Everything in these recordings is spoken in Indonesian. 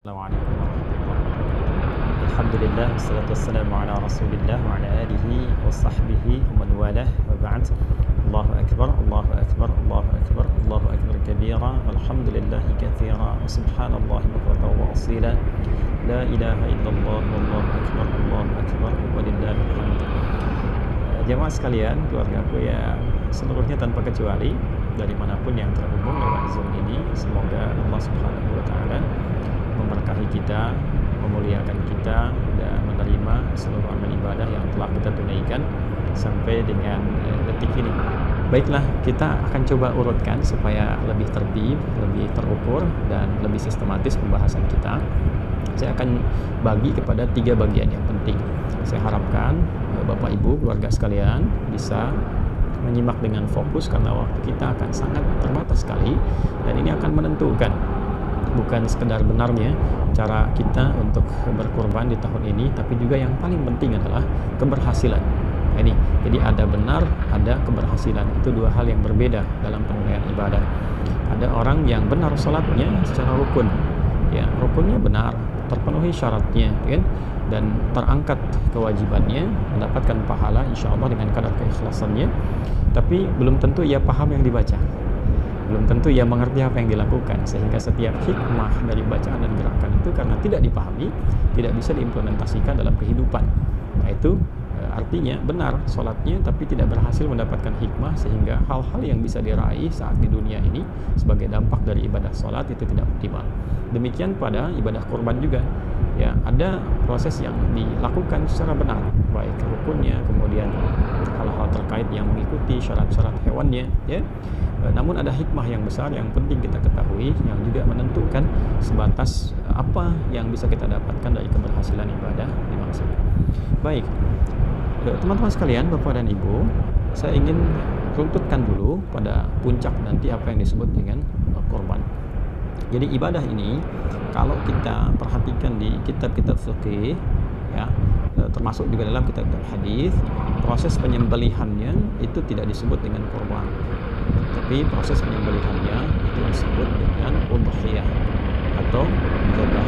Assalamualaikum warahmatullahi wabarakatuh. Alhamdulillah wassalatu wassalamu ala Rasulillah wa ala alihi wa sahbihi wa man walah wa ba'd. Allahu akbar, Allahu akbar, Allahu akbar, Allahu akbar kabira. Alhamdulillahi katsira wa subhanallahi bukratan wa asila. La ilaha illallah wallahu akbar, Allahu akbar walillahil hamd. Jemaah sekalian, keluargaku yang seluruhnya tanpa kecuali dari manapun yang terhubung lewat Zoom ini, semoga Allah Subhanahu wa taala memberkahi kita, memuliakan kita, dan menerima seluruh amal ibadah yang telah kita tunaikan sampai dengan detik ini. Baiklah, kita akan coba urutkan supaya lebih tertib, lebih terukur, dan lebih sistematis pembahasan kita. Saya akan bagi kepada 3 bagian yang penting. Saya harapkan Bapak Ibu, keluarga sekalian bisa menyimak dengan fokus karena waktu kita akan sangat terbatas sekali, dan ini akan menentukan bukan sekedar benarnya cara kita untuk berkorban di tahun ini, tapi juga yang paling penting adalah keberhasilan. Ini, jadi ada benar, ada keberhasilan. Itu 2 hal yang berbeda dalam penilaian ibadah. Ada orang yang benar salatnya secara rukun, ya rukunnya benar, terpenuhi syaratnya, kan? Dan terangkat kewajibannya, mendapatkan pahala insya Allah dengan kadar keikhlasannya. Tapi belum tentu ia paham yang dibaca, belum tentu ia mengerti apa yang dilakukan, sehingga setiap hikmah dari bacaan dan gerakan itu karena tidak dipahami, tidak bisa diimplementasikan dalam kehidupan. Nah itu artinya benar sholatnya tapi tidak berhasil mendapatkan hikmah, sehingga hal-hal yang bisa diraih saat di dunia ini sebagai dampak dari ibadah sholat itu tidak optimal. Demikian pada ibadah kurban juga, ya ada proses yang dilakukan secara benar, baik rukunnya, kemudian hal-hal terkait yang mengikuti syarat-syarat hewannya, ya. Namun ada hikmah yang besar yang penting kita ketahui, yang juga menentukan sebatas apa yang bisa kita dapatkan dari keberhasilan ibadah dimaksud. Baik, teman-teman sekalian, Bapak dan Ibu, saya ingin runtutkan dulu pada puncak nanti apa yang disebut dengan korban. Jadi ibadah ini kalau kita perhatikan di kitab-kitab fikih, ya, termasuk juga dalam kitab-kitab hadis, proses penyembelihannya itu tidak disebut dengan korban, tapi proses penyembelihannya itu disebut dengan udhiyah atau zabah.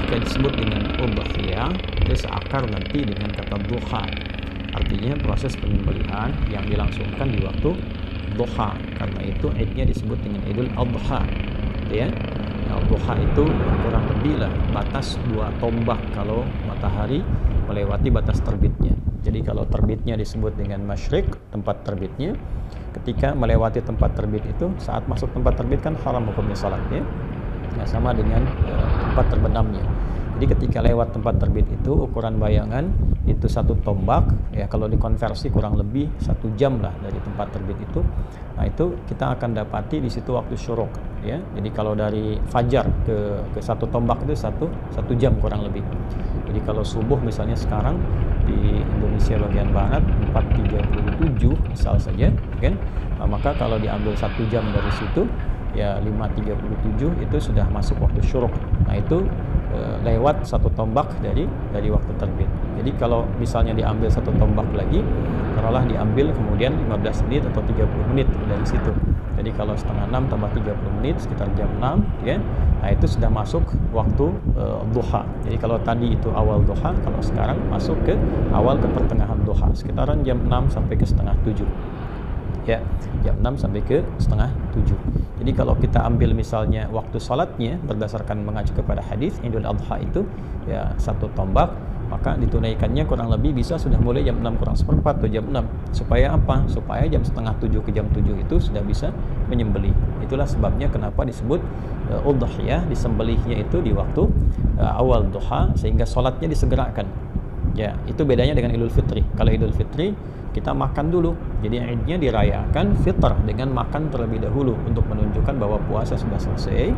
Jika disebut dengan udhiyah, itu seakar nanti dengan kata duha. Artinya proses penyembelihan yang dilangsungkan di waktu duha. Karena itu idnya disebut dengan Idul Adha, ya. Nah, duha itu kurang lebih lah batas 2 tombak kalau matahari melewati batas terbitnya. Jadi kalau terbitnya disebut dengan masyrik, tempat terbitnya. Ketika melewati tempat terbit itu, saat masuk tempat terbit kan haram hukumnya salatnya, ya, sama dengan tempat terbenamnya. Jadi ketika lewat tempat terbit itu, ukuran bayangan itu 1 tombak, ya kalau dikonversi kurang lebih 1 jam lah dari tempat terbit itu. Nah itu kita akan dapati di situ waktu syuruk, ya. Jadi kalau dari fajar ke 1 tombak itu satu jam kurang lebih. Jadi kalau subuh misalnya sekarang di Indonesia bagian barat 4.37 misal saja, kan? Nah, maka kalau diambil 1 jam dari situ, ya 5.37 itu sudah masuk waktu syuruk. Nah itu lewat 1 tombak dari waktu terbit. Jadi kalau misalnya diambil 1 tombak lagi, taruhlah diambil kemudian 15 menit atau 30 menit dari situ. Jadi kalau setengah 6 tambah 30 menit sekitar jam 6, ya. Nah itu sudah masuk waktu duha. Jadi kalau tadi itu awal duha, kalau sekarang masuk ke awal ke pertengahan duha, sekitaran jam 6 sampai ke setengah 7. Ya, jam 6 sampai ke setengah 7. Jadi kalau kita ambil misalnya waktu salatnya berdasarkan mengacu kepada hadis Idul Adha itu ya 1 tombak, maka ditunaikannya kurang lebih bisa sudah mulai jam 6 kurang seperempat atau jam 6. Supaya apa? Supaya jam setengah 7 ke jam 7 itu sudah bisa menyembelih. Itulah sebabnya kenapa disebut udhiyah, disembelihnya itu di waktu awal duha, sehingga salatnya disegerakan. Ya, itu bedanya dengan Idul Fitri. Kalau Idul Fitri kita makan dulu. Jadi idnya dirayakan fitr dengan makan terlebih dahulu untuk menunjukkan bahwa puasa sudah selesai.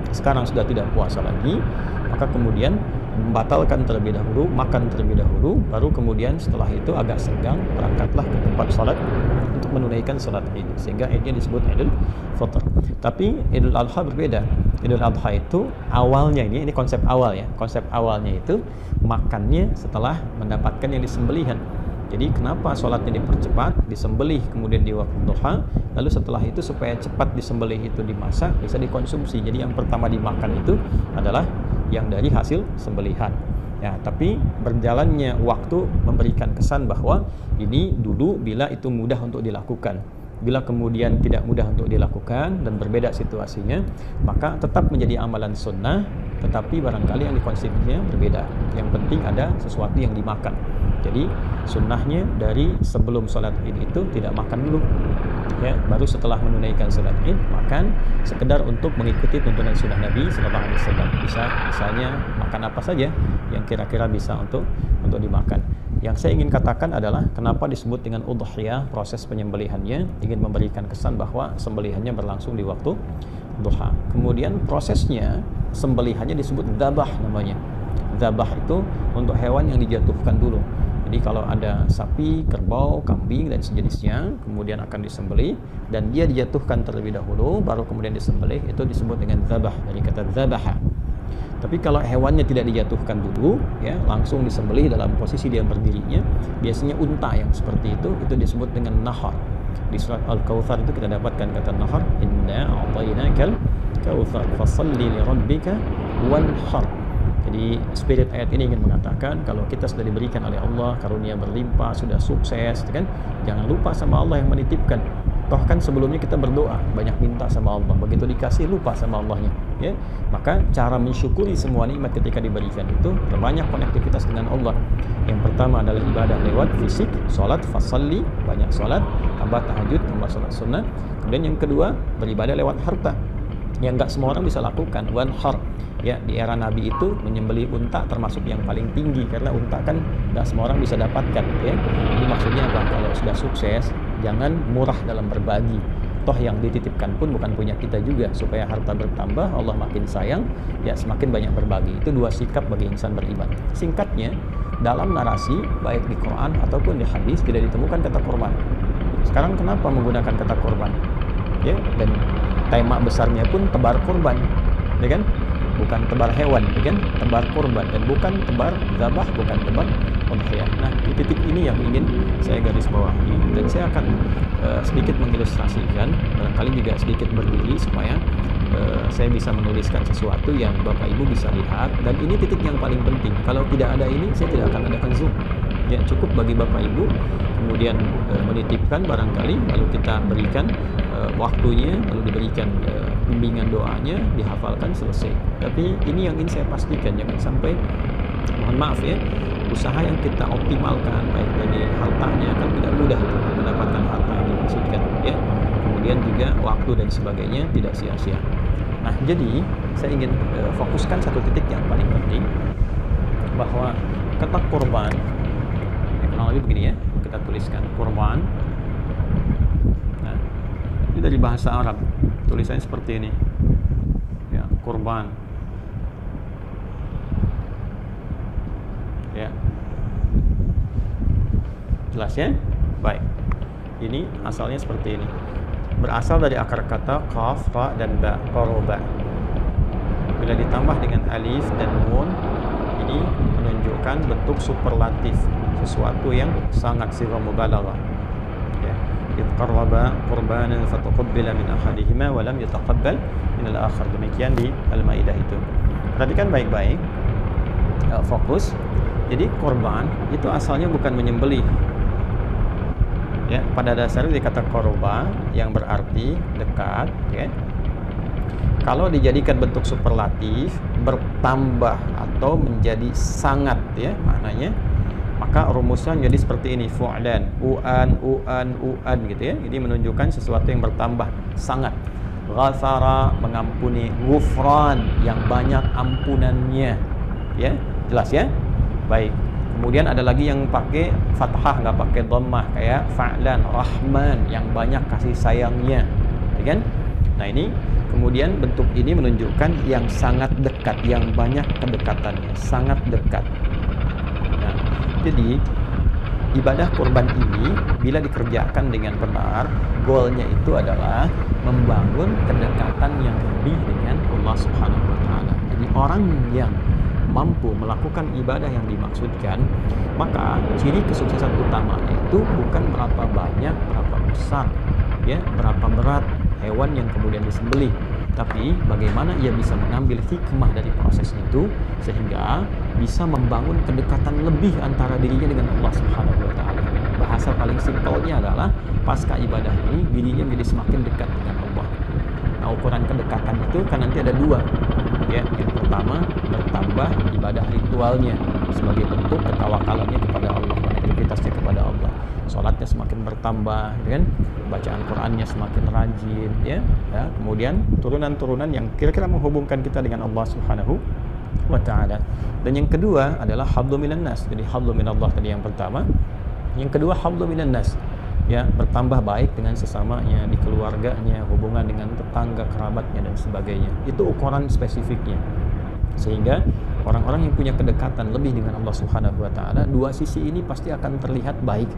Sekarang sudah tidak puasa lagi, maka kemudian membatalkan terlebih dahulu, makan terlebih dahulu, baru kemudian setelah itu agak senggang berangkatlah ke tempat salat untuk menunaikan salat Id, sehingga idnya disebut Idul Fitr. Tapi Idul Adha berbeda. Idul Adha itu awalnya ini konsep awal, ya. Konsep awalnya itu makannya setelah mendapatkan yang disembelihan. Jadi kenapa sholatnya dipercepat, disembelih kemudian di waktu duha, lalu setelah itu supaya cepat disembelih itu dimasak, bisa dikonsumsi. Jadi yang pertama dimakan itu adalah yang dari hasil sembelihan. Ya, tapi berjalannya waktu memberikan kesan bahwa ini dulu bila itu mudah untuk dilakukan. Bila kemudian tidak mudah untuk dilakukan dan berbeda situasinya, maka tetap menjadi amalan sunnah, tetapi barangkali yang dikonsumsinya berbeda. Yang penting ada sesuatu yang dimakan. Jadi sunnahnya dari sebelum sholat id itu tidak makan dulu, ya, baru setelah menunaikan sholat id makan, sekedar untuk mengikuti tuntunan sunnah Nabi Sallallahu Alaihi Wasallam. Bisa misalnya makan apa saja yang kira-kira bisa untuk dimakan. Yang saya ingin katakan adalah kenapa disebut dengan udhiyah, proses penyembelihannya, ingin memberikan kesan bahwa sembelihannya berlangsung di waktu duha. Kemudian prosesnya sembelihannya disebut dzabah namanya. Dzabah itu untuk hewan yang dijatuhkan dulu. Jadi kalau ada sapi, kerbau, kambing dan sejenisnya kemudian akan disembelih dan dia dijatuhkan terlebih dahulu baru kemudian disembelih, itu disebut dengan dzabah, dari kata dzabaha. Tapi kalau hewannya tidak dijatuhkan dulu, ya, langsung disembelih dalam posisi dia berdirinya, biasanya unta yang seperti itu disebut dengan nahar. Di surat Al-Kautsar itu kita dapatkan kata nahar, inna a'tainakal kautsar fashalli li rabbika wanhar. Jadi spirit ayat ini ingin mengatakan kalau kita sudah diberikan oleh Allah karunia berlimpah, sudah sukses, kan? Jangan lupa sama Allah yang menitipkan. Toh kan sebelumnya kita berdoa, banyak minta sama Allah, begitu dikasih lupa sama Allahnya, ya. Maka cara mensyukuri semua nikmat ketika diberikan itu berbanyak konektivitas dengan Allah. Yang pertama adalah ibadah lewat fisik, sholat, fasalli, banyak sholat, tambah tahajud, tambah sholat sunnah. Kemudian yang kedua, beribadah lewat harta, yang nggak semua orang bisa lakukan, wanhar. Ya, di era Nabi itu menyembelih unta termasuk yang paling tinggi karena unta kan nggak semua orang bisa dapatkan, ya. Jadi maksudnya apa? Kalau sudah sukses, jangan murah dalam berbagi. Toh yang dititipkan pun bukan punya kita juga. Supaya harta bertambah, Allah makin sayang, ya semakin banyak berbagi. Itu dua sikap bagi insan beriman. Singkatnya, dalam narasi baik di Quran ataupun di hadis tidak ditemukan kata korban. Sekarang kenapa menggunakan kata korban? Ya, dan tema besarnya pun tebar korban, ya kan? Bukan tebar hewan, ya kan? Tebar korban, dan bukan tebar dzabah, bukan tebar udhiyah. Nah, di titik ini yang ingin saya garis bawahi, dan saya akan sedikit mengilustrasikan, barangkali juga sedikit berdiri supaya saya bisa menuliskan sesuatu yang Bapak Ibu bisa lihat. Dan ini titik yang paling penting. Kalau tidak ada ini, saya tidak akan adakan Zoom. Ya, cukup bagi Bapak Ibu kemudian menitipkan barangkali, lalu kita berikan waktunya, lalu diberikan bimbingan doanya, dihafalkan, selesai. Tapi ini yang ingin saya pastikan, jangan sampai, mohon maaf ya, usaha yang kita optimalkan baik dari hartanya kan tidak mudah itu mendapatkan harta yang dimaksudkan, ya. Kemudian juga waktu dan sebagainya tidak sia-sia. Nah, jadi saya ingin fokuskan satu titik yang paling penting, bahwa kata korban, kurang lebih begini ya, kita tuliskan korban. Nah, ini dari bahasa Arab, tulisannya seperti ini, ya, korban, ya, jelas ya. Baik, ini asalnya seperti ini, berasal dari akar kata qaf, ra dan ba, qoroba. Bila ditambah dengan alif dan nun, ini menunjukkan bentuk superlatif, sesuatu yang sangat sifat mubalaghah, ya. Id qarraba qurbanan fataqabbala min ahadihima wa lam yataqabbal min al-akhar. Demikian di Al-Maidah itu. Perhatikan baik-baik, fokus. Jadi korban itu asalnya bukan menyembelih, ya. Pada dasarnya dikata qurba yang berarti dekat, ya. Kalau dijadikan bentuk superlatif, bertambah atau menjadi sangat, ya, maknanya, maka rumusnya jadi seperti ini, fu'lan, u'an gitu, ya. Ini menunjukkan sesuatu yang bertambah sangat. Ghafara, mengampuni. Ghufran, yang banyak ampunannya, ya. Jelas ya? Baik. Kemudian ada lagi yang pakai fathah, nggak pakai dhammah, kayak fa'lan. Rahman, yang banyak kasih sayangnya, ya kan? Nah, ini kemudian bentuk ini menunjukkan yang sangat dekat, yang banyak kedekatannya, sangat dekat. Nah, jadi ibadah kurban ini bila dikerjakan dengan benar, goalnya itu adalah membangun kedekatan yang lebih dengan Allah Subhanahu wa taala. Jadi orang yang mampu melakukan ibadah yang dimaksudkan, maka ciri kesuksesan utamanya itu bukan berapa banyak, berapa besar, ya, berapa berat hewan yang kemudian disembelih, tapi bagaimana ia bisa mengambil hikmah dari proses itu sehingga bisa membangun kedekatan lebih antara dirinya dengan Allah Subhanahu wa taala. Bahasa paling simpelnya adalah pasca ibadah ini dirinya menjadi semakin dekat dengan Allah. Nah, ukuran kedekatan itu kan nanti ada dua, ya. Yang pertama, bertambah ibadah ritualnya sebagai bentuk ketawakalannya kepada Allah, aktivitasnya kepada Allah. Sholatnya semakin bertambah, kan? Bacaan Qurannya semakin rajin, ya. Kemudian turunan-turunan yang kira-kira menghubungkan kita dengan Allah Subhanahu wa taala. Dan yang kedua adalah hablu minan nas. Jadi hablu minallah tadi yang pertama. Yang kedua hablu minan nas. Ya, bertambah baik dengan sesamanya, di keluarganya, hubungan dengan tetangga, kerabatnya dan sebagainya. Itu ukuran spesifiknya. Sehingga orang-orang yang punya kedekatan lebih dengan Allah Subhanahu wa taala, dua sisi ini pasti akan terlihat baik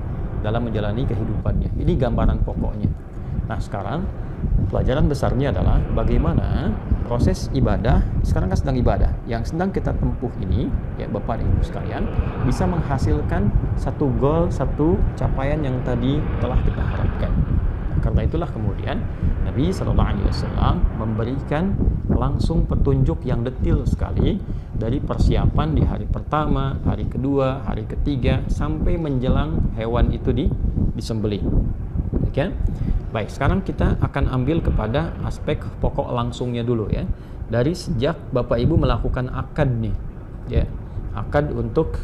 dalam menjalani kehidupannya. Ini gambaran pokoknya. Nah, sekarang pelajaran besarnya adalah bagaimana proses ibadah, sekarang kan sedang ibadah, yang sedang kita tempuh ini, ya Bapak Ibu sekalian, bisa menghasilkan satu goal, satu capaian yang tadi telah kita harapkan. Karena itulah kemudian Nabi SAW memberikan langsung petunjuk yang detail sekali dari persiapan di hari pertama, hari kedua, hari ketiga, sampai menjelang hewan itu disembelih. Oke? Baik, sekarang kita akan ambil kepada aspek pokok langsungnya dulu, ya. Dari sejak Bapak Ibu melakukan akad nih, ya. Akad untuk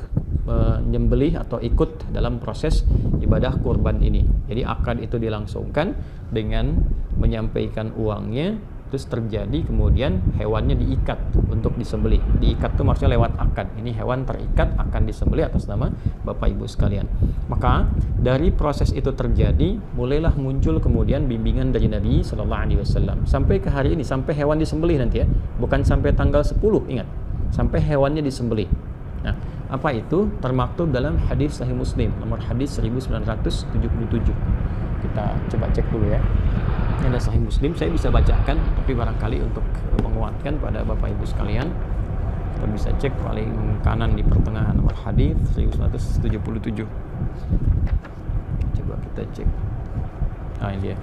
menyembelih atau ikut dalam proses ibadah kurban ini. Jadi akad itu dilangsungkan dengan menyampaikan uangnya, terus terjadi kemudian hewannya diikat untuk disembelih. Diikat itu maksudnya lewat akad. Ini hewan terikat akan disembelih atas nama Bapak Ibu sekalian. Maka dari proses itu terjadi, mulailah muncul kemudian bimbingan dari Nabi SAW sampai ke hari ini, sampai hewan disembelih nanti, ya. Bukan sampai tanggal 10, ingat. Sampai hewannya disembelih. Nah, apa itu? Termaktub dalam hadis Sahih Muslim, nomor hadis 1977. Kita coba cek dulu, ya. Ini ada Sahih Muslim, saya bisa bacakan, tapi barangkali untuk menguatkan pada Bapak Ibu sekalian, kita bisa cek paling kanan di pertengahan nomor hadis 1977. Coba kita cek. Nah, ini dia.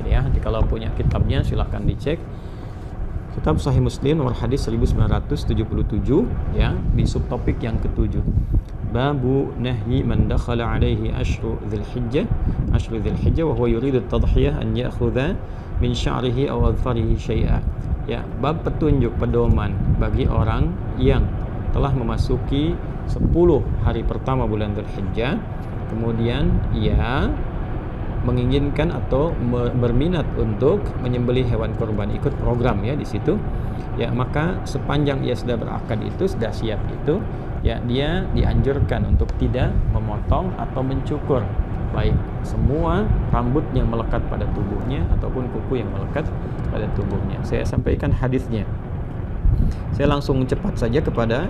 Jadi ya, kalau punya kitabnya silahkan dicek. Kitab Sahih Muslim nomor hadis 1977, ya, di subtopik yang ketujuh. Babu nahyi man dakhala alaihi ashru dzulhijjah wa huwa yuridu at-tadhhiyah an ya'khudha min sya'rihi aw adfarihi syai'a. Ya, bab petunjuk pedoman bagi orang yang telah memasuki 10 hari pertama bulan Dzulhijjah, kemudian ia menginginkan atau berminat untuk menyembelih hewan kurban, ikut program, ya, di situ. Ya, maka sepanjang ia sudah berakad itu, sudah siap itu, ya, dia dianjurkan untuk tidak memotong atau mencukur baik semua rambut yang melekat pada tubuhnya ataupun kuku yang melekat pada tubuhnya. Saya sampaikan hadisnya. Saya langsung cepat saja kepada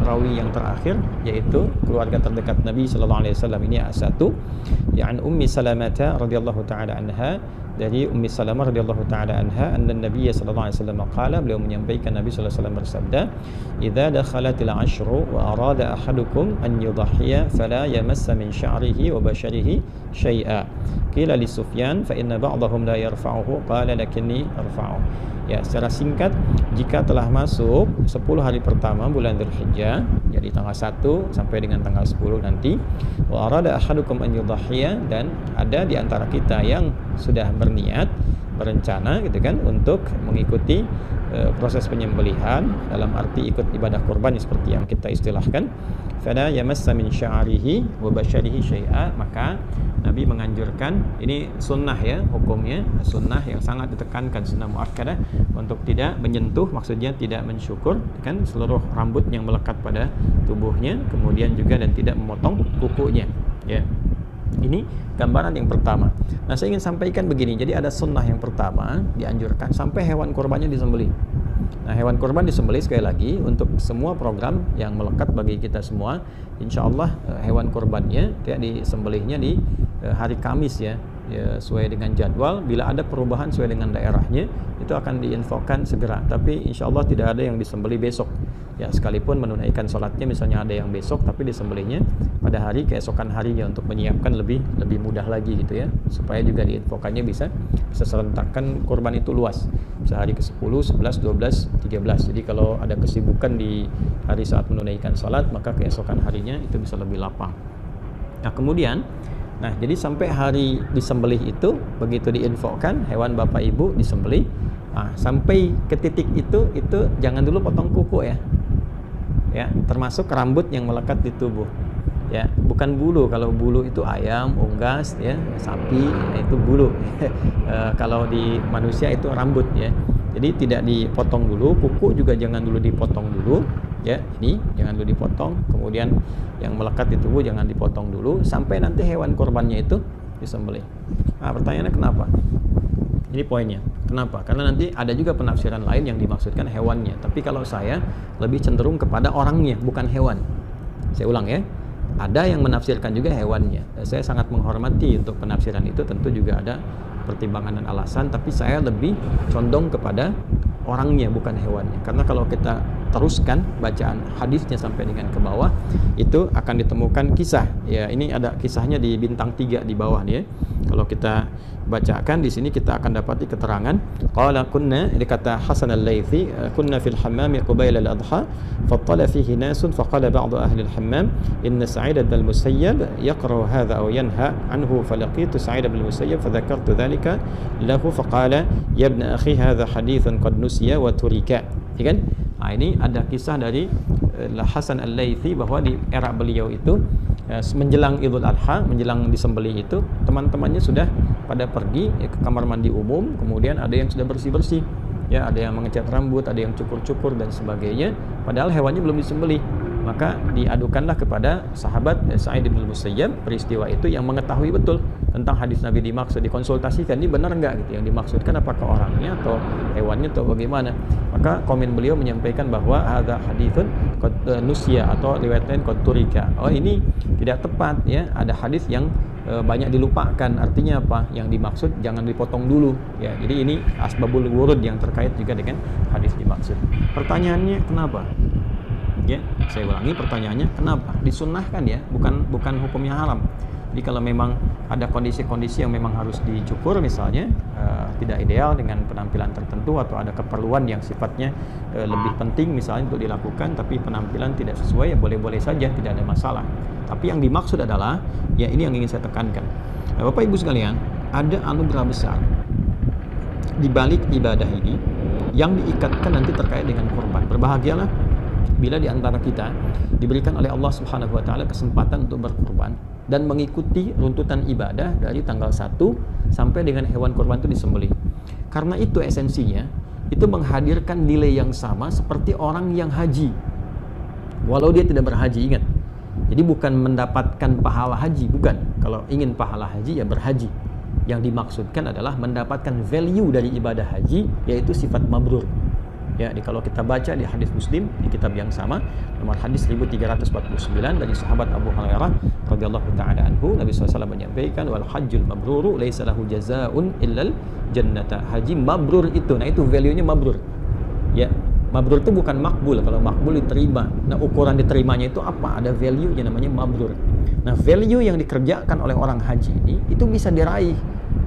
rawi yang terakhir, yaitu keluarga terdekat Nabi sallallahu alaihi wasallam ini satu, ya'an Ummi Salamah radhiyallahu taala anha, dari Ummi Salamah radhiyallahu taala anha, anna Nabi sallallahu alaihi wasallam qala, beliau menyampaikan, Nabi sallallahu alaihi wasallam bersabda, idza dakhalatil ashru wa arada ahadukum an yudhhiya fala yamassa min sya'rihi wa basharihi syai'a. Qila li Sufyan fa inna ba'dahum la yarfa'uhu qala lakinni arfa'u. Ya, secara singkat, jika telah masuk 10 hari pertama bulan Dzulhijjah, jadi tanggal 1 sampai dengan tanggal 10 nanti, wa arada ahadukum an yudhhiya, dan ada di antara kita yang sudah berniat, berencana gitu kan, untuk mengikuti proses penyembelihan, dalam arti ikut ibadah kurban seperti yang kita istilahkan, fala yamassa min sya'rihi wa basharihi syai'a, maka Nabi menganjurkan, ini sunnah, ya, hukumnya sunnah yang sangat ditekankan, sunnah muakkadah, untuk tidak menyentuh, maksudnya tidak mensyukur kan seluruh rambut yang melekat pada tubuhnya, kemudian juga dan tidak memotong kukunya, ya. Ini gambaran yang pertama. Nah, saya ingin sampaikan begini. Jadi ada sunnah yang pertama, dianjurkan sampai hewan kurbannya disembelih. Nah, hewan kurban disembelih sekali lagi untuk semua program yang melekat bagi kita semua. Insya Allah hewan kurbannya, ya, disembelihnya di hari Kamis, ya. ya, sesuai dengan jadwal. Bila ada perubahan sesuai dengan daerahnya, itu akan diinfokan segera. Tapi insya Allah tidak ada yang disembelih besok. Ya, sekalipun menunaikan sholatnya misalnya ada yang besok, tapi disembelihnya pada hari keesokan harinya untuk menyiapkan lebih mudah lagi gitu ya, supaya juga diinfokannya bisa serentakkan kurban itu luas, bisa hari ke-10, 11, 12, 13. Jadi kalau ada kesibukan di hari saat menunaikan sholat, maka keesokan harinya itu bisa lebih lapang. Nah kemudian, jadi sampai hari disembelih itu, begitu diinfokan hewan bapak ibu disembelih, sampai ke titik itu jangan dulu potong kuku ya, termasuk rambut yang melekat di tubuh. Ya, bukan bulu. Kalau bulu itu ayam, unggas, ya, sapi, itu bulu. Kalau di manusia itu rambut ya. Jadi tidak dipotong dulu, kuku juga jangan dulu dipotong dulu, ya. Ini jangan dulu dipotong. Kemudian yang melekat di tubuh jangan dipotong dulu sampai nanti hewan korbannya itu disembelih. Pertanyaannya kenapa? Ini poinnya. Kenapa? Karena nanti ada juga penafsiran lain yang dimaksudkan hewannya. Tapi kalau saya lebih cenderung kepada orangnya, bukan hewan. Saya ulang ya. Ada yang menafsirkan juga hewannya. Saya sangat menghormati untuk penafsiran itu, tentu juga ada pertimbangan dan alasan, tapi saya lebih condong kepada orangnya, bukan hewannya. Karena kalau kita teruskan bacaan hadisnya sampai dengan ke bawah, itu akan ditemukan kisah. Ya, ini ada kisahnya di bintang 3 di bawah nih ya. Kalau kita bacakan di sini kita akan dapati keterangan. Qala kunna, ini kata Hasan al-Laythi, kunna fil hammam qabila al-adha, fattala fihi nasun faqala ba'du ahli al-hammam inna Sa'id bin al-Musayyab yaqra hadha aw yanha anhu falaqitu Sa'id bin al-Musayyab fadhakartu dhalika lahu faqala ya ibn akhi hadha hadithun qad nusiya wa turika. Ya kan? Ini ada kisah dari Hasan al-Laythi bahwa di era beliau itu menjelang Idul Adha, menjelang disembelih itu, teman-temannya sudah pada pergi ke kamar mandi umum, kemudian ada yang sudah bersih-bersih, ya, ada yang mengecat rambut, ada yang cukur-cukur dan sebagainya, padahal hewannya belum disembelih. Maka diadukanlah kepada sahabat Sa'id bin al-Musayyab peristiwa itu, yang mengetahui betul tentang hadis Nabi dimaksud, dikonsultasikan, ini benar enggak gitu, yang dimaksudkan apakah orangnya atau hewannya atau bagaimana. Maka komen beliau menyampaikan bahwa hadza haditsun qad nusiya, atau riwayat lain qad turika. Ini tidak tepat ya, ada hadis yang banyak dilupakan. Artinya apa? Yang dimaksud jangan dipotong dulu ya. Jadi ini asbabul wurud yang terkait juga dengan hadis dimaksud. Pertanyaannya kenapa? Ya, saya ulangi pertanyaannya, kenapa? Disunnahkan ya, bukan hukumnya haram. Jadi kalau memang ada kondisi-kondisi yang memang harus dicukur misalnya, tidak ideal dengan penampilan tertentu, atau ada keperluan yang sifatnya lebih penting misalnya untuk dilakukan, tapi penampilan tidak sesuai, ya boleh-boleh saja, tidak ada masalah. Tapi yang dimaksud adalah, ya ini yang ingin saya tekankan. Bapak Ibu sekalian, ada anugerah besar di balik ibadah ini yang diikatkan nanti terkait dengan kurban. Berbahagialah bila di antara kita diberikan oleh Allah Subhanahu wa taala kesempatan untuk berkurban dan mengikuti runtutan ibadah dari tanggal 1 sampai dengan hewan kurban itu disembelih. Karena itu esensinya, itu menghadirkan nilai yang sama seperti orang yang haji. Walau dia tidak berhaji, ingat. Jadi bukan mendapatkan pahala haji, bukan. Kalau ingin pahala haji ya berhaji. Yang dimaksudkan adalah mendapatkan value dari ibadah haji, yaitu sifat mabrur. Ya, kalau kita baca di hadis Muslim di kitab yang sama, nomor hadis 1349 dari sahabat Abu Hurairah radhiyallahu taala anhu, Nabi SAW menyampaikan, wal hajjul mabruru laisa lahu jazaa'un illal jannata. Haji mabrur itu, itu value-nya mabrur. Ya, mabrur itu bukan makbul. Kalau makbul diterima. Nah, ukuran diterimanya itu apa? Ada value yang namanya mabrur. Nah, value yang dikerjakan oleh orang haji ini itu bisa diraih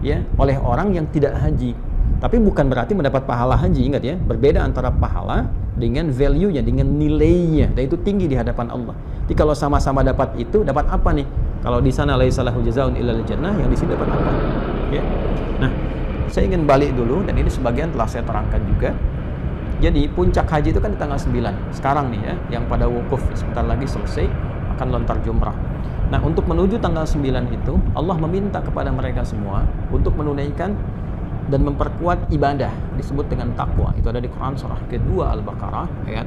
ya oleh orang yang tidak haji. Tapi bukan berarti mendapat pahala haji, ingat ya. Berbeda antara pahala dengan value-nya, dengan nilainya. Dan itu tinggi di hadapan Allah. Jadi kalau sama-sama dapat itu, dapat apa nih? Kalau di sana laisa lahu jazaa'un illal jannah, yang di sini dapat apa? Ya. Nah, saya ingin balik dulu, dan ini sebagian telah saya terangkan juga. Jadi puncak haji itu kan di tanggal 9. Sekarang nih ya, yang pada wukuf sebentar lagi selesai akan lontar jumrah. Nah, untuk menuju tanggal 9 itu, Allah meminta kepada mereka semua untuk menunaikan dan memperkuat ibadah, disebut dengan takwa. Itu ada di Quran surah kedua Al-Baqarah ayat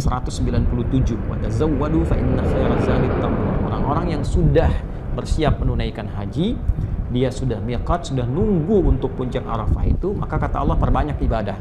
197. Wa tazawwadu fa inna khairaz zadit taqwa. Orang-orang yang sudah bersiap menunaikan haji, dia sudah miqat, sudah nunggu untuk puncak Arafah itu, maka kata Allah perbanyak ibadah.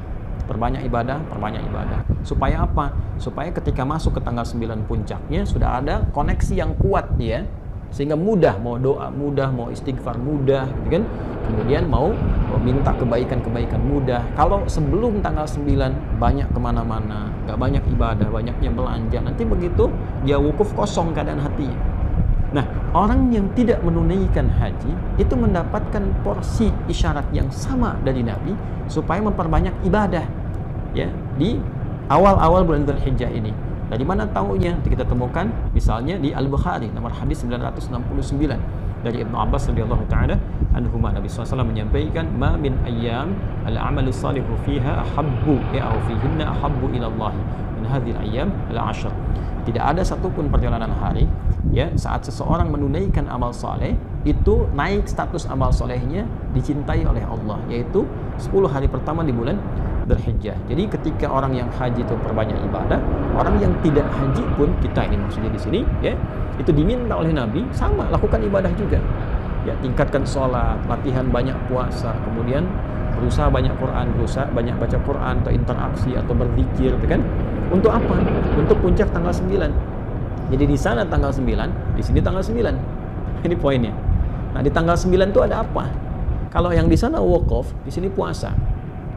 Perbanyak ibadah, perbanyak ibadah. Supaya apa? Supaya ketika masuk ke tanggal 9 puncaknya sudah ada koneksi yang kuat ya sehingga mudah mau doa, mudah mau istighfar, mudah gitu kan. Kemudian mau minta kebaikan-kebaikan mudah. Kalau sebelum tanggal 9 banyak kemana-mana, nggak banyak ibadah, banyaknya belanja, nanti begitu dia wukuf kosong keadaan hatinya. Nah, orang yang tidak menunaikan haji itu mendapatkan porsi isyarat yang sama dari Nabi supaya memperbanyak ibadah ya di awal-awal bulan Dzulhijjah ini. Dari mana taunya? Kita temukan misalnya di Al-Bukhari nomor hadis 969 dari Ibnu Abbas radhiyallahu taala anhuma. Nabi SAW menyampaikan, "Ma min ayyam al-'amalu salihu fiha ahabbu au fihinna ahabbu ila Allah min hadhil ayyam al-'ashr." Tidak ada satupun perjalanan hari ya saat seseorang menunaikan amal soleh itu naik status amal solehnya dicintai oleh Allah, yaitu 10 hari pertama di bulan Dzulhijjah. Jadi ketika orang yang haji itu perbanyak ibadah, orang yang tidak haji pun, kita ini maksudnya di sini ya, itu diminta oleh Nabi sama lakukan ibadah juga. Ya, tingkatkan sholat, latihan banyak puasa, kemudian berusaha banyak Quran, berusaha banyak baca Quran atau interaksi atau berzikir, gitu kan? Untuk apa? Untuk puncak tanggal 9. Jadi di sana tanggal 9, di sini tanggal 9. Ini poinnya. Nah, di tanggal 9 itu ada apa? Kalau yang di sana wukuf, di sini puasa.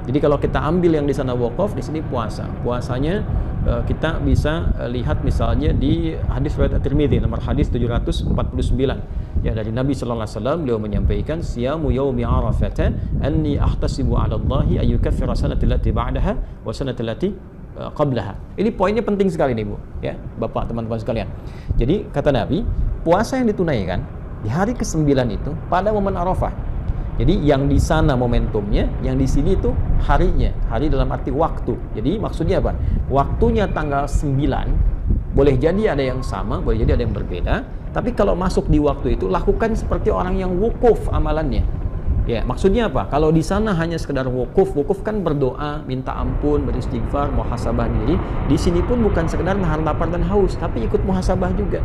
Jadi kalau kita ambil yang di sana wukuf, di sini puasa. Puasanya kita bisa lihat misalnya di hadis riwayat At-Tirmidzi nomor hadis 749. Ya, dari Nabi sallallahu alaihi wasallam beliau menyampaikan, "Siyamu yaumi Arafah anni ahtasibu 'ala Allahi ay yukaffira sanata allati ba'daha wa sanata allati qablaha." Ini poinnya penting sekali nih Bu, ya, Bapak, teman-teman sekalian. Jadi kata Nabi, puasa yang ditunaikan di hari ke-9 itu pada momen Arafah. Jadi yang di sana momentumnya, yang di sini itu harinya, hari dalam arti waktu. Jadi maksudnya apa? Waktunya tanggal 9 boleh jadi ada yang sama, boleh jadi ada yang berbeda. Tapi kalau masuk di waktu itu, lakukan seperti orang yang wukuf amalannya. Ya, maksudnya apa? Kalau di sana hanya sekedar wukuf kan berdoa, minta ampun, beristighfar, muhasabah diri. Di sini pun bukan sekedar nahan lapar dan haus, tapi ikut muhasabah juga.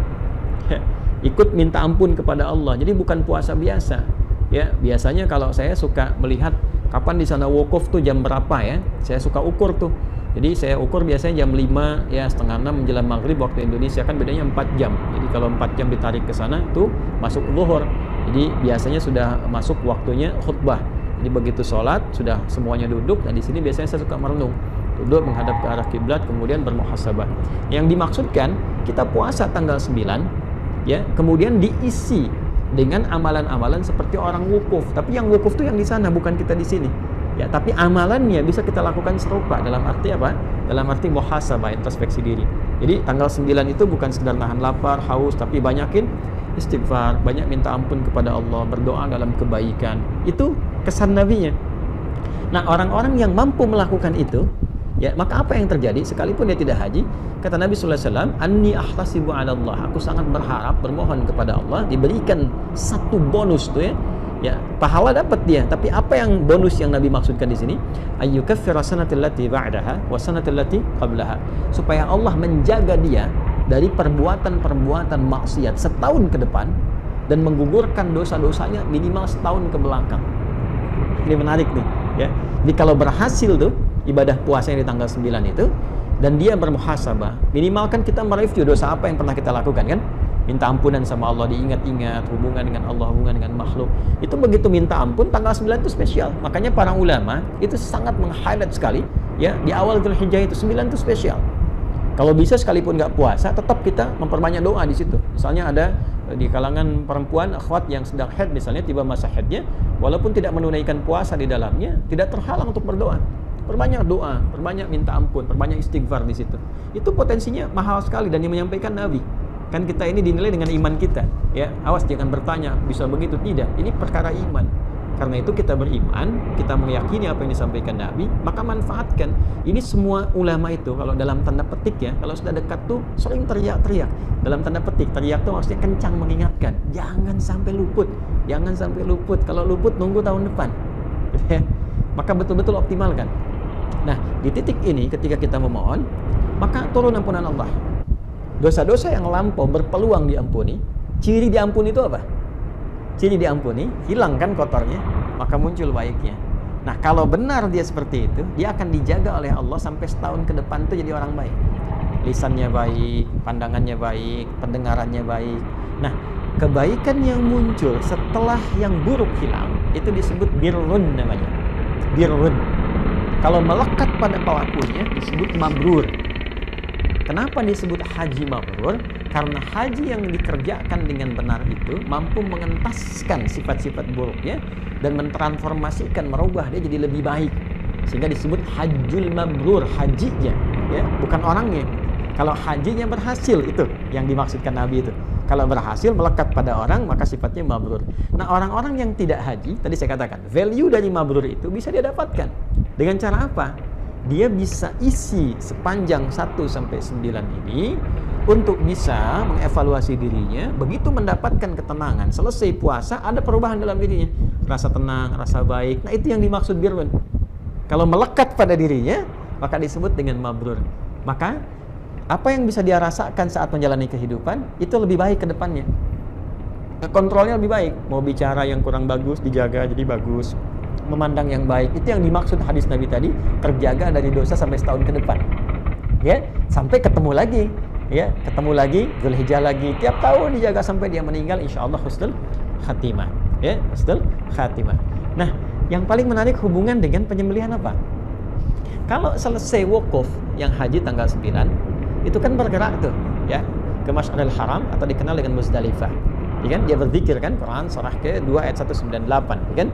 Ya, ikut minta ampun kepada Allah. Jadi bukan puasa biasa. Ya, biasanya kalau saya suka melihat kapan di sana wukuf tuh jam berapa ya. Saya suka ukur tuh. Jadi saya ukur biasanya jam 5 ya setengah 6 menjelang maghrib waktu Indonesia, kan bedanya 4 jam. Jadi kalau 4 jam ditarik ke sana itu masuk zuhur. Jadi biasanya sudah masuk waktunya khutbah. Jadi begitu sholat sudah semuanya duduk. Nah di sini biasanya saya suka merenung, duduk menghadap ke arah kiblat kemudian bermuhasabah. Yang dimaksudkan kita puasa tanggal 9 ya, kemudian diisi dengan amalan-amalan seperti orang wukuf. Tapi yang wukuf itu yang di sana, bukan kita di sini. Ya, tapi amalannya bisa kita lakukan serupa. Dalam arti apa? Dalam arti muhasabah, introspeksi diri. Jadi tanggal 9 itu bukan sekedar nahan lapar, haus, tapi banyakin istighfar, banyak minta ampun kepada Allah, berdoa dalam kebaikan. Itu kesan Nabinya. Nah, orang-orang yang mampu melakukan itu, ya, maka apa yang terjadi sekalipun dia tidak haji? Kata Nabi sallallahu alaihi wasallam, "Anni ahtasibu 'ala Allah." Aku sangat berharap, bermohon kepada Allah diberikan satu bonus tuh ya. Ya, pahala dapat dia, tapi apa yang bonus yang Nabi maksudkan di sini? Ayyukaffira sanatal lati ba'daha wa sanatal lati qablaha. Supaya Allah menjaga dia dari perbuatan-perbuatan maksiat setahun ke depan dan menggugurkan dosa-dosanya minimal setahun ke belakang. Ini menarik nih, ya. Jadi kalau berhasil tuh ibadah puasa yang di tanggal 9 itu dan dia bermuhasabah, minimal kan kita mereview dosa apa yang pernah kita lakukan kan? Minta ampunan sama Allah, diingat-ingat hubungan dengan Allah, hubungan dengan makhluk. Itu begitu minta ampun tanggal 9 itu spesial. Makanya para ulama itu sangat meng-highlight sekali ya, di awal Dzulhijjah itu 9 itu spesial. Kalau bisa sekalipun nggak puasa, tetap kita memperbanyak doa di situ. Misalnya ada di kalangan perempuan akhwat yang sedang haid misalnya, tiba masa haidnya, walaupun tidak menunaikan puasa di dalamnya, tidak terhalang untuk berdoa. Perbanyak doa, perbanyak minta ampun, perbanyak istighfar di situ. Itu potensinya mahal sekali dan yang menyampaikan Nabi. Kan kita ini dinilai dengan iman kita, ya. Awas jangan bertanya bisa begitu, tidak. Ini perkara iman. Karena itu kita beriman, kita meyakini apa yang disampaikan Nabi, maka manfaatkan. Ini semua ulama itu kalau dalam tanda petik ya, kalau sudah dekat tuh sering teriak-teriak. Dalam tanda petik, teriak tuh maksudnya kencang mengingatkan, jangan sampai luput. Jangan sampai luput. Kalau luput nunggu tahun depan. Gitu ya. Maka betul-betul optimalkan. Nah, di titik ini ketika kita memohon, maka turun ampunan Allah. Dosa-dosa yang lampau berpeluang diampuni. Ciri diampuni itu apa? Ciri diampuni, hilang kan kotornya, maka muncul baiknya. Nah, kalau benar dia seperti itu, dia akan dijaga oleh Allah sampai setahun ke depan itu jadi orang baik. Lisannya baik, pandangannya baik, pendengarannya baik. Nah, kebaikan yang muncul setelah yang buruk hilang itu disebut birrun namanya. Birrun. Kalau melekat pada pelakunya disebut mabrur. Kenapa disebut haji mabrur? Karena haji yang dikerjakan dengan benar itu mampu mengentaskan sifat-sifat buruknya dan mentransformasikan, merubah dia jadi lebih baik. Sehingga disebut hajjul mabrur, hajinya, ya, bukan orangnya. Kalau hajinya berhasil, itu yang dimaksudkan Nabi itu. Kalau berhasil melekat pada orang, maka sifatnya mabrur. Nah, orang-orang yang tidak haji, tadi saya katakan, value dari mabrur itu bisa dia dapatkan. Dengan cara apa? Dia bisa isi sepanjang 1-9 ini untuk bisa mengevaluasi dirinya. Begitu mendapatkan ketenangan, selesai puasa, ada perubahan dalam dirinya. Rasa tenang, rasa baik. Nah, itu yang dimaksud birrun. Kalau melekat pada dirinya, maka disebut dengan mabrur. Maka apa yang bisa dia rasakan saat menjalani kehidupan itu lebih baik ke depannya. Kontrolnya lebih baik. Mau bicara yang kurang bagus dijaga jadi bagus. Memandang yang baik, itu yang dimaksud hadis Nabi tadi, terjaga dari dosa sampai setahun ke depan. Ya, sampai ketemu lagi. Ya, ketemu lagi, Dzulhijjah lagi. Tiap tahun dijaga sampai dia meninggal, insyaallah husnul khatimah. Ya, husnul khatimah. Nah, yang paling menarik hubungan dengan penyembelihan apa? Kalau selesai wukuf yang haji tanggal 9, itu kan bergerak tuh, ya, ke Masjidil Haram atau dikenal dengan Muzdalifah. Ya kan? Dia berzikir kan, Quran surah ke-2 ayat 198, ya kan?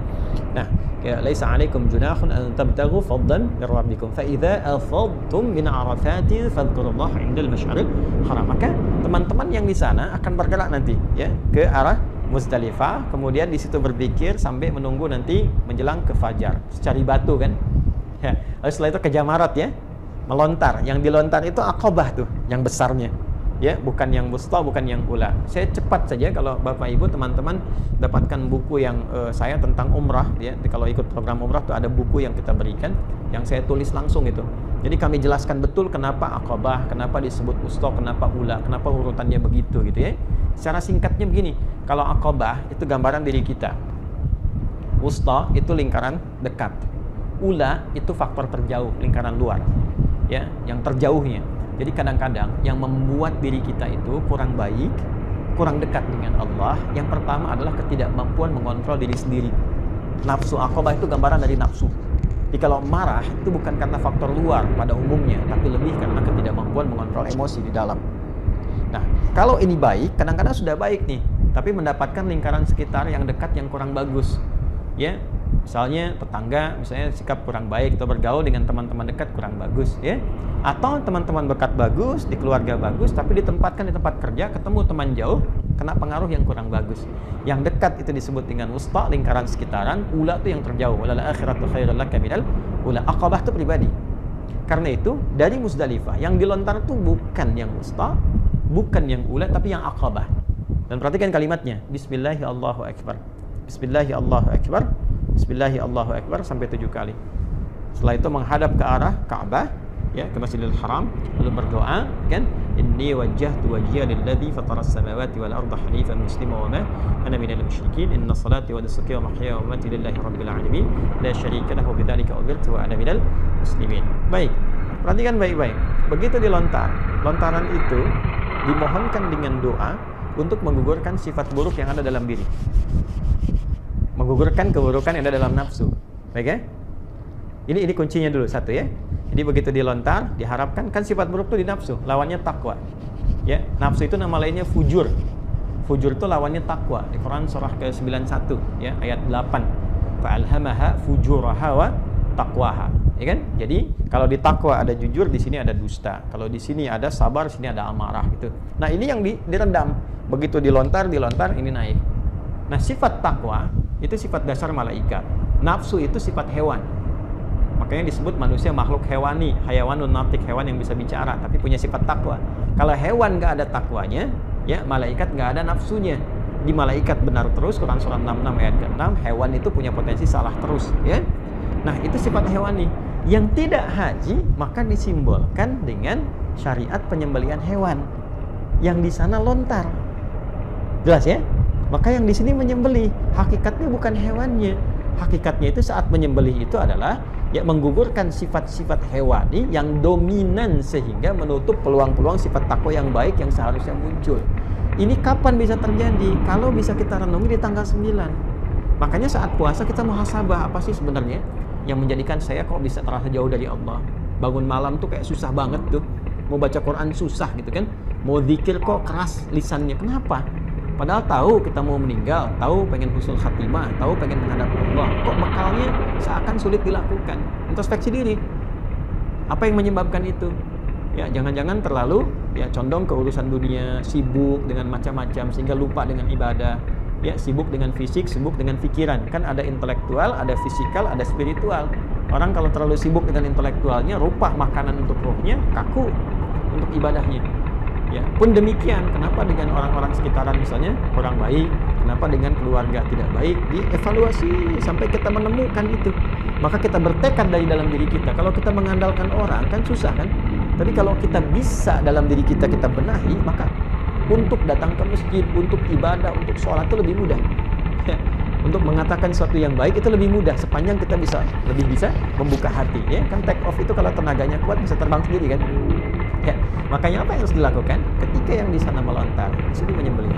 Nah, ya, laisa 'alaikum junahun an tabtaghu fadlan min rabbikum fa idza afadtum min arafatin fadhkurullaha 'indal Masjidil Haram. Maka teman-teman yang di sana akan bergerak nanti, ya, ke arah Muzdalifah, kemudian di situ berzikir sampai menunggu nanti menjelang ke fajar. Cari batu kan? Ya, lalu setelah itu ke Jamarat, ya. Melontar. Yang dilontar itu Aqabah tuh, yang besarnya. Ya, bukan yang wusta, bukan yang ula. Saya cepat saja kalau Bapak Ibu teman-teman dapatkan buku yang saya tentang umrah, ya. Kalau ikut program umrah tuh ada buku yang kita berikan yang saya tulis langsung itu. Jadi kami jelaskan betul kenapa Aqabah, kenapa disebut wusta, kenapa ula, kenapa urutannya begitu gitu, ya. Secara singkatnya begini, kalau Aqabah itu gambaran diri kita. Wusta itu lingkaran dekat. Ula itu faktor terjauh, lingkaran luar. Ya, yang terjauhnya. Jadi kadang-kadang yang membuat diri kita itu kurang baik, kurang dekat dengan Allah, yang pertama adalah ketidakmampuan mengontrol diri sendiri. Nafsu Aqabah itu gambaran dari nafsu. Jadi kalau marah itu bukan karena faktor luar pada umumnya, tapi lebih karena ketidakmampuan mengontrol emosi di dalam. Nah, kalau ini baik, kadang-kadang sudah baik nih, tapi mendapatkan lingkaran sekitar yang dekat yang kurang bagus. Ya, misalnya tetangga, misalnya sikap kurang baik atau bergaul dengan teman-teman dekat kurang bagus, ya. Atau teman-teman dekat bagus, di keluarga bagus, tapi ditempatkan di tempat kerja, ketemu teman jauh, kena pengaruh yang kurang bagus. Yang dekat itu disebut dengan wusta, lingkaran sekitaran. Ula itu yang terjauh. Walal akhiratu khairul laka minal ula. Aqabah itu pribadi. Karena itu dari Muzdalifah yang dilontar itu bukan yang wusta, bukan yang ula, tapi yang Aqabah. Dan perhatikan kalimatnya. Bismillahirrahmanirrahim. Bismillahirrahmanirrahim. Bismillahirrahmanirrahim sampai 7 kali. Setelah itu menghadap ke arah Ka'bah, ya, ke Masjidil Haram, lalu berdoa, kan? Inni wajjahtu wajhiya lilladzi fataras samawati wal arda hanifan musliman wa ma ana minal musyrikin. Inna salati wa nusuki wa mahyaya wa mamati lillahi rabbil alamin la syarika lahu bidzalika umirtu wa ana minal muslimin. Baik. Perhatikan baik-baik. Begitu dilontar, lontaran itu dimohonkan dengan doa untuk menggugurkan sifat buruk yang ada dalam diri. Menggugurkan keburukan yang ada dalam nafsu. Baik, ya? Ini kuncinya dulu, satu, ya. Jadi begitu dilontar, diharapkan kan sifat buruk itu di nafsu, lawannya takwa. Ya, nafsu itu nama lainnya fujur. Fujur itu lawannya takwa. Di Quran surah ke-91, ya, ayat 8. Fa'alhamaha fujuraha wa taqwaha. Ya kan? Jadi kalau di takwa ada jujur, di sini ada dusta. Kalau di sini ada sabar, di sini ada amarah gitu. Nah, ini yang direndam. Begitu dilontar, ini naik. Nah, sifat takwa itu sifat dasar malaikat. Nafsu itu sifat hewan. Makanya disebut manusia makhluk hewani, hayawanun natik, hewan yang bisa bicara tapi punya sifat takwa. Kalau hewan nggak ada takwanya, ya, malaikat nggak ada nafsunya. Di malaikat benar terus, Quran surah 66 ayat ke-6, hewan itu punya potensi salah terus, ya. Nah, itu sifat hewani. Yang tidak haji maka disimbolkan dengan syariat penyembelihan hewan. Yang di sana lontar. Jelas, ya? Maka yang di sini menyembelih, hakikatnya bukan hewannya. Hakikatnya itu saat menyembelih itu adalah, ya, menggugurkan sifat-sifat hewani yang dominan sehingga menutup peluang-peluang sifat takwa yang baik yang seharusnya muncul. Ini kapan bisa terjadi? Kalau bisa kita renungi di tanggal 9. Makanya saat puasa kita muhasabah, apa sih sebenarnya yang menjadikan saya kok bisa terasa jauh dari Allah? Bangun malam tuh kayak susah banget tuh. Mau baca Quran susah gitu kan. Mau zikir kok keras lisannya. Kenapa? Padahal tahu kita mau meninggal, tahu pengen husnul khatimah, tahu pengen menghadap Allah. Kok bekalnya seakan sulit dilakukan. Introspeksi diri. Apa yang menyebabkan itu? Ya, jangan-jangan terlalu ya condong ke urusan dunia, sibuk dengan macam-macam sehingga lupa dengan ibadah. Ya, sibuk dengan fisik, sibuk dengan pikiran. Kan ada intelektual, ada fisikal, ada spiritual. Orang kalau terlalu sibuk dengan intelektualnya, rupa makanan untuk rohnya, kaku untuk ibadahnya. Ya, pun demikian, kenapa dengan orang-orang sekitaran misalnya kurang baik, kenapa dengan keluarga tidak baik, dievaluasi sampai kita menemukan itu. Maka kita bertekad dari dalam diri kita. Kalau kita mengandalkan orang kan susah kan? Tapi kalau kita bisa dalam diri kita benahi, maka untuk datang ke masjid, untuk ibadah, untuk sholat itu lebih mudah. Ya, untuk mengatakan sesuatu yang baik itu lebih mudah sepanjang kita lebih bisa membuka hati. Ya, kan take off itu kalau tenaganya kuat bisa terbang sendiri kan? Ya, makanya apa yang harus dilakukan? Ketika yang di sana melontar, di sini menyembelih.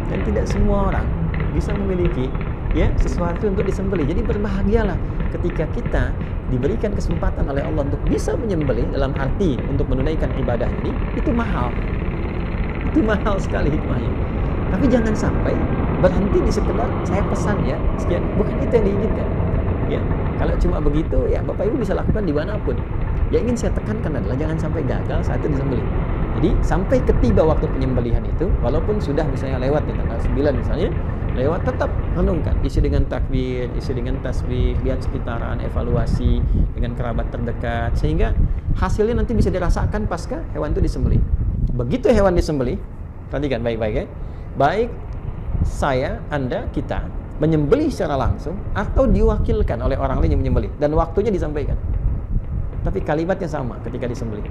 Dan tidak semua orang bisa memiliki ya sesuatu untuk disembelih. Jadi berbahagialah ketika kita diberikan kesempatan oleh Allah untuk bisa menyembelih dalam arti untuk menunaikan ibadah ini, itu mahal. Itu mahal sekali hikmahnya. Tapi jangan sampai berhenti di sekedar saya pesan ya sekian. Bukan itu yang diinginkan. Ya, kalau cuma begitu ya Bapak Ibu bisa lakukan dimanapun. Yang ingin saya tekankan adalah jangan sampai gagal saat itu disembelih. Jadi sampai ketiba waktu penyembelihan itu, walaupun sudah misalnya lewat di tanggal 9 misalnya, lewat tetap renungkan, isi dengan takbir, isi dengan tasbih, lihat sekitaran, evaluasi dengan kerabat terdekat, sehingga hasilnya nanti bisa dirasakan pasca hewan itu disembelih. Begitu hewan disembelih, perhatikan baik-baik ya, baik saya, Anda, kita menyembelih secara langsung atau diwakilkan oleh orang lain yang menyembelih dan waktunya disampaikan. Tapi kalimatnya sama ketika disembelih.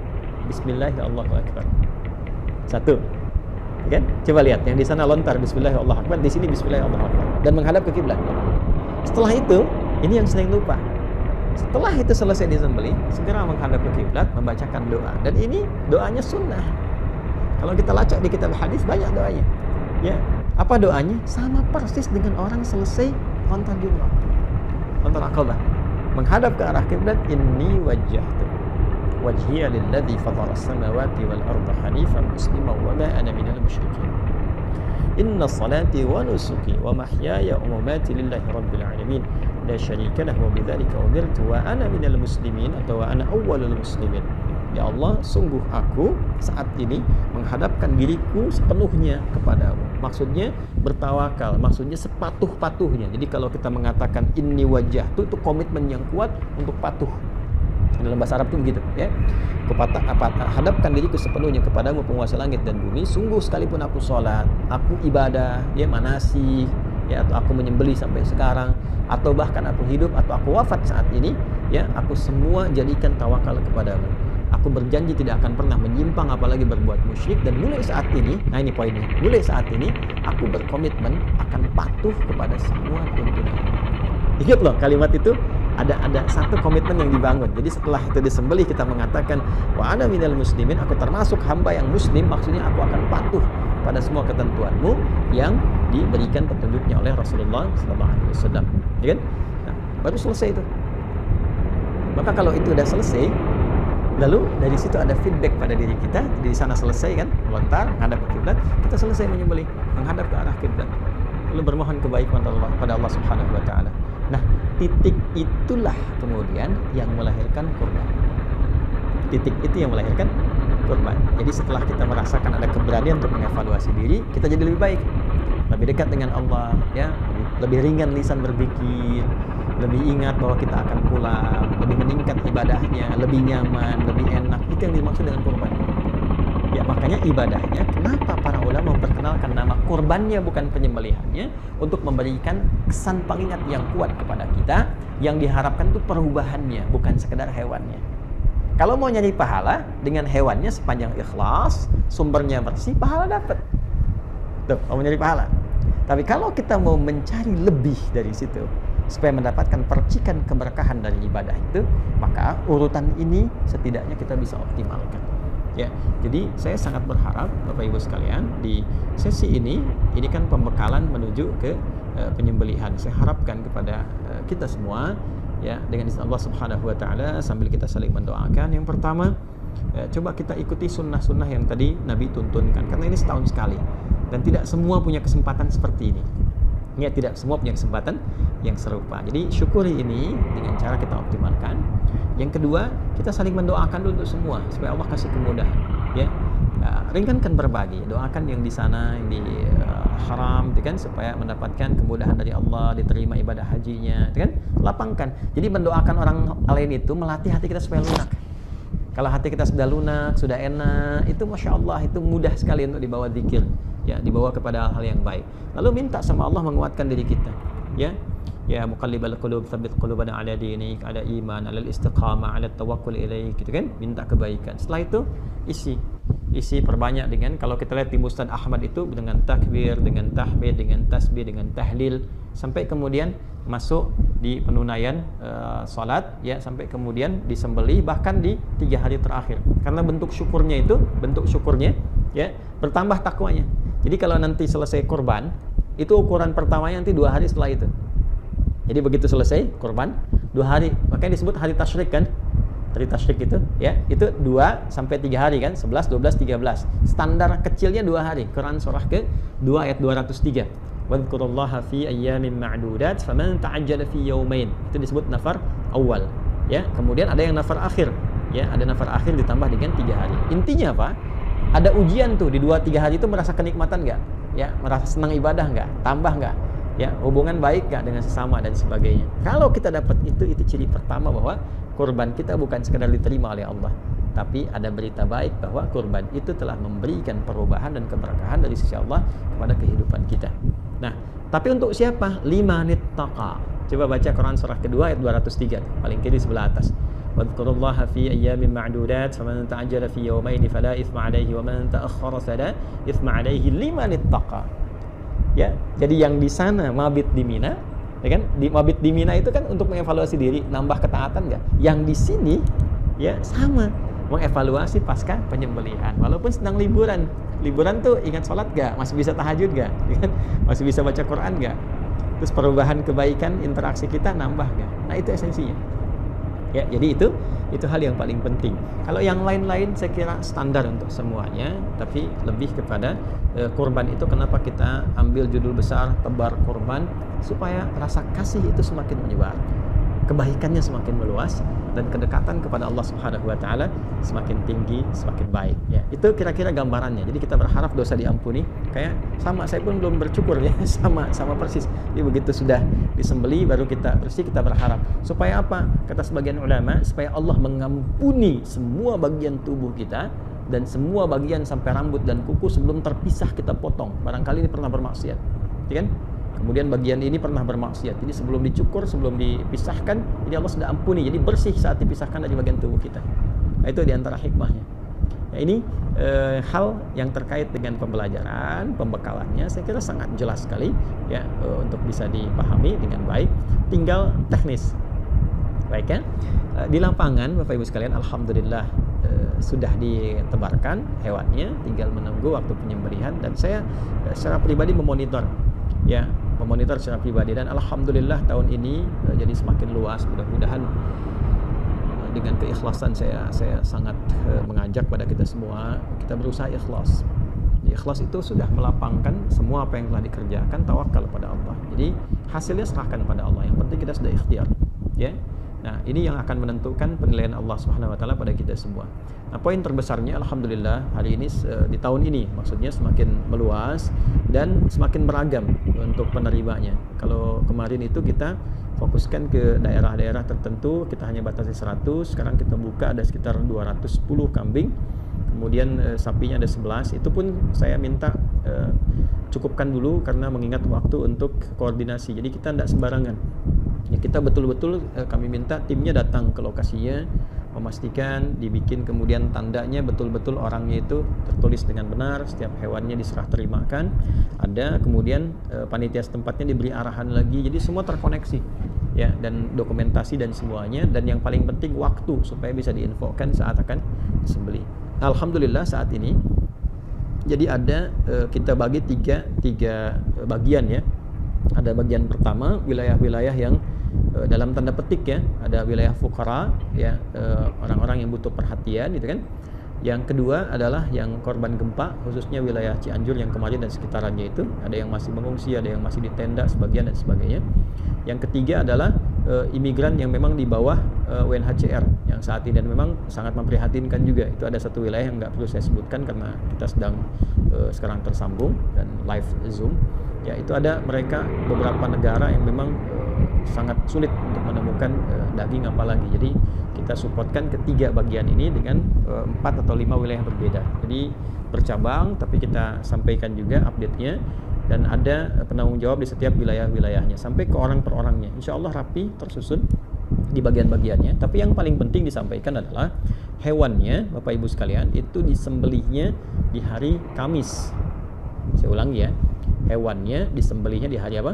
Bismillahirrahmanirrahim. Satu. Kan? Coba lihat yang di sana lontar Bismillahirrahmanirrahim, di sini Bismillahirrahmanirrahim dan menghadap ke kiblat. Setelah itu, ini yang sering lupa. Setelah itu selesai disembelih, segera menghadap ke kiblat, membacakan doa. Dan ini doanya sunnah. Kalau kita lacak di kitab hadis banyak doanya. Ya, apa doanya? Sama persis dengan orang selesai lontar jumrah, lontar Aqabah. Menghadap ke arah kiblat, inni wajjahtu wajhiya lilladzi fatara as-samawati wal arda hanifan musliman wa ma ana minal musyrikin. Inna salati wa nusuki wa mahyaya wa mamati lillahi rabbil alamin la syarika lahu wa bidzalika umirtu wa ana minal muslimin atau wa ana awwalul muslimin. Ya Allah, sungguh aku saat ini menghadapkan diriku sepenuhnya kepadamu. Maksudnya bertawakal, maksudnya sepatuh-patuhnya. Jadi kalau kita mengatakan inni wajah itu komitmen yang kuat untuk patuh. Dalam bahasa Arab itu begitu ya. Hadapkan diriku sepenuhnya kepadamu penguasa langit dan bumi. Sungguh sekalipun aku sholat, aku ibadah, ya manasik, ya atau aku menyembelih sampai sekarang, atau bahkan aku hidup atau aku wafat saat ini, ya aku semua jadikan tawakal kepadamu. Aku berjanji tidak akan pernah menyimpang apalagi berbuat musyrik, dan mulai saat ini, nah ini poinnya, mulai saat ini aku berkomitmen akan patuh kepada semua tuntunan. Ingat loh kalimat itu, ada satu komitmen yang dibangun. Jadi setelah itu disembelih kita mengatakan wa ana minal muslimin, aku termasuk hamba yang muslim, maksudnya aku akan patuh pada semua ketentuanmu yang diberikan petunjuknya oleh Rasulullah SAW. Ya kan? Nah, baru selesai itu. Maka kalau itu udah selesai, lalu dari situ ada feedback pada diri kita, di sana selesai kan, melontar, menghadap ke kiblat, kita selesai menyembelih, menghadap ke arah kiblat, lalu bermohon kebaikan pada Allah Subhanahu wa taala. Nah, titik itulah kemudian yang melahirkan kurban. Titik itu yang melahirkan kurban. Jadi setelah kita merasakan ada keberanian untuk mengevaluasi diri, kita jadi lebih baik, lebih dekat dengan Allah, ya, lebih ringan lisan berpikir, lebih ingat bahwa kita akan pulang, lebih meningkat ibadahnya, lebih nyaman, lebih enak. Itu yang dimaksud dengan kurban. Ya, makanya ibadahnya, kenapa para ulama memperkenalkan nama kurbannya bukan penyembelihannya, untuk memberikan kesan pengingat yang kuat kepada kita, yang diharapkan itu perubahannya, bukan sekedar hewannya. Kalau mau nyari pahala dengan hewannya sepanjang ikhlas, sumbernya bersih, pahala dapat. Tuh, mau nyari pahala. Tapi kalau kita mau mencari lebih dari situ, supaya mendapatkan percikan keberkahan dari ibadah itu, maka urutan ini setidaknya kita bisa optimalkan. Ya, jadi saya sangat berharap Bapak Ibu sekalian di sesi ini kan pembekalan menuju ke penyembelihan. Saya harapkan kepada kita semua ya dengan izin Allah Subhanahu wa taala sambil kita saling mendoakan. Yang pertama, coba kita ikuti sunnah-sunnah yang tadi Nabi tuntunkan karena ini setahun sekali dan tidak semua punya kesempatan seperti ini. Ya, tidak semua punya kesempatan yang serupa. Jadi syukuri ini dengan cara kita optimalkan. Yang kedua, kita saling mendoakan dulu untuk semua supaya Allah kasih kemudahan. Ya, ringankan berbagi, doakan yang di sana, yang di haram, kan, supaya mendapatkan kemudahan dari Allah, diterima ibadah hajinya, kan? Lapangkan. Jadi mendoakan orang lain itu melatih hati kita supaya lunak. Kalau hati kita sudah lunak, sudah enak, itu masya Allah, itu mudah sekali untuk dibawa zikir, ya, dibawa kepada hal yang baik. Lalu minta sama Allah menguatkan diri kita, ya. Ya muqallibal qulub tsabbit qulubana ala dinik, ada iman, ala istiqamah, ala tawakkul ilaik, gitu kan? Minta kebaikan. Setelah itu isi perbanyak dengan, kalau kita lihat di Musnad Ahmad itu dengan takbir, dengan tahmid, dengan tasbih, dengan tahlil, sampai kemudian masuk di penunaian salat, ya, sampai kemudian disembelih, bahkan di 3 hari terakhir. Karena bentuk syukurnya, ya, bertambah takwanya. Jadi kalau nanti selesai kurban, itu ukuran pertamanya nanti 2 hari setelah itu. Jadi begitu selesai kurban 2 hari, makanya disebut hari tasyrik kan? Hari tasyrik itu, ya, itu 2 sampai 3 hari kan? 11, 12, 13. Standar kecilnya 2 hari. Quran surah ke-2 ayat 203. Wadhkurullaha fi ayyamin ma'dudat faman ta'ajjala fi yawmain. Itu disebut nafar awal, ya. Kemudian ada yang nafar akhir, ya, ada nafar akhir ditambah dengan 3 hari. Intinya apa? Ada ujian tuh di 2-3 hari itu, merasa kenikmatan enggak? Ya, merasa senang ibadah enggak? Tambah enggak? Ya, hubungan baik gak dengan sesama dan sebagainya. Kalau kita dapat itu ciri pertama bahwa kurban kita bukan sekedar diterima oleh Allah, tapi ada berita baik bahwa kurban itu telah memberikan perubahan dan keberkahan dari sisi Allah kepada kehidupan kita. Nah, tapi untuk siapa? Liman ittaqa. Coba baca Quran surah kedua ayat 203, paling kiri sebelah atas. Wadhkurullaha fi ayyamin ma'dudat faman ta'ajjala fi yawmaini fala itsma 'alaihi wa man ta'akhkhara fala itsma 'alaihi liman ittaqa. Ya, jadi yang di sana mabit di Mina, ya kan? Di mabit di Mina itu kan untuk mengevaluasi diri, nambah ketaatan nggak? Yang di sini, ya, sama, mengevaluasi pasca penyembelihan. Walaupun sedang liburan tuh ingat sholat nggak? Masih bisa tahajud nggak? Ya kan? Masih bisa baca Quran nggak? Terus perubahan kebaikan interaksi kita nambah nggak? Nah, itu esensinya. Ya, jadi itu hal yang paling penting. Kalau yang lain-lain saya kira standar untuk semuanya, tapi lebih kepada kurban itu kenapa kita ambil judul besar tebar kurban, supaya rasa kasih itu semakin menyebar, kebaikannya semakin meluas, dan kedekatan kepada Allah Subhanahu wa taala semakin tinggi, semakin baik, ya. Itu kira-kira gambarannya. Jadi kita berharap dosa diampuni, kayak sama, saya pun belum bercukur, ya, sama persis. Jadi begitu sudah disembeli baru kita bersih, kita berharap supaya apa? Kata sebagian ulama, supaya Allah mengampuni semua bagian tubuh kita dan semua bagian sampai rambut dan kuku sebelum terpisah kita potong. Barangkali ini pernah bermaksiat, ya kan? Kemudian bagian ini pernah bermaksiat. Jadi sebelum dicukur, sebelum dipisahkan, ini Allah sudah ampuni. Jadi bersih saat dipisahkan dari bagian tubuh kita. Nah, itu diantara hikmahnya. Ya, ini hal yang terkait dengan pembelajaran, pembekalannya saya kira sangat jelas sekali, ya, untuk bisa dipahami dengan baik. Tinggal teknis. Baik, ya. Di lapangan Bapak Ibu sekalian, alhamdulillah sudah ditebarkan hewannya, tinggal menunggu waktu penyembelihan, dan saya secara pribadi memonitor, ya, memonitor secara pribadi, dan alhamdulillah tahun ini jadi semakin luas. Mudah-mudahan dengan keikhlasan saya sangat mengajak pada kita semua, kita berusaha ikhlas. Ikhlas itu sudah melapangkan semua apa yang telah dikerjakan, tawakal pada Allah. Jadi hasilnya serahkan pada Allah. Yang penting kita sudah ikhtiar, ya. Nah, ini yang akan menentukan penilaian Allah Subhanahu wa taala pada kita semua. Nah, poin terbesarnya alhamdulillah hari ini, di tahun ini maksudnya semakin meluas dan semakin beragam untuk penerimanya. Kalau kemarin itu kita fokuskan ke daerah-daerah tertentu, kita hanya batasi 100, sekarang kita buka ada sekitar 210 kambing. Kemudian sapinya ada 11. Itu pun saya minta cukupkan dulu karena mengingat waktu untuk koordinasi. Jadi kita tidak sembarangan. Ya, kita betul-betul kami minta timnya datang ke lokasinya, memastikan dibikin kemudian tandanya betul-betul orangnya itu tertulis dengan benar, setiap hewannya diserah terimakan, ada kemudian panitia setempatnya diberi arahan lagi, jadi semua terkoneksi, ya, dan dokumentasi dan semuanya, dan yang paling penting waktu supaya bisa diinfokan saat akan disembelih. alhamdulillah saat ini jadi ada kita bagi tiga bagian ya. Ada bagian pertama wilayah-wilayah yang dalam tanda petik ya, ada wilayah fuqara ya, orang-orang yang butuh perhatian gitu kan. Yang kedua adalah yang korban gempa, khususnya wilayah Cianjur yang kemarin dan sekitarannya itu, ada yang masih mengungsi, ada yang masih di tenda sebagian dan sebagainya. Yang ketiga adalah imigran yang memang di bawah UNHCR yang saat ini, dan memang sangat memprihatinkan juga. Itu ada satu wilayah yang nggak perlu saya sebutkan karena kita sedang sekarang tersambung dan live Zoom. Ya, itu ada mereka beberapa negara yang memang sangat sulit untuk menemukan daging apalagi. Jadi kita supportkan ketiga bagian ini dengan 4 atau 5 wilayah berbeda. Jadi bercabang, tapi kita sampaikan juga update-nya, dan ada penanggung jawab di setiap wilayah-wilayahnya sampai ke orang per orangnya. Insya Allah rapi tersusun di bagian-bagiannya. Tapi yang paling penting disampaikan adalah hewannya, Bapak Ibu sekalian, itu disembelihnya di hari Kamis. Saya ulangi ya, hewannya disembelihnya di hari apa?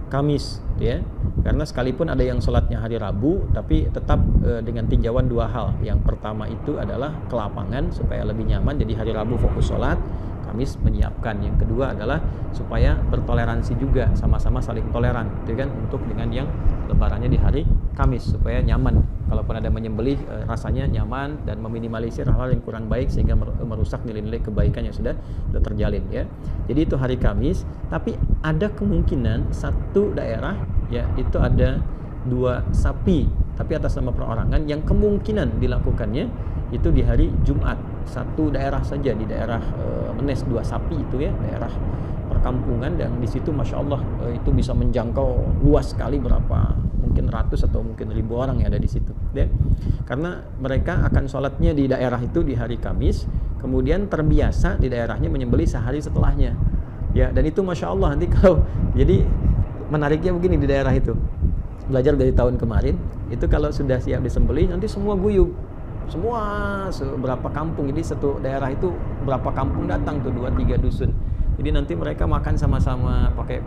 Kamis, ya. Karena sekalipun ada yang sholatnya hari Rabu, tapi tetap dengan tinjauan dua hal. Yang pertama itu adalah ke lapangan supaya lebih nyaman, jadi hari Rabu fokus sholat, Kamis menyiapkan. Yang kedua adalah supaya bertoleransi juga, sama-sama saling toleran, gitu kan, untuk dengan yang lebarannya di hari Kamis supaya nyaman. Kalaupun ada menyembelih, rasanya nyaman dan meminimalisir hal-hal yang kurang baik sehingga merusak nilai-nilai kebaikan yang sudah terjalin ya. Jadi itu hari Kamis, tapi ada kemungkinan satu daerah ya itu ada 2 sapi tapi atas nama perorangan yang kemungkinan dilakukannya itu di hari Jumat. Satu daerah saja di daerah Menes 2 sapi itu ya, daerah perkampungan, dan di situ masya Allah itu bisa menjangkau luas sekali, berapa mungkin ratus atau mungkin ribu orang yang ada di situ ya. Karena mereka akan sholatnya di daerah itu di hari Kamis, kemudian terbiasa di daerahnya menyembelih sehari setelahnya ya. Dan itu masya Allah nanti kalau jadi menariknya begini, di daerah itu belajar dari tahun kemarin itu kalau sudah siap disembelih nanti semua guyub, semua beberapa kampung, jadi satu daerah itu berapa kampung datang tuh, 2-3 dusun. Jadi nanti mereka makan sama-sama pakai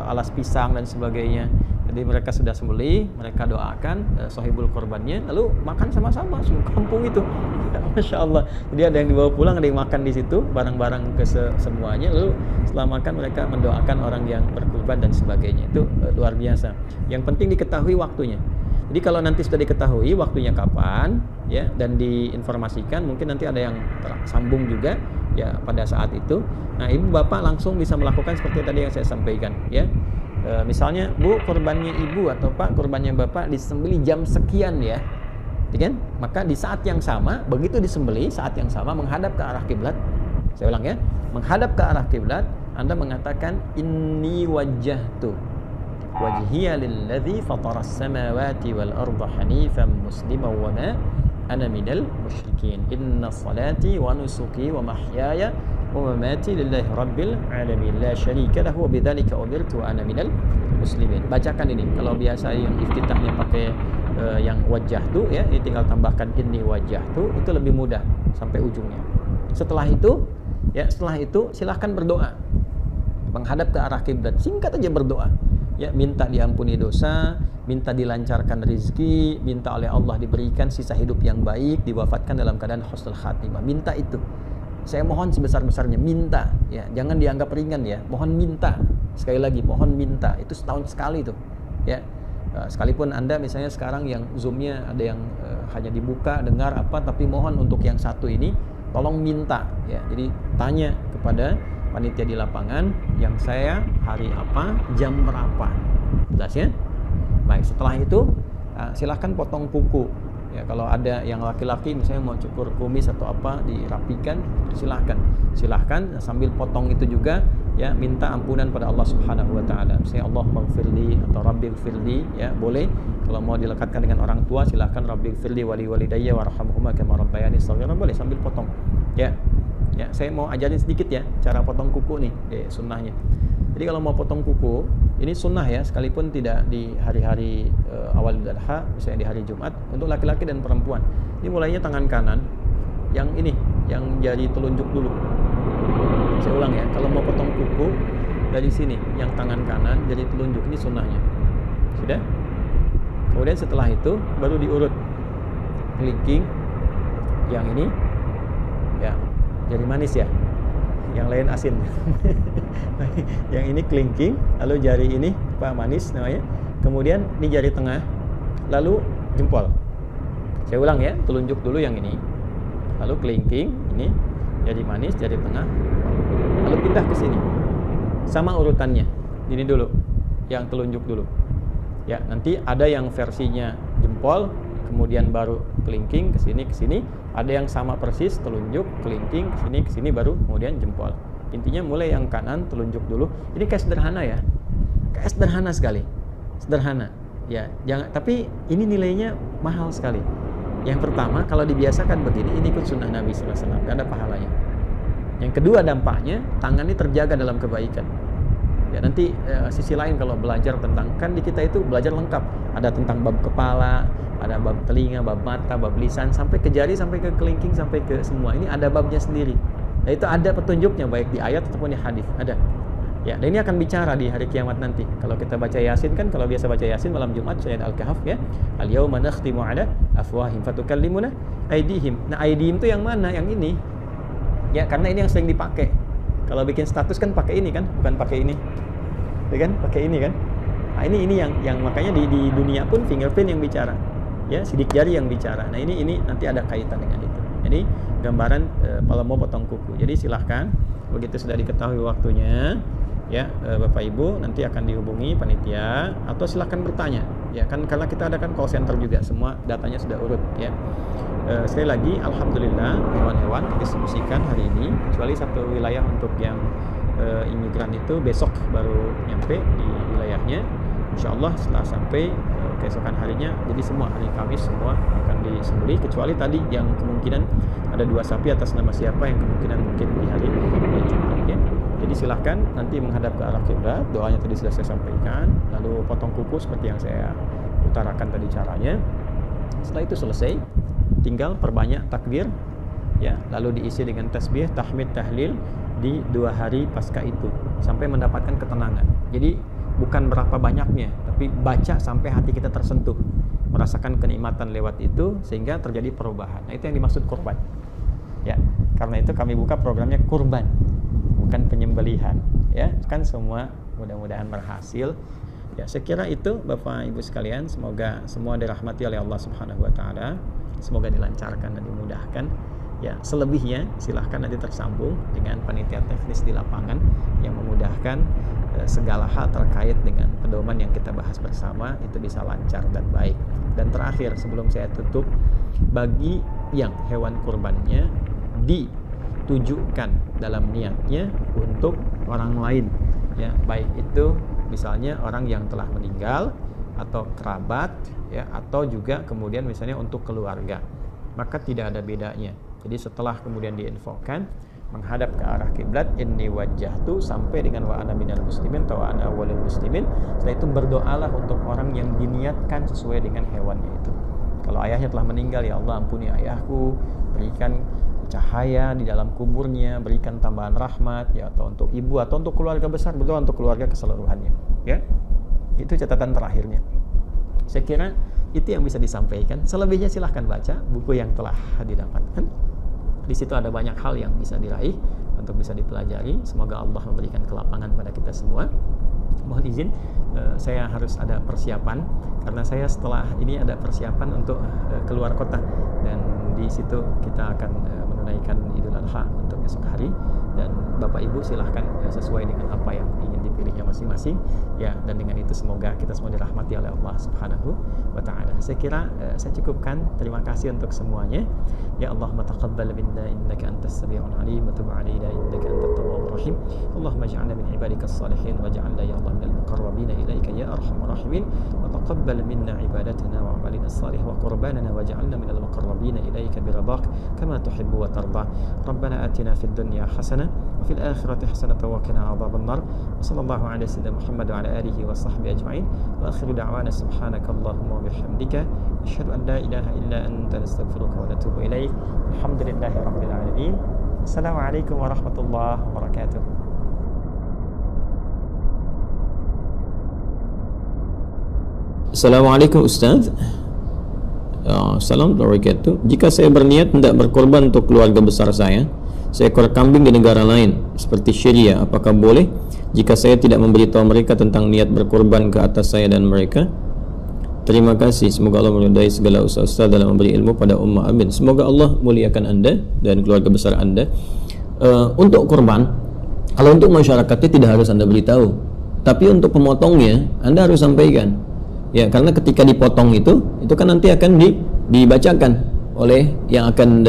alas pisang dan sebagainya. Jadi mereka sudah sembelih, mereka doakan sahibul korbannya, lalu makan sama-sama semua kampung itu. Masya Allah. Jadi ada yang dibawa pulang, ada yang makan di situ barang-barang semuanya. Lalu setelah makan mereka mendoakan orang yang berkorban dan sebagainya. Itu luar biasa. Yang penting diketahui waktunya. Jadi kalau nanti sudah diketahui waktunya kapan ya, dan diinformasikan, mungkin nanti ada yang tersambung juga ya pada saat itu. Nah, ibu bapak langsung bisa melakukan seperti tadi yang saya sampaikan ya. Misalnya Bu, korbannya ibu atau Pak, korbannya bapak disembelih jam sekian ya, kan? Maka di saat yang sama, begitu disembelih saat yang sama menghadap ke arah kiblat. Saya ulang ya, menghadap ke arah kiblat, Anda mengatakan inni wajjahtu wajhiya lilladzi fataras samawati wal arda hanifan musliman wa ma ana minal musyrikin. Inna salati wa nusuki wa mahyaya wa mamati lillahi rabbil alamin la syarika lahu wa bidzalika umirtu wa ana minal muslimin. Bacakan ini. Kalau biasa yang iftitahnya pakai yang wajah tu ya, ini tinggal tambahkan inni wajah tu, itu lebih mudah sampai ujungnya. Setelah itu silahkan berdoa menghadap ke arah kiblat, singkat aja berdoa ya, minta diampuni dosa, minta dilancarkan rezeki, minta oleh Allah diberikan sisa hidup yang baik, diwafatkan dalam keadaan husnul khatimah. Minta itu, saya mohon sebesar-besarnya, minta ya, jangan dianggap ringan ya, mohon minta. Sekali lagi, mohon minta, itu setahun sekali tuh ya. Sekalipun Anda misalnya sekarang yang Zoom-nya ada yang hanya dibuka dengar apa, tapi mohon untuk yang satu ini tolong minta ya. Jadi tanya kepada panitia di lapangan, yang saya hari apa, jam berapa, jelas ya. Baik, setelah itu silahkan potong kuku ya. Kalau ada yang laki-laki misalnya mau cukur kumis atau apa dirapikan, silahkan sambil potong itu juga ya, minta ampunan pada Allah Subhanahu wa taala. Misalnya Allahummaghfirli atau Rabbighfirli ya, boleh. Kalau mau dilekatkan dengan orang tua silahkan Rabbighfirli wali walidayya warhamhuma kama rabbayani shaghira, boleh sambil potong ya. Ya, saya mau ajarin sedikit ya cara potong kuku nih, sunnahnya. Jadi kalau mau potong kuku, ini sunnah ya, sekalipun tidak di hari-hari awal Idul Adha, misalnya di hari Jumat, untuk laki-laki dan perempuan. Ini mulainya tangan kanan, yang ini, yang jari telunjuk dulu. Saya ulang ya, kalau mau potong kuku dari sini, yang tangan kanan, jari telunjuk, ini sunnahnya. Sudah? Kemudian setelah itu baru diurut, kelingking, yang ini, jari manis ya, yang lain asin. Yang ini kelingking, lalu jari ini manis namanya, kemudian ini jari tengah, lalu jempol. Saya ulang ya, telunjuk dulu yang ini, lalu kelingking, ini jari manis, jari tengah, lalu pindah ke sini, sama urutannya. Ini dulu, yang telunjuk dulu. Ya, nanti ada yang versinya jempol, kemudian baru kelingking ke sini, ada yang sama persis telunjuk, kelingking ke sini baru kemudian jempol. Intinya mulai yang kanan telunjuk dulu. Ini kayak sederhana ya, kayak sederhana sekali, sederhana. Ya, jangan. Tapi ini nilainya mahal sekali. Yang pertama, kalau dibiasakan begini, ini ikut sunnah Nabi SAW, gak ada pahalanya. Yang kedua, dampaknya tangan ini terjaga dalam kebaikan. Ya, nanti sisi lain kalau belajar tentang, kan di kita itu belajar lengkap. Ada tentang bab kepala, ada bab telinga, bab mata, bab lisan, sampai ke jari, sampai ke kelingking, sampai ke semua. Ini ada babnya sendiri. Nah, itu ada petunjuknya baik di ayat ataupun di hadis. Ada. Ya, dan ini akan bicara di hari kiamat nanti. Kalau kita baca Yasin kan, kalau biasa baca Yasin malam Jumat ayat Al-Kahf ya. Al-yauma nakhtimu 'ala afwahihim fatukallimuna aydihim. Nah, aydihim itu yang mana? Yang ini. Ya, karena ini yang sering dipakai. Kalau bikin status kan pakai ini kan, bukan pakai ini. Ya kan? Pakai ini kan. Nah, ini yang makanya di dunia pun fingerprint yang bicara. Ya, sidik jari yang bicara. Nah, ini nanti ada kaitan dengan itu. Jadi gambaran kalau mau potong kuku. Jadi silahkan begitu sudah diketahui waktunya, ya Bapak Ibu nanti akan dihubungi panitia atau silahkan bertanya. Ya kan, karena kita ada kan call center juga, semua datanya sudah urut ya. Sekali lagi alhamdulillah hewan-hewan didistribusikan hari ini, kecuali satu wilayah untuk yang imigran itu besok baru nyampe di wilayahnya. Insyaallah setelah sampai keesokan harinya, jadi semua hari Kamis semua akan disembelih, kecuali tadi yang kemungkinan ada 2 sapi atas nama siapa yang kemungkinan mungkin di hari Jumat ya. Jadi silahkan nanti menghadap ke arah kiblat, doanya tadi sudah saya sampaikan, lalu potong kuku seperti yang saya utarakan tadi caranya. Setelah itu selesai, tinggal perbanyak takbir ya, lalu diisi dengan tasbih, tahmid, tahlil di 2 hari pasca itu sampai mendapatkan ketenangan. Jadi bukan berapa banyaknya, tapi baca sampai hati kita tersentuh, merasakan kenikmatan lewat itu sehingga terjadi perubahan. Nah, itu yang dimaksud kurban. Ya, karena itu kami buka programnya kurban, bukan penyembelihan. Ya, kan semua mudah-mudahan berhasil. Ya, saya kira itu Bapak Ibu sekalian, semoga semua dirahmati oleh Allah Subhanahu wa taala. Semoga dilancarkan dan dimudahkan. Ya, selebihnya silahkan nanti tersambung dengan panitia teknis di lapangan yang memudahkan segala hal terkait dengan pedoman yang kita bahas bersama itu bisa lancar dan baik. Dan terakhir sebelum saya tutup, bagi yang hewan kurbannya ditujukan dalam niatnya untuk orang lain ya, baik itu misalnya orang yang telah meninggal atau kerabat ya, atau juga kemudian misalnya untuk keluarga, maka tidak ada bedanya. Jadi setelah kemudian diinfokan menghadap ke arah kiblat, inni wajjahtu sampai dengan wa ana minal muslimin atau wa ana awwalul muslimin. Setelah itu berdoalah untuk orang yang diniatkan sesuai dengan hewannya itu. Kalau ayahnya telah meninggal, ya Allah ampuni ayahku, berikan cahaya di dalam kuburnya, berikan tambahan rahmat ya, atau untuk ibu atau untuk keluarga besar, berdoa untuk keluarga keseluruhannya ya. Itu catatan terakhirnya. Saya kira itu yang bisa disampaikan. Selebihnya silahkan baca buku yang telah didapatkan. Di situ ada banyak hal yang bisa diraih untuk bisa dipelajari. Semoga Allah memberikan kelapangan pada kita semua. Mohon izin, saya harus ada persiapan karena saya setelah ini ada persiapan untuk keluar kota, dan di situ kita akan menunaikan Idul Adha untuk esok hari. Dan Bapak Ibu silahkan sesuai dengan apa yang ingin dipilihnya masing-masing ya, dan dengan itu semoga kita semua dirahmati oleh Allah Subhanahu wa taala. Saya kira saya cukupkan. Terima kasih untuk semuanya. Ya Allahumma taqabbal minna innaka antas samiul alim wa tub 'alaina innaka antat tawwabur rahim. Allahumma ij'alna min ibadikas salihin waj'alna ya Allah minal muqarrabin ilaika ya arhamar rahimin. Wa taqabbal minna ibadatana wa 'amalina salih wa qurbanana waj'alna minal muqarrabin ilaika biradak kama tuhibbu wa tarda. Rabbana atina fid dunya hasanah wa fil akhirati hasanatan wa qina adzabannar. Wa sallallahu ala sayyidina Muhammad wa ala alihi wa sahbihi ajma'in. Wa akhiru da'wana subhanakallahumma wa bihamdika asyhadu an la ilaha illa anta nastaghfiruka wa natubu ilaik. Alhamdulillahi rabbil alamin. Assalamualaikum warahmatullahi wabarakatuh. Assalamualaikum Ustaz. Assalamualaikum warahmatullahi wabarakatuh. Jika saya berniat hendak berkorban untuk keluarga besar saya, seekor kambing di negara lain seperti Syria, apakah boleh jika saya tidak memberitahu mereka tentang niat berkorban ke atas saya dan mereka? Terima kasih, semoga Allah meridai segala usaha dalam memberi ilmu pada ummah. Amin. Semoga Allah muliakan Anda dan keluarga besar Anda. Untuk korban, kalau untuk masyarakatnya tidak harus Anda beritahu, tapi untuk pemotongnya Anda harus sampaikan. Ya, karena ketika dipotong itu kan nanti akan dibacakan oleh yang akan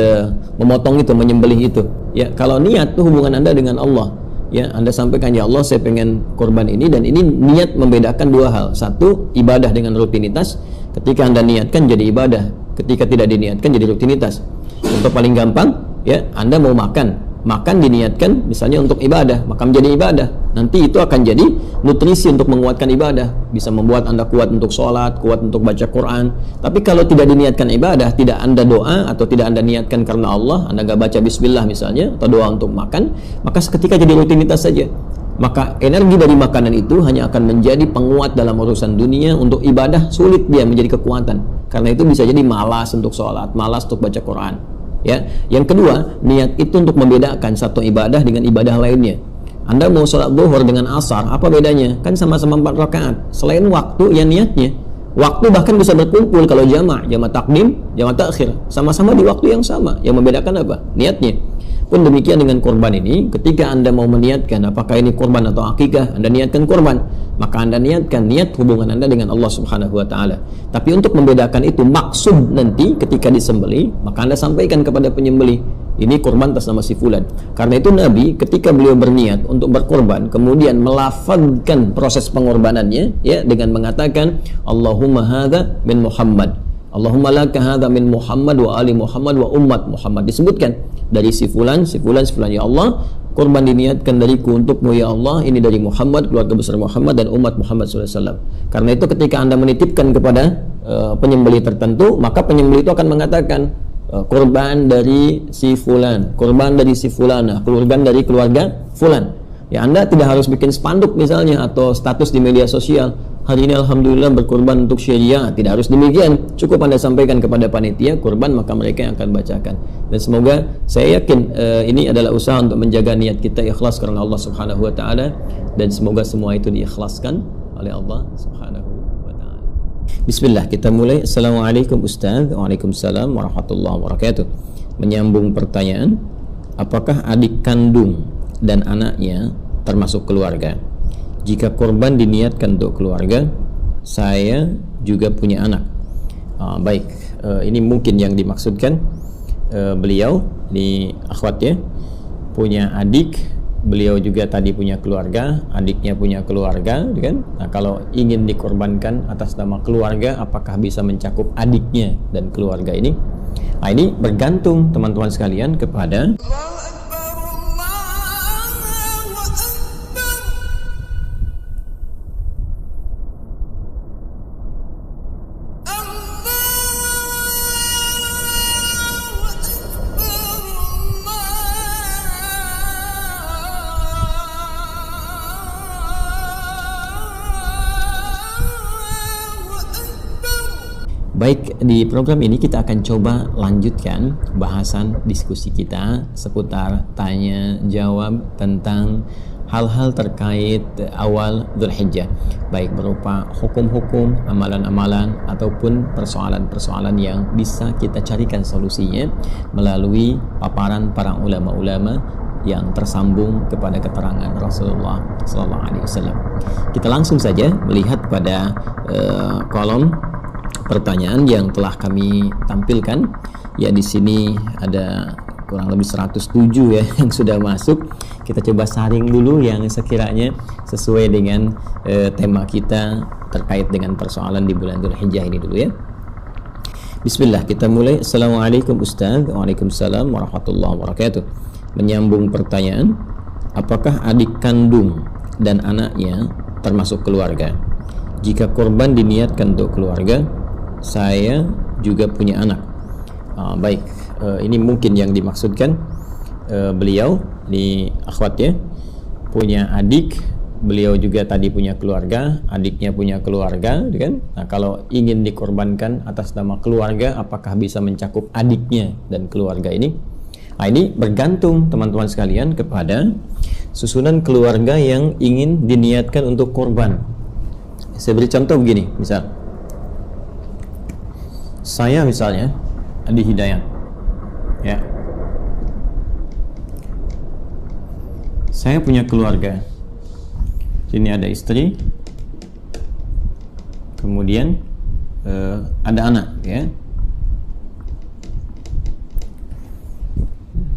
memotong itu, menyembelih itu. Ya, kalau niat itu hubungan Anda dengan Allah. Ya, Anda sampaikan, ya Allah, saya pengen korban ini, dan ini niat membedakan dua hal. Satu, ibadah dengan rutinitas. Ketika Anda niatkan jadi ibadah, ketika tidak diniatkan jadi rutinitas. Untuk paling gampang, ya, Anda mau makan diniatkan misalnya untuk ibadah, maka menjadi ibadah. Nanti itu akan jadi nutrisi untuk menguatkan ibadah, bisa membuat Anda kuat untuk sholat, kuat untuk baca Quran. Tapi kalau tidak diniatkan ibadah, tidak Anda doa atau tidak Anda niatkan karena Allah, Anda gak baca bismillah misalnya, atau doa untuk makan, maka seketika jadi rutinitas saja. Maka energi dari makanan itu hanya akan menjadi penguat dalam urusan dunia. Untuk ibadah sulit dia menjadi kekuatan, karena itu bisa jadi malas untuk sholat, malas untuk baca Quran. Ya, yang kedua, niat itu untuk membedakan satu ibadah dengan ibadah lainnya. Anda mau sholat zuhur dengan asar, apa bedanya? Kan sama-sama 4 rakaat. Selain waktu, ya niatnya. Waktu bahkan bisa berkumpul kalau jamak takdim, jamak takhir, sama-sama di waktu yang sama. Yang membedakan apa? Niatnya. Pun demikian dengan korban ini, ketika Anda mau meniatkan apakah ini korban atau akikah, Anda niatkan korban, maka Anda niatkan niat hubungan Anda dengan Allah Subhanahu wa taala. Tapi untuk membedakan itu maksud nanti ketika disembelih, maka Anda sampaikan kepada penyembelih, ini korban atas nama si fulan. Karena itu Nabi ketika beliau berniat untuk berkorban, kemudian melafazkan proses pengorbanannya, ya, dengan mengatakan Allahumma hadza min Muhammad, Allahumma laka hadza min Muhammad wa ali Muhammad wa ummat Muhammad. Disebutkan dari si fulan, ya Allah, korban diniatkan dariku untukmu ya Allah, ini dari Muhammad, keluarga besar Muhammad dan umat Muhammad SAW. Karena itu ketika Anda menitipkan kepada penyembelih tertentu, maka penyembelih itu akan mengatakan korban dari si fulan, korban dari si fulana, korban dari keluarga fulan. Ya, Anda tidak harus bikin spanduk misalnya atau status di media sosial, hari ini alhamdulillah berkorban untuk syariah. Tidak harus demikian, cukup Anda sampaikan kepada panitia korban, maka mereka yang akan bacakan. Dan semoga, saya yakin ini adalah usaha untuk menjaga niat kita ikhlas karena Allah Subhanahu wa taala, dan semoga semua itu diikhlaskan oleh Allah Subhanahu wa taala. Bismillah, kita mulai. Assalamualaikum Ustaz. Waalaikumsalam warahmatullahi wabarakatuh. Menyambung pertanyaan, apakah adik kandung dan anaknya termasuk keluarga? Jika korban diniatkan untuk keluarga, saya juga punya anak. Baik, ini mungkin yang dimaksudkan beliau di akhwat, ya, punya adik, beliau juga tadi punya keluarga, adiknya punya keluarga, kan? Nah, kalau ingin dikorbankan atas nama keluarga, apakah bisa mencakup adiknya dan keluarga ini? Nah, ini bergantung teman-teman sekalian kepada Baik, di program ini kita akan coba lanjutkan bahasan diskusi kita seputar tanya jawab tentang hal-hal terkait awal Dzulhijjah, baik berupa hukum-hukum, amalan-amalan, ataupun persoalan-persoalan yang bisa kita carikan solusinya melalui paparan para ulama-ulama yang tersambung kepada keterangan Rasulullah SAW. Kita langsung saja melihat pada kolom pertanyaan yang telah kami tampilkan. Ya, di sini ada kurang lebih 107 ya yang sudah masuk. Kita coba saring dulu yang sekiranya sesuai dengan tema kita terkait dengan persoalan di bulan Dzulhijjah ini dulu, ya. Bismillah, kita mulai. Assalamualaikum Ustaz. Waalaikumsalam warahmatullahi wabarakatuh. Menyambung pertanyaan, apakah adik kandung dan anaknya termasuk keluarga? Jika korban diniatkan untuk keluarga, saya juga punya anak. Baik, ini mungkin yang dimaksudkan beliau di akhwat, ya, punya adik, beliau juga tadi punya keluarga, adiknya punya keluarga, kan? Nah, kalau ingin dikorbankan atas nama keluarga, apakah bisa mencakup adiknya dan keluarga ini? Nah, ini bergantung teman-teman sekalian kepada susunan keluarga yang ingin diniatkan untuk korban. Saya beri contoh begini, misal saya misalnya Adi Hidayat, ya, saya punya keluarga. Sini ada istri, kemudian ada anak, ya.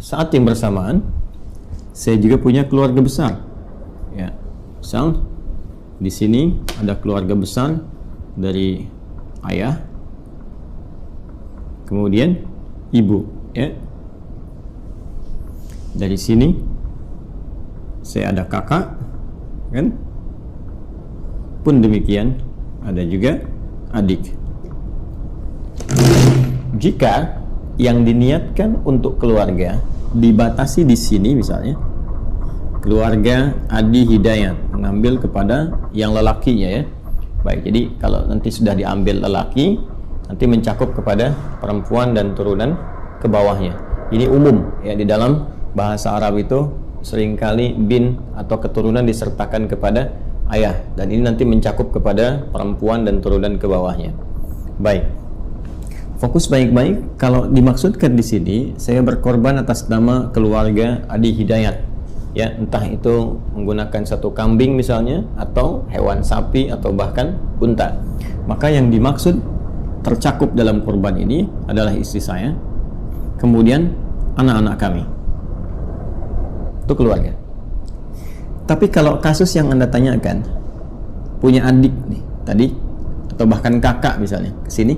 Saat yang bersamaan, saya juga punya keluarga besar, ya. Misal di sini ada keluarga besar dari ayah, kemudian ibu, ya. Dari sini saya ada kakak, kan? Pun demikian ada juga adik. Jika yang diniatkan untuk keluarga dibatasi di sini, misalnya keluarga Adi Hidayat mengambil kepada yang lelakinya, ya. Baik, jadi kalau nanti sudah diambil lelaki, nanti mencakup kepada perempuan dan turunan ke bawahnya. Ini umum, ya, di dalam bahasa Arab itu seringkali bin atau keturunan disertakan kepada ayah, dan ini nanti mencakup kepada perempuan dan turunan ke bawahnya. Baik, fokus baik-baik. Kalau dimaksudkan di sini, saya berkorban atas nama keluarga Adi Hidayat, ya, entah itu menggunakan satu kambing misalnya, atau hewan sapi, atau bahkan unta. Maka yang dimaksud tercakup dalam korban ini adalah istri saya, kemudian anak-anak kami. Itu keluarga. Tapi kalau kasus yang Anda tanyakan, punya adik nih tadi, atau bahkan kakak misalnya ke sini,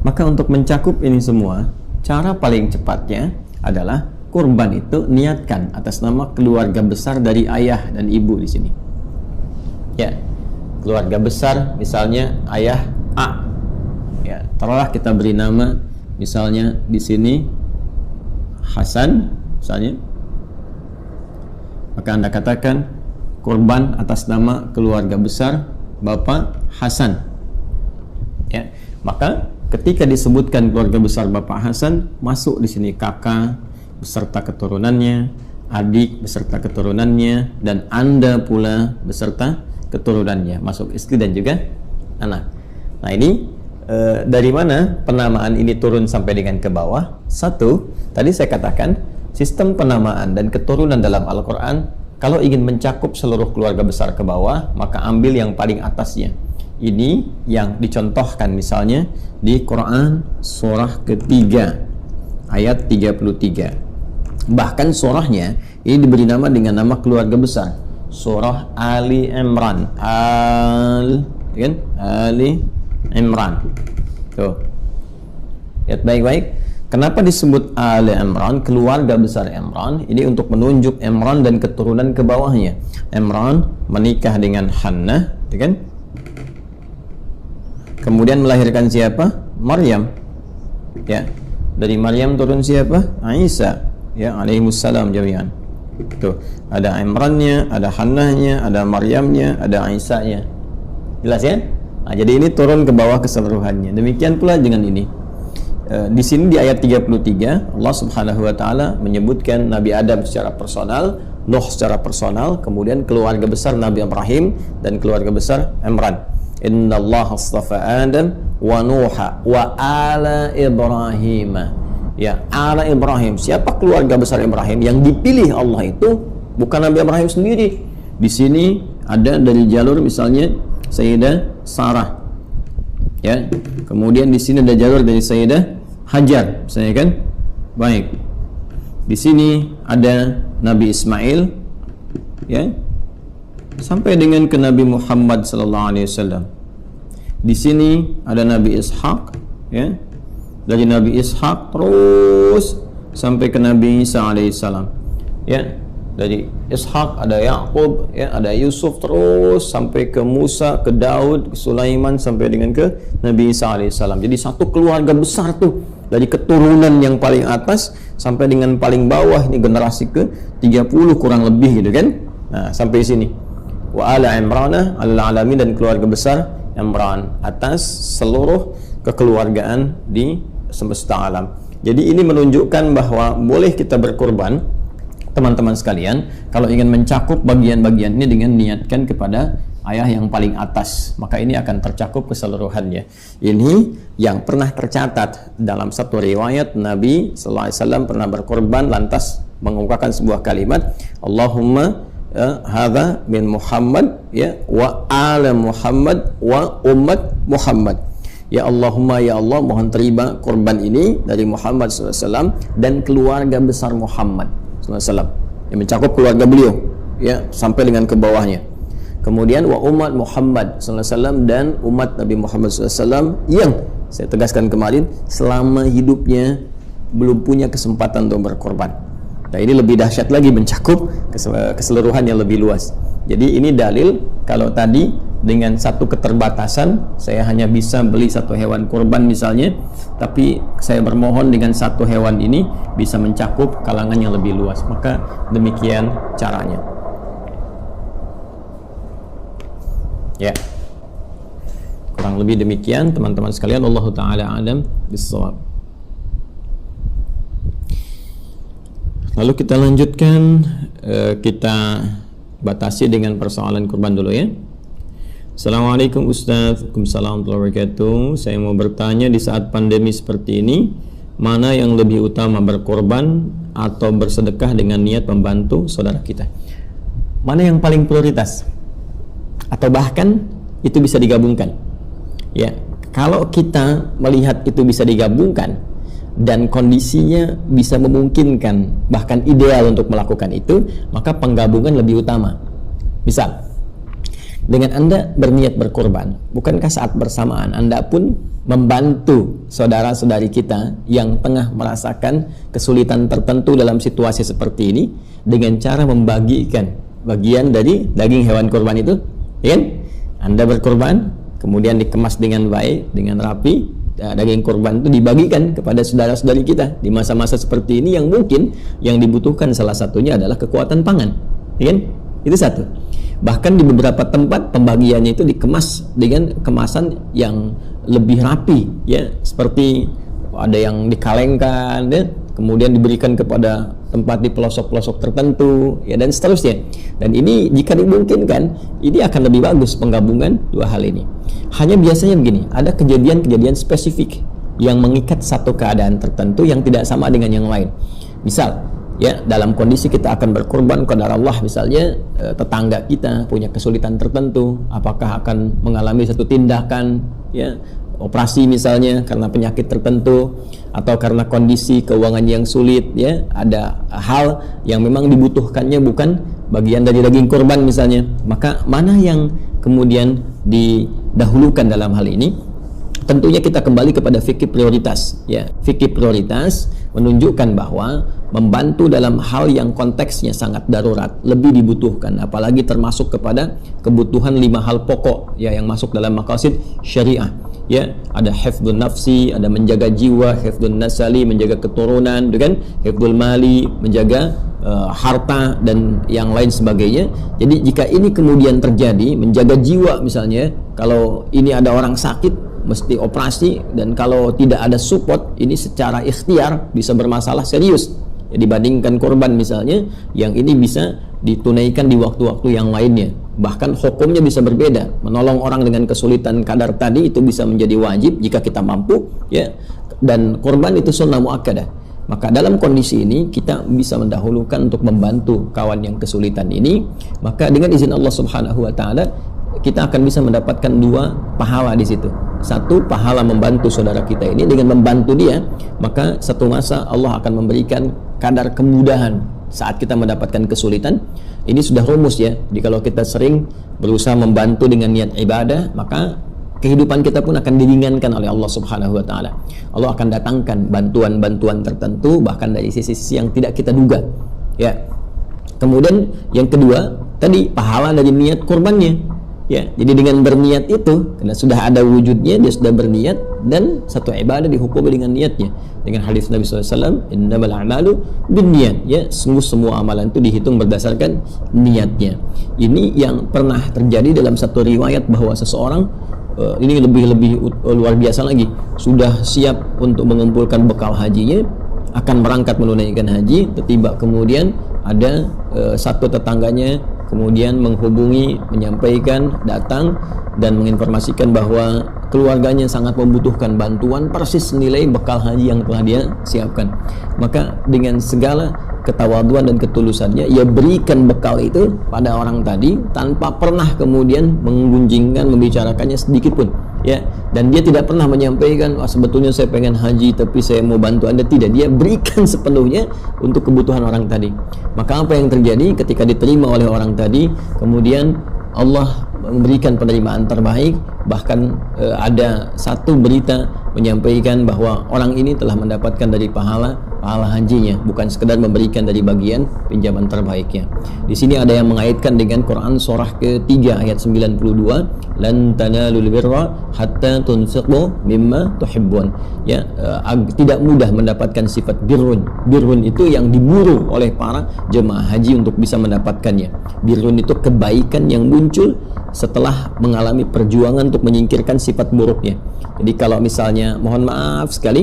maka untuk mencakup ini semua, cara paling cepatnya adalah kurban itu niatkan atas nama keluarga besar dari ayah dan ibu di sini. Ya, keluarga besar misalnya ayah A. Ya, taruhlah kita beri nama misalnya di sini Hasan misalnya. Maka Anda katakan kurban atas nama keluarga besar Bapak Hasan. Ya, maka ketika disebutkan keluarga besar Bapak Hasan, masuk di sini kakak beserta keturunannya, adik beserta keturunannya, dan Anda pula beserta keturunannya, masuk istri dan juga anak. Nah, ini dari mana penamaan ini turun sampai dengan ke bawah? Satu, tadi saya katakan sistem penamaan dan keturunan dalam Al-Quran, kalau ingin mencakup seluruh keluarga besar ke bawah, maka ambil yang paling atasnya. Ini yang dicontohkan misalnya di Quran surah ketiga ayat 33. Bahkan surahnya ini diberi nama dengan nama keluarga besar, surah Ali Imran. Ali Imran. Tuh, lihat baik-baik. Kenapa disebut Ali Imran, keluarga besar Imran? Ini untuk menunjuk Imran dan keturunan ke bawahnya. Imran menikah dengan Hannah, kan? Kemudian melahirkan siapa? Maryam. Ya. Dari Maryam turun siapa? Isa, ya, alaihissalam jami'an. Tuh, ada Imrannya, ada Hannahnya, ada Maryamnya, ada Isa-nya. Jelas ya? Nah, jadi ini turun ke bawah keseluruhannya. Demikian pula dengan ini. Di sini di ayat 33 Allah Subhanahu wa taala menyebutkan Nabi Adam secara personal, Nuh secara personal, kemudian keluarga besar Nabi Ibrahim dan keluarga besar Imran. Innallaha astafa Adam wa Nuha wa ala Ibrahim. Ya, ala Ibrahim. Siapa keluarga besar Ibrahim? Yang dipilih Allah itu bukan Nabi Ibrahim sendiri. Di sini ada dari jalur misalnya Sayyidah Sarah. Ya, kemudian di sini ada jalur dari Sayyidah Hajar, misalnya, kan? Baik. Di sini ada Nabi Ismail, ya, sampai dengan ke Nabi Muhammad sallallahu alaihi wasallam. Di sini ada Nabi Ishaq, ya. Dari Nabi Ishaq terus sampai ke Nabi Isa alaihissalam. Ya. Dari Ishaq ada Yaqub, ya, ada Yusuf, terus sampai ke Musa, ke Daud, ke Sulaiman, sampai dengan ke Nabi Isa alaihissalam. Jadi satu keluarga besar tuh, dari keturunan yang paling atas sampai dengan paling bawah, ini generasi ke 30 kurang lebih gitu kan. Nah, sampai sini. Wa ala Imran al-alamin, dan keluarga besar Imran atas seluruh kekeluargaan di semesta alam. Jadi ini menunjukkan bahwa boleh kita berkorban, teman-teman sekalian, kalau ingin mencakup bagian-bagian ini dengan niatkan kepada ayah yang paling atas, maka ini akan tercakup keseluruhannya. Ini yang pernah tercatat dalam satu riwayat, Nabi sallallahu alaihi wasallam pernah berkorban lantas mengucapkan sebuah kalimat, Allahumma hadza min Muhammad ya wa ala Muhammad wa ummat Muhammad. Ya Allahumma, ya Allah, mohon terima korban ini dari Muhammad SAW dan keluarga besar Muhammad SAW, yang mencakup keluarga beliau ya sampai dengan ke bawahnya. Kemudian wa umat Muhammad SAW dan umat Nabi Muhammad SAW yang saya tegaskan kemarin selama hidupnya belum punya kesempatan untuk berkorban. Nah ini lebih dahsyat lagi, mencakup keseluruhan yang lebih luas. Jadi ini dalil kalau tadi dengan satu keterbatasan saya hanya bisa beli satu hewan kurban misalnya, tapi saya bermohon dengan satu hewan ini bisa mencakup kalangan yang lebih luas, maka demikian caranya. Ya, kurang lebih demikian teman-teman sekalian. Allahu ta'ala alam bissawab. Lalu kita lanjutkan, kita batasi dengan persoalan kurban dulu ya. Assalamualaikum Ustaz. Waalaikumsalam warahmatullahi wabarakatuh. Saya mau bertanya, di saat pandemi seperti ini, mana yang lebih utama, berkorban atau bersedekah dengan niat membantu saudara kita? Mana yang paling prioritas? Atau bahkan itu bisa digabungkan ya. Kalau kita melihat itu bisa digabungkan dan kondisinya bisa memungkinkan, bahkan ideal untuk melakukan itu, maka penggabungan lebih utama. Misal dengan Anda berniat berkorban, bukankah saat bersamaan Anda pun membantu saudara-saudari kita yang tengah merasakan kesulitan tertentu dalam situasi seperti ini dengan cara membagikan bagian dari daging hewan kurban itu? Ya kan? Anda berkorban, kemudian dikemas dengan baik, dengan rapi, daging kurban itu dibagikan kepada saudara-saudari kita di masa-masa seperti ini yang mungkin yang dibutuhkan salah satunya adalah kekuatan pangan. Ya kan? Itu satu. Bahkan di beberapa tempat pembagiannya itu dikemas dengan kemasan yang lebih rapi ya, seperti ada yang dikalengkan ya, kemudian diberikan kepada tempat di pelosok-pelosok tertentu ya, dan seterusnya. Dan ini jika dimungkinkan, ini akan lebih bagus penggabungan dua hal ini. Hanya biasanya begini, ada kejadian-kejadian spesifik yang mengikat satu keadaan tertentu yang tidak sama dengan yang lain. Misal ya, dalam kondisi kita akan berkorban kepada Allah, misalnya tetangga kita punya kesulitan tertentu, apakah akan mengalami satu tindakan ya, operasi misalnya karena penyakit tertentu, atau karena kondisi keuangan yang sulit ya, ada hal yang memang dibutuhkannya bukan bagian dari daging kurban misalnya, maka mana yang kemudian didahulukan dalam hal ini? Tentunya kita kembali kepada fikih prioritas ya. Fikih prioritas menunjukkan bahwa membantu dalam hal yang konteksnya sangat darurat lebih dibutuhkan, apalagi termasuk kepada kebutuhan 5 hal pokok ya yang masuk dalam maqasid syariah ya. Ada hifdzun nafsi, ada menjaga jiwa, hifdzun nasali, menjaga keturunan, kan, hifdzul mali, menjaga harta dan yang lain sebagainya. Jadi jika ini kemudian terjadi, menjaga jiwa misalnya, kalau ini ada orang sakit mesti operasi, dan kalau tidak ada support ini secara ikhtiar bisa bermasalah serius ya, dibandingkan korban misalnya yang ini bisa ditunaikan di waktu-waktu yang lainnya. Bahkan hukumnya bisa berbeda. Menolong orang dengan kesulitan kadar tadi itu bisa menjadi wajib jika kita mampu ya, dan korban itu sunnah muakkadah. Maka dalam kondisi ini kita bisa mendahulukan untuk membantu kawan yang kesulitan ini. Maka dengan izin Allah Subhanahu wa taala kita akan bisa mendapatkan 2 pahala di situ. Satu, pahala membantu saudara kita ini, dengan membantu dia, maka satu masa Allah akan memberikan kadar kemudahan saat kita mendapatkan kesulitan. Ini sudah rumus ya. Jadi kalau kita sering berusaha membantu dengan niat ibadah, maka kehidupan kita pun akan diringankan oleh Allah Subhanahu wa taala. Allah akan datangkan bantuan-bantuan tertentu bahkan dari sisi-sisi yang tidak kita duga. Ya. Kemudian yang kedua, tadi pahala dari niat kurbannya. Ya, jadi dengan berniat itu, karena sudah ada wujudnya, dia sudah berniat, dan satu ibadah dihukumi dengan niatnya. Dengan hadis Nabi SAW, innamal a'malu binniyat. Ya, sungguh semua amalan itu dihitung berdasarkan niatnya. Ini yang pernah terjadi dalam satu riwayat bahwa seseorang ini lebih luar biasa lagi, sudah siap untuk mengumpulkan bekal hajinya, akan berangkat menunaikan haji, tiba kemudian ada satu tetangganya kemudian menghubungi, menyampaikan, datang dan menginformasikan bahwa keluarganya sangat membutuhkan bantuan persis nilai bekal haji yang telah dia siapkan. Maka dengan segala ketawaduan dan ketulusannya, ia berikan bekal itu pada orang tadi tanpa pernah kemudian menggunjingkan, membicarakannya sedikit pun, ya. Dan dia tidak pernah menyampaikan, sebetulnya saya pengen haji tapi saya mau bantu Anda. Tidak, dia berikan sepenuhnya untuk kebutuhan orang tadi. Maka apa yang terjadi ketika diterima oleh orang tadi, kemudian Allah memberikan penerimaan terbaik. Bahkan ada satu berita menyampaikan bahwa orang ini telah mendapatkan dari pahala hajinya, bukan sekedar memberikan dari bagian pinjaman terbaiknya. Di sini ada yang mengaitkan dengan Quran surah ke-3 ayat 92, lan tanalul birra hatta tunfiqu mimma tuhibbun. Ya, tidak mudah mendapatkan sifat birrun. Birrun itu yang diburu oleh para jemaah haji untuk bisa mendapatkannya. Birrun itu kebaikan yang muncul setelah mengalami perjuangan untuk menyingkirkan sifat buruknya. Jadi kalau misalnya, mohon maaf sekali,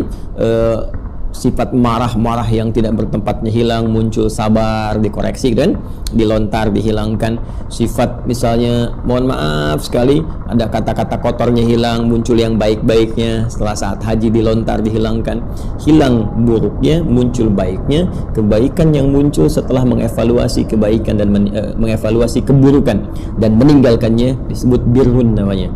sifat marah-marah yang tidak bertempatnya hilang, muncul sabar, dikoreksi kan, dilontar, dihilangkan. Sifat misalnya, mohon maaf sekali, ada kata-kata kotornya hilang, muncul yang baik-baiknya setelah saat haji, dilontar, dihilangkan. Hilang buruknya, muncul baiknya. Kebaikan yang muncul setelah mengevaluasi kebaikan dan mengevaluasi keburukan dan meninggalkannya disebut birrun namanya.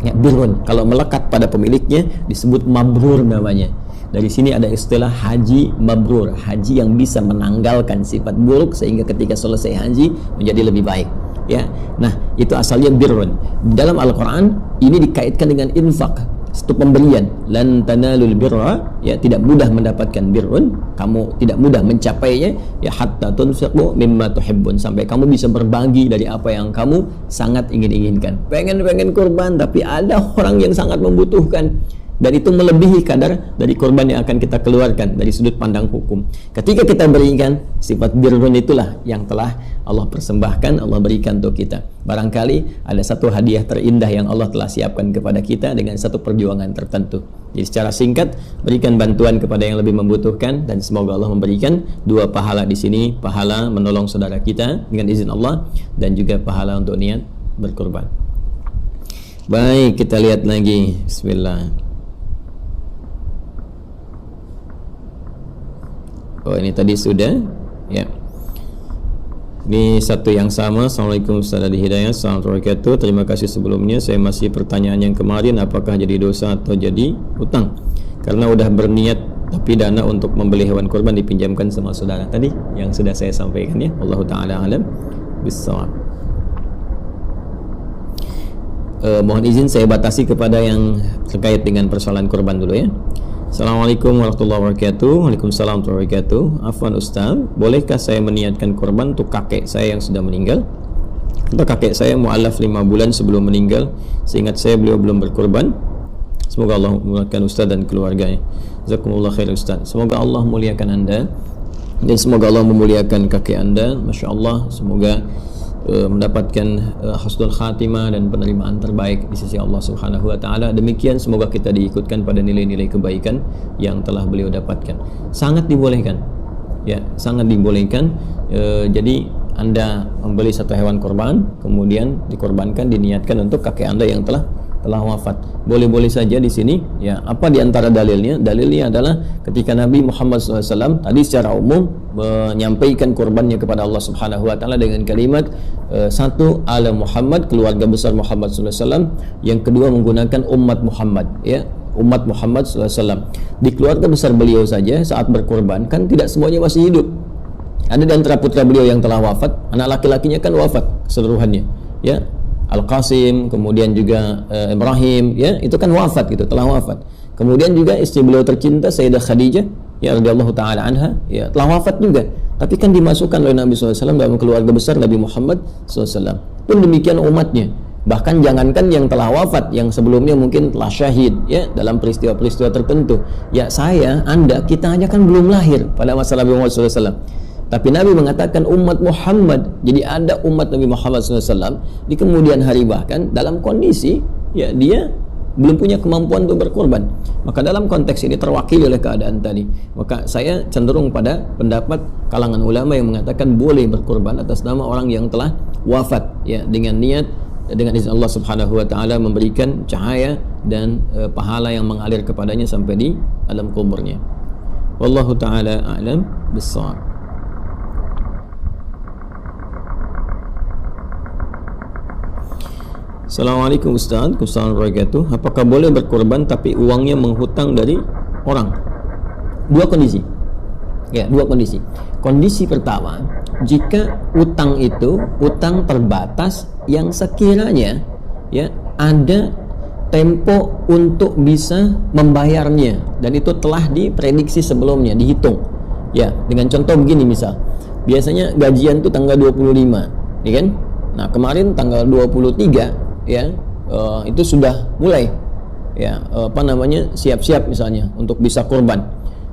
Ya, birrun kalau melekat pada pemiliknya disebut mabrur namanya. Dari sini ada istilah haji mabrur, haji yang bisa menanggalkan sifat buruk sehingga ketika selesai haji menjadi lebih baik. Ya, nah itu asalnya birrun. Dalam Al-Quran ini dikaitkan dengan infak, satu pemberian. Lan tanalul birra, ya, tidak mudah mendapatkan birrun, kamu tidak mudah mencapainya, ya, hatta tunfiqu mimma tuhibbun, sampai kamu bisa berbagi dari apa yang kamu sangat inginkan. Pengen kurban tapi ada orang yang sangat membutuhkan, dan itu melebihi kadar dari korban yang akan kita keluarkan dari sudut pandang hukum. Ketika kita berikan, sifat birrun itulah yang telah Allah persembahkan, Allah berikan untuk kita. Barangkali ada satu hadiah terindah yang Allah telah siapkan kepada kita dengan satu perjuangan tertentu. Jadi secara singkat, berikan bantuan kepada yang lebih membutuhkan, dan semoga Allah memberikan dua pahala di sini, pahala menolong saudara kita dengan izin Allah, dan juga pahala untuk niat berkorban. Baik, kita lihat lagi. Bismillah. Oh, ini tadi sudah, ya. Ini satu yang sama. Assalamualaikum Ustaz Ali Hidayah, assalamualaikum warahmatullahi wabarakatuh. Terima kasih sebelumnya. Saya masih pertanyaan yang kemarin, apakah jadi dosa atau jadi hutang karena udah berniat tapi dana untuk membeli hewan kurban dipinjamkan sama saudara. Tadi yang sudah saya sampaikan, ya. Wallahu ta'ala alam bissawab. Mohon izin saya batasi kepada yang terkait dengan persoalan kurban dulu, ya. Assalamualaikum warahmatullahi wabarakatuh. Waalaikumsalam warahmatullahi wabarakatuh. Afwan Ustaz, bolehkah saya meniatkan korban untuk kakek saya yang sudah meninggal? Untuk kakek saya mu'alaf 5 bulan sebelum meninggal, seingat saya beliau belum berkorban. Semoga Allah memuliakan Ustaz dan keluarganya. Jazakumullah khair Ustaz. Semoga Allah memuliakan Anda, dan semoga Allah memuliakan kakek Anda. Masya Allah, semoga mendapatkan husnul khatimah dan penerimaan terbaik di sisi Allah Subhanahu wa taala. Demikian, semoga kita diikutkan pada nilai-nilai kebaikan yang telah beliau dapatkan. Sangat dibolehkan. Ya, sangat dibolehkan. Jadi Anda membeli satu hewan korban, kemudian dikorbankan, diniatkan untuk kakek Anda yang telah wafat. Boleh-boleh saja di sini, ya. Apa di antara dalilnya? Dalilnya adalah ketika Nabi Muhammad SAW tadi secara umum menyampaikan kurbannya kepada Allah Subhanahu wa taala dengan kalimat satu, ala Muhammad, keluarga besar Muhammad SAW. Yang kedua, menggunakan umat Muhammad, ya. Umat Muhammad SAW. Di keluarga besar beliau saja saat berkorban, kan tidak semuanya masih hidup. Ada di antara putra beliau yang telah wafat, anak laki-lakinya kan wafat keseluruhannya, ya. Al-Qasim, kemudian juga Ibrahim, ya, itu kan wafat gitu, telah wafat. Kemudian juga istri beliau tercinta Sayyidah Khadijah, ya, radhiyallahu taala anha, ya, telah wafat juga. Tapi kan dimasukkan oleh Nabi SAW dalam keluarga besar Nabi Muhammad SAW. Pun demikian umatnya. Bahkan jangankan yang telah wafat, yang sebelumnya mungkin telah syahid, ya, dalam peristiwa-peristiwa tertentu. Ya, saya, Anda, kita aja kan belum lahir pada masa Nabi Muhammad SAW. Tapi Nabi mengatakan umat Muhammad. Jadi ada umat Nabi Muhammad SAW di kemudian hari, bahkan dalam kondisi ya dia belum punya kemampuan untuk berkorban. Maka dalam konteks ini terwakili oleh keadaan tadi. Maka saya cenderung pada pendapat kalangan ulama yang mengatakan boleh berkorban atas nama orang yang telah wafat, ya, dengan niat, dengan izin Allah Subhanahu wa taala memberikan cahaya dan pahala yang mengalir kepadanya sampai di alam kuburnya. Wallahu taala a'lam bissawab. Assalamualaikum Ustaz, Assalamualaikum warahmatullahi wabarakatuh. Apakah boleh berkorban tapi uangnya menghutang dari orang? Dua kondisi. Ya, dua kondisi. Kondisi pertama, jika utang itu utang terbatas yang sekiranya ya ada tempo untuk bisa membayarnya dan itu telah diprediksi sebelumnya, dihitung. Ya, dengan contoh begini misal. Biasanya gajian itu tanggal 25, ya kan? Nah, kemarin tanggal 23 ya itu sudah mulai ya siap-siap misalnya untuk bisa kurban.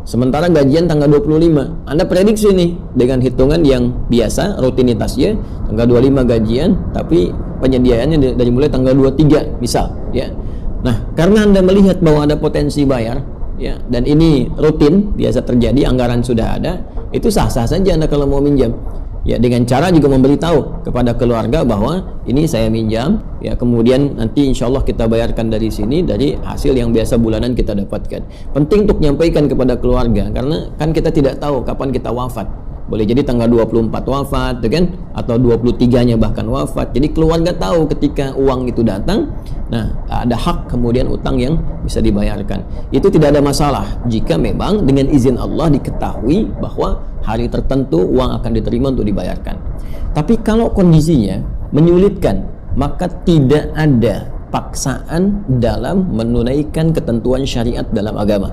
Sementara gajian tanggal 25, Anda prediksi nih dengan hitungan yang biasa rutinitasnya tanggal 25 gajian, tapi penyediaannya dari mulai tanggal 23 misal ya. Nah, karena Anda melihat bahwa ada potensi bayar ya, dan ini rutin biasa terjadi, anggaran sudah ada, itu sah-sah saja Anda kalau mau minjam. Ya, dengan cara juga memberitahu kepada keluarga bahwa ini saya minjam, ya, kemudian nanti insya Allah kita bayarkan dari sini, dari hasil yang biasa bulanan kita dapatkan. Penting untuk menyampaikan kepada keluarga, karena kan kita tidak tahu kapan kita wafat. Boleh jadi tanggal 24 wafat, kan? Atau 23-nya bahkan wafat. Jadi keluarga tahu ketika uang itu datang, nah ada hak kemudian utang yang bisa dibayarkan. Itu tidak ada masalah jika memang dengan izin Allah diketahui bahwa hari tertentu uang akan diterima untuk dibayarkan. Tapi kalau kondisinya menyulitkan, maka tidak ada paksaan dalam menunaikan ketentuan syariat dalam agama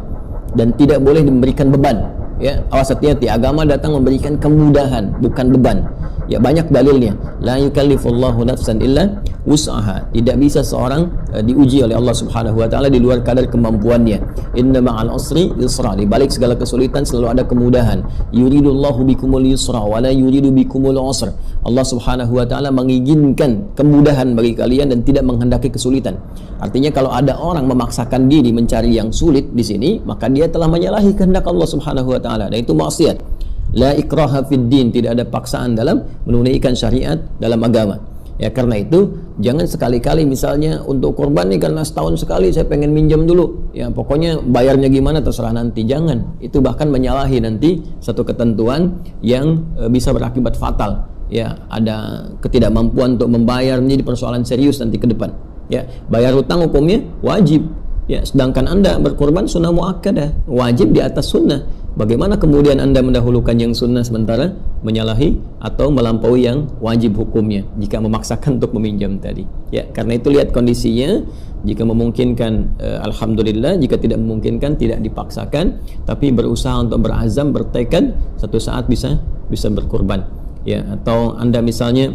dan tidak boleh memberikan beban. Ya, awas hati-hati, agama datang memberikan kemudahan bukan beban. Ya, banyak dalilnya. La yukallifullahu nafsan illa wus'aha. Tidak bisa seorang diuji oleh Allah Subhanahu wa taala di luar kadar kemampuannya. Inna ma'al usri yusra. Di balik segala kesulitan selalu ada kemudahan. Yuridullahu bikumul yusra wa la yuridu bikumul usra. Allah Subhanahu wa taala menginginkan kemudahan bagi kalian dan tidak menghendaki kesulitan. Artinya kalau ada orang memaksakan diri mencari yang sulit di sini, maka dia telah menyalahi kehendak Allah Subhanahu wa taala, dan itu maksiat. La ikraha fid din, tidak ada paksaan dalam menunaikan syariat dalam agama. Ya, karena itu jangan sekali-kali misalnya untuk korban nih karena setahun sekali saya pengen minjam dulu. Ya, pokoknya bayarnya gimana terserah nanti. Jangan. Itu bahkan menyalahi nanti satu ketentuan yang bisa berakibat fatal. Ya, ada ketidakmampuan untuk membayar menjadi persoalan serius nanti ke depan. Ya, bayar hutang hukumnya wajib. Ya, sedangkan Anda berkorban sunnah muakkadah, wajib di atas sunnah. Bagaimana kemudian Anda mendahulukan yang sunnah sementara menyalahi atau melampaui yang wajib hukumnya jika memaksakan untuk meminjam tadi. Ya, karena itu lihat kondisinya. Jika memungkinkan, alhamdulillah. Jika tidak memungkinkan, tidak dipaksakan, tapi berusaha untuk berazam, bertekad satu saat bisa berkorban. Ya, atau Anda misalnya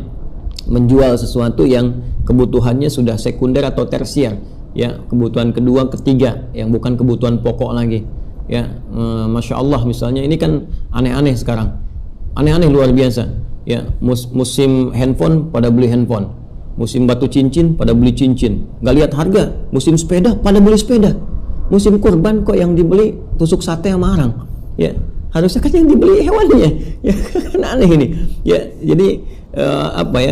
menjual sesuatu yang kebutuhannya sudah sekunder atau tersier. Ya, kebutuhan kedua, ketiga, yang bukan kebutuhan pokok lagi. Ya, masya Allah misalnya ini kan aneh-aneh sekarang, aneh-aneh luar biasa. Ya, musim handphone pada beli handphone, musim batu cincin pada beli cincin, nggak lihat harga. Musim sepeda pada beli sepeda, musim kurban kok yang dibeli tusuk sate sama arang. Ya, harusnya kan yang dibeli hewannya. Ya, kan aneh ini. Ya, jadi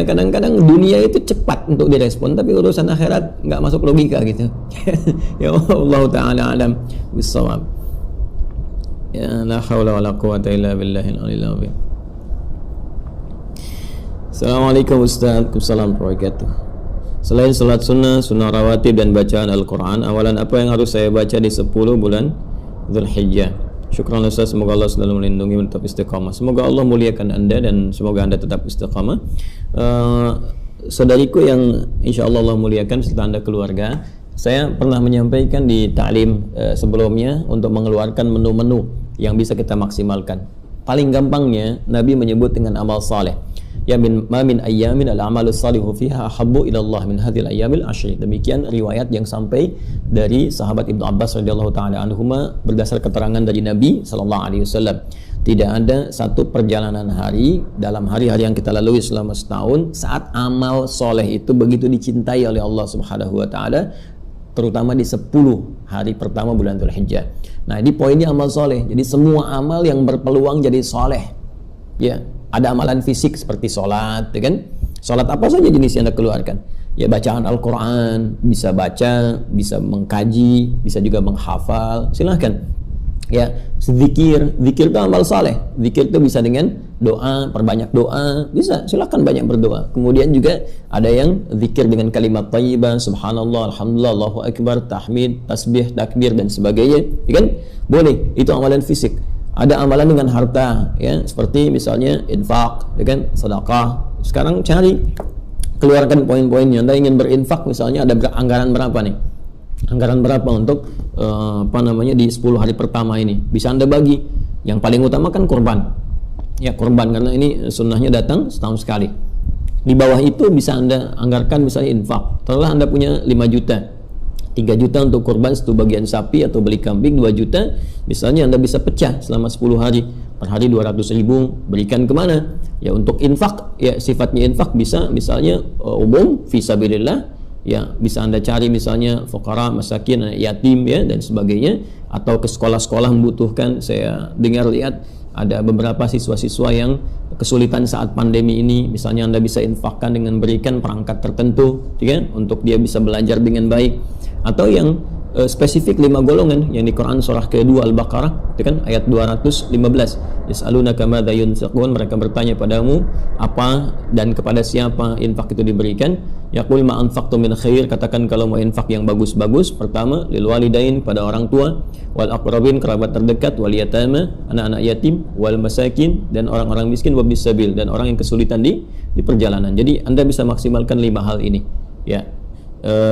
kadang-kadang dunia itu cepat untuk direspon, tapi urusan akhirat nggak masuk logika gitu. Ya Allah taala alam bissawab. Ya, la haula wala quwata illa billahil aliyil azim. Assalamualaikum Ustaz, Assalamualaikum warahmatullahi wabarakatuh. Selain salat sunnah, sunnah rawatib dan bacaan Al-Quran, awalan apa yang harus saya baca di 10 bulan Dzulhijjah? Syukran Ustaz, semoga Allah selalu melindungi dan tetap istiqamah. Semoga Allah muliakan Anda dan semoga Anda tetap istiqamah. Saudariku yang insya Allah muliakan serta Anda keluarga, saya pernah menyampaikan di ta'lim sebelumnya untuk mengeluarkan menu-menu yang bisa kita maksimalkan. Paling gampangnya Nabi menyebut dengan amal saleh. Ya, ma min ayyamin al-amalus salihu fiha ahabbu ila Allah min hadhil ayyamil ashri. Demikian riwayat yang sampai dari sahabat Ibnu Abbas radhiyallahu taala anhuma berdasar keterangan dari Nabi sallallahu alaihi wasallam. Tidak ada satu perjalanan hari dalam hari-hari yang kita lalui selama setahun saat amal soleh itu begitu dicintai oleh Allah Subhanahu wa Ta'ala, terutama di 10 hari pertama bulan Dzulhijjah. Nah, ini poinnya amal soleh. Jadi semua amal yang berpeluang jadi soleh, ya, ada amalan fisik seperti sholat, ya kan? Sholat apa saja jenis yang Anda keluarkan? Ya, bacaan Al-Quran, bisa baca, bisa mengkaji, bisa juga menghafal, silahkan. Ya, zikir itu amal saleh. Zikir itu bisa dengan doa, perbanyak doa, bisa, silakan banyak berdoa. Kemudian juga ada yang zikir dengan kalimat thayyibah, subhanallah, alhamdulillah, Allahu akbar, tahmid, tasbih, takbir dan sebagainya, ya kan? Boleh, itu amalan fisik. Ada amalan dengan harta, ya, seperti misalnya infak, ya kan, sedekah. Sekarang cari, keluarkan poin-poinnya. Anda ingin berinfak misalnya, ada anggaran berapa nih? Anggaran berapa untuk di 10 hari pertama ini? Bisa Anda bagi. Yang paling utama kan kurban. Ya, kurban, karena ini sunnahnya datang setahun sekali. Di bawah itu bisa Anda anggarkan misalnya infak. Setelah Anda punya 5 juta, 3 juta untuk kurban, 1 bagian sapi atau beli kambing, 2 juta misalnya Anda bisa pecah selama 10 hari. Per hari 200.000, berikan kemana? Ya, untuk infak, ya sifatnya infak bisa misalnya umum, fisabilillah, ya bisa Anda cari misalnya fuqara, masakin, yatim, ya, dan sebagainya, atau ke sekolah-sekolah membutuhkan. Saya lihat ada beberapa siswa-siswa yang kesulitan saat pandemi ini, misalnya Anda bisa infakkan dengan berikan perangkat tertentu, ya, untuk dia bisa belajar dengan baik. Atau yang spesifik 5 golongan yang di Quran surah ke-2 Al-Baqarah, itu kan ayat 215. Yas'alunaka madza yunfiqun, mereka bertanya padamu apa dan kepada siapa infak itu diberikan. Yaqul ma anfaqtum min khair, katakan kalau mau infak yang bagus-bagus, pertama lil walidain, pada orang tua, wal aqrabin, kerabat terdekat, wal yatama, anak-anak yatim, wal masakin, dan orang-orang miskin, wabnis sabil, dan orang yang kesulitan di perjalanan. Jadi Anda bisa maksimalkan 5 hal ini, ya.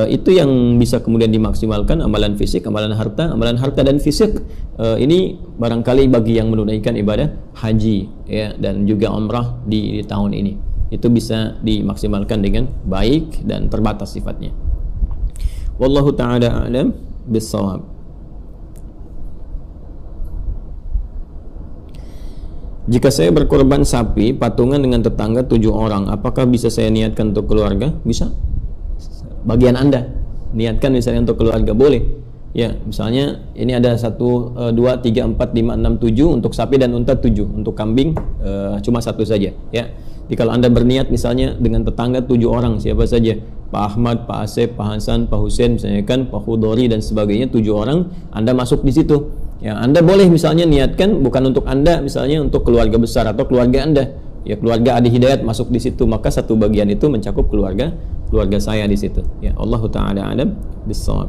Itu yang bisa kemudian dimaksimalkan, amalan fisik, amalan harta dan fisik. Ini barangkali bagi yang menunaikan ibadah haji, ya, dan juga umrah di tahun ini, itu bisa dimaksimalkan dengan baik dan terbatas sifatnya. Wallahu ta'ala a'lam bis-shawab. Jika saya berkorban sapi patungan dengan tetangga 7 orang, apakah bisa saya niatkan untuk keluarga? Bisa. Bagian Anda niatkan misalnya untuk keluarga, boleh. Ya, misalnya ini ada 1, 2, 3, 4, 5, 6, 7 untuk sapi dan unta 7, untuk kambing cuma 1 saja, ya. Jadi kalau Anda berniat misalnya dengan tetangga 7 orang, siapa saja, Pak Ahmad, Pak Asep, Pak Hasan, Pak Husain, misalnya kan, Pak Khudori dan sebagainya, 7 orang, Anda masuk di situ. Ya, Anda boleh misalnya niatkan bukan untuk Anda, misalnya untuk keluarga besar atau keluarga Anda. Ya, keluarga Adi Hidayat masuk di situ, maka 1 bagian itu mencakup keluarga saya di situ. Ya, Allahu ta'ala a'lam bis-shawab.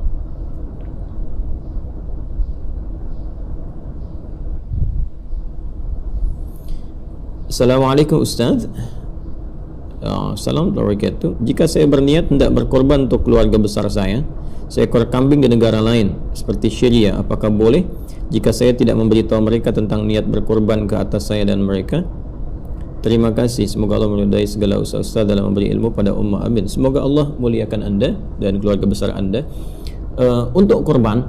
Assalamualaikum Ustaz. Assalamualaikum warahmatullahi wabarakatuh. Jika saya berniat hendak berkorban untuk keluarga besar saya, seekor kambing di negara lain seperti Syria, apakah boleh jika saya tidak memberitahu mereka tentang niat berkorban ke atas saya dan mereka? Terima kasih. Semoga Allah meridai segala usaha dalam memberi ilmu pada ummah. Amin. Semoga Allah muliakan Anda dan keluarga besar Anda. Untuk korban,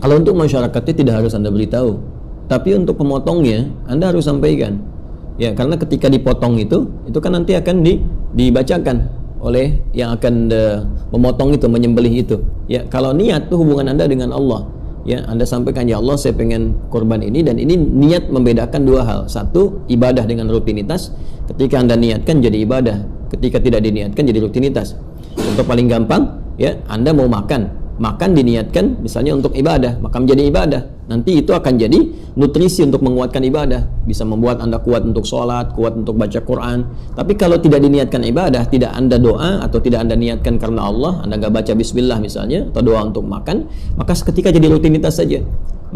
kalau untuk masyarakatnya tidak harus Anda beritahu, tapi untuk pemotongnya Anda harus sampaikan. Ya, karena ketika dipotong itu kan nanti akan dibacakan oleh yang akan memotong itu, menyembelih itu. Ya, kalau niat itu hubungan Anda dengan Allah. Ya, Anda sampaikan, ya Allah, saya pengen korban ini, dan ini niat membedakan 2 hal. 1, ibadah dengan rutinitas. Ketika Anda niatkan jadi ibadah, ketika tidak diniatkan jadi rutinitas. Contoh paling gampang, ya, Anda mau makan diniatkan misalnya untuk ibadah, maka menjadi ibadah. Nanti itu akan jadi nutrisi untuk menguatkan ibadah, bisa membuat Anda kuat untuk sholat, kuat untuk baca Quran. Tapi kalau tidak diniatkan ibadah, tidak Anda doa atau tidak Anda niatkan karena Allah, Anda nggak baca bismillah misalnya, atau doa untuk makan, maka seketika jadi rutinitas saja.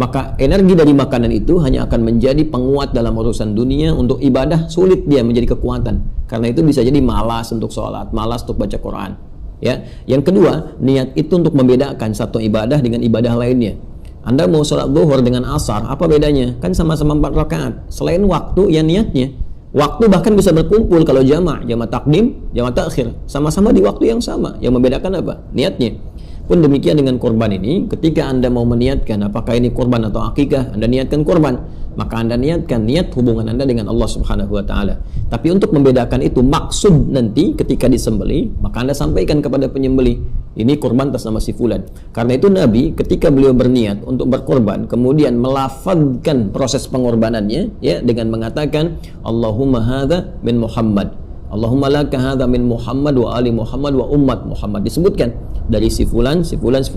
Maka energi dari makanan itu hanya akan menjadi penguat dalam urusan dunia. Untuk ibadah sulit dia menjadi kekuatan, karena itu bisa jadi malas untuk sholat, malas untuk baca Quran. Ya, yang kedua, niat itu untuk membedakan satu ibadah dengan ibadah lainnya. Anda mau sholat zuhur dengan asar, apa bedanya? Kan sama-sama 4 rakaat. Selain waktu, ya niatnya. Waktu bahkan bisa berkumpul kalau jama' takdim, jama' takhir, sama-sama di waktu yang sama. Yang membedakan apa? Niatnya. Pun demikian dengan korban ini, ketika Anda mau meniatkan apakah ini korban atau akikah, Anda niatkan korban. maka Anda niatkan niat hubungan Anda dengan Allah Subhanahu wa taala. Tapi untuk membedakan itu maksud nanti ketika disembelih, maka Anda sampaikan kepada penyembelih, ini kurban atas nama si fulan. Karena itu Nabi ketika beliau berniat untuk berkorban, kemudian melafadzkan proses pengorbanannya ya dengan mengatakan Allahumma hadza min Muhammad. Allahumma laka hadza min Muhammad wa ali Muhammad wa ummat Muhammad. Disebutkan dari si fulan,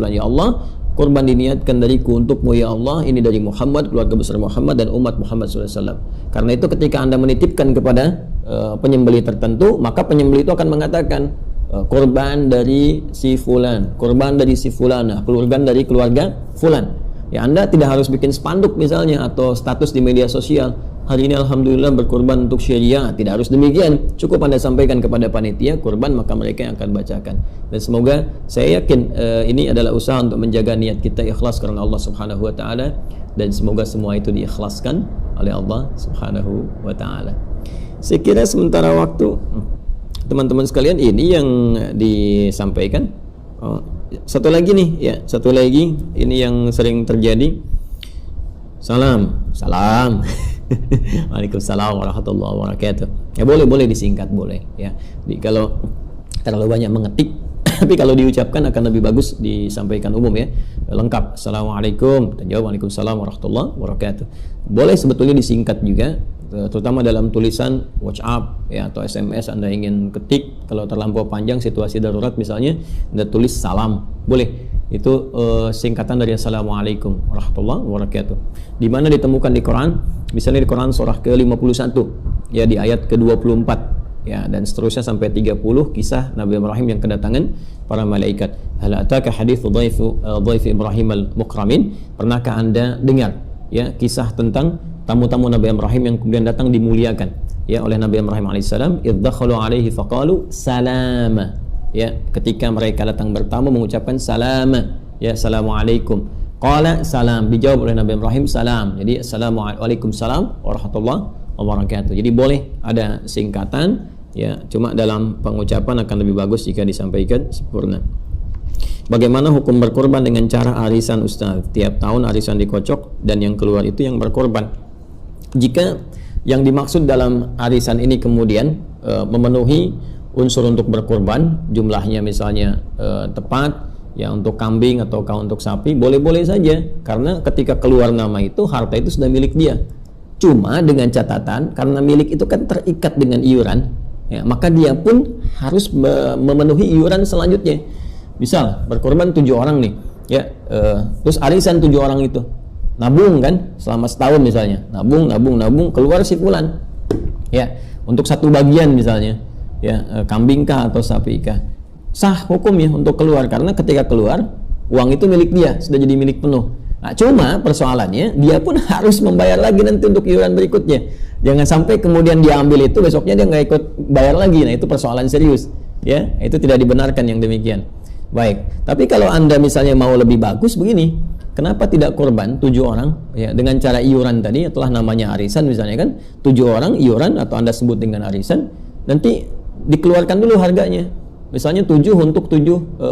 ya Allah, korban diniatkan dariku untukmu ya Allah, ini dari Muhammad, keluarga besar Muhammad dan umat Muhammad SAW. Karena itu ketika Anda menitipkan kepada penyembelih tertentu, maka penyembelih itu akan mengatakan korban dari si fulan, korban dari si fulana, keluarga dari keluarga fulan. Ya, Anda tidak harus bikin spanduk misalnya atau status di media sosial, hari ini alhamdulillah berkorban untuk syariah. Tidak harus demikian, cukup Anda sampaikan kepada panitia korban, maka mereka yang akan bacakan. Dan semoga, saya yakin ini adalah usaha untuk menjaga niat kita ikhlas karena Allah Subhanahu wa taala, dan semoga semua itu diikhlaskan oleh Allah Subhanahu wa taala. Saya kira sementara waktu teman-teman sekalian ini yang disampaikan. Satu lagi nih ya, satu lagi ini yang sering terjadi. Salam. Waalaikumsalam warahmatullahi wabarakatuh. Ya boleh disingkat boleh ya. Jadi kalau terlalu banyak mengetik tapi kalau diucapkan akan lebih bagus disampaikan umum ya. Lengkap. Assalamualaikum. Kita jawab waalaikumsalam warahmatullahi wabarakatuh. Boleh sebetulnya disingkat juga, terutama dalam tulisan WhatsApp ya atau SMS Anda ingin ketik. Kalau terlampau panjang situasi darurat misalnya, Anda tulis salam. Boleh. Itu singkatan dari Assalamualaikum warahmatullahi wabarakatuh. Di mana ditemukan di Quran? Misalnya di Quran surah ke-51 ya di ayat ke-24 ya dan seterusnya sampai 30 kisah Nabi Ibrahim yang kedatangan para malaikat. Hal ataka haditsu dhaif Ibrahim al-mukramin? Pernahkah Anda dengar ya kisah tentang tamu-tamu Nabi Ibrahim yang kemudian datang dimuliakan ya oleh Nabi Ibrahim alaihissalam? Idh dakhalu alaihi faqalu salama. Ya, ketika mereka datang bertamu mengucapkan salam ya, assalamualaikum. Qala salam, dijawab oleh Nabi Ibrahim salam. Jadi assalamualaikum salam warahmatullahi wabarakatuh. Jadi boleh ada singkatan ya, cuma dalam pengucapan akan lebih bagus jika disampaikan sempurna. Bagaimana hukum berkorban dengan cara arisan Ustaz? Tiap tahun arisan dikocok dan yang keluar itu yang berkorban. Jika yang dimaksud dalam arisan ini kemudian memenuhi unsur untuk berkorban, jumlahnya misalnya tepat ya untuk kambing atau untuk sapi, boleh-boleh saja karena ketika keluar nama itu harta itu sudah milik dia. Cuma dengan catatan karena milik itu kan terikat dengan iuran ya, maka dia pun harus memenuhi iuran selanjutnya. Misal berkorban 7 orang nih ya, terus arisan 7 orang itu nabung kan selama setahun misalnya, nabung keluar si fulan ya untuk satu bagian misalnya ya, kambing kah atau sapi kah, sah hukumnya untuk keluar karena ketika keluar uang itu milik dia, sudah jadi milik penuh. Nah, cuma persoalannya dia pun harus membayar lagi nanti untuk iuran berikutnya. Jangan sampai kemudian dia ambil itu besoknya dia nggak ikut bayar lagi. Nah, itu persoalan serius ya, itu tidak dibenarkan yang demikian. Baik, tapi kalau Anda misalnya mau lebih bagus begini, kenapa tidak korban 7 orang ya dengan cara iuran tadi, itulah namanya arisan misalnya kan, 7 orang iuran atau Anda sebut dengan arisan, nanti dikeluarkan dulu harganya. Misalnya 7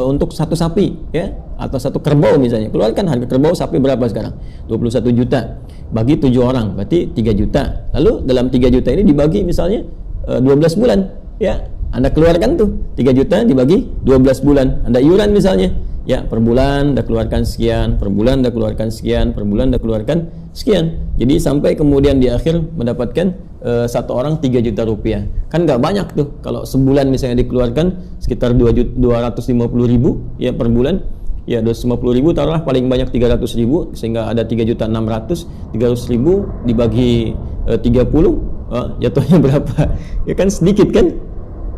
untuk satu sapi ya atau satu kerbau misalnya. Keluarkan harga kerbau sapi berapa sekarang? 21 juta. Bagi 7 orang berarti 3 juta. Lalu dalam 3 juta ini dibagi misalnya 12 bulan ya. Anda keluarkan tuh 3 juta dibagi 12 bulan. Anda iuran misalnya ya, per bulan Anda keluarkan sekian, per bulan Anda keluarkan sekian, per bulan Anda keluarkan sekian. Jadi sampai kemudian di akhir mendapatkan satu orang 3 juta rupiah. Kan nggak banyak tuh kalau sebulan misalnya dikeluarkan sekitar 250.000 ya per bulan. Ya 250.000 taruhlah paling banyak 300.000 sehingga ada 3.600.000. 300.000 dibagi 30 jatuhnya berapa? Ya kan sedikit kan?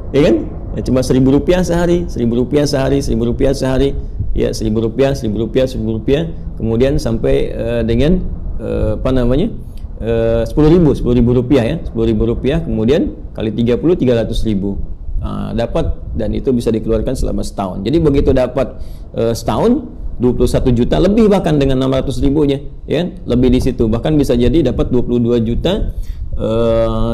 Ya kan? Ya, cuma 1.000 rupiah sehari, 1.000 rupiah sehari, 1.000 rupiah sehari, ya 1.000 rupiah, 1.000 rupiah, 1.000 rupiah, kemudian sampai dengan 10.000 rupiah ya, 10.000 rupiah, kemudian kali 30 300.000 dapat, dan itu bisa dikeluarkan selama setahun. Jadi begitu dapat setahun 21 juta lebih bahkan dengan 600.000-nya ya, lebih di situ, bahkan bisa jadi dapat 22 juta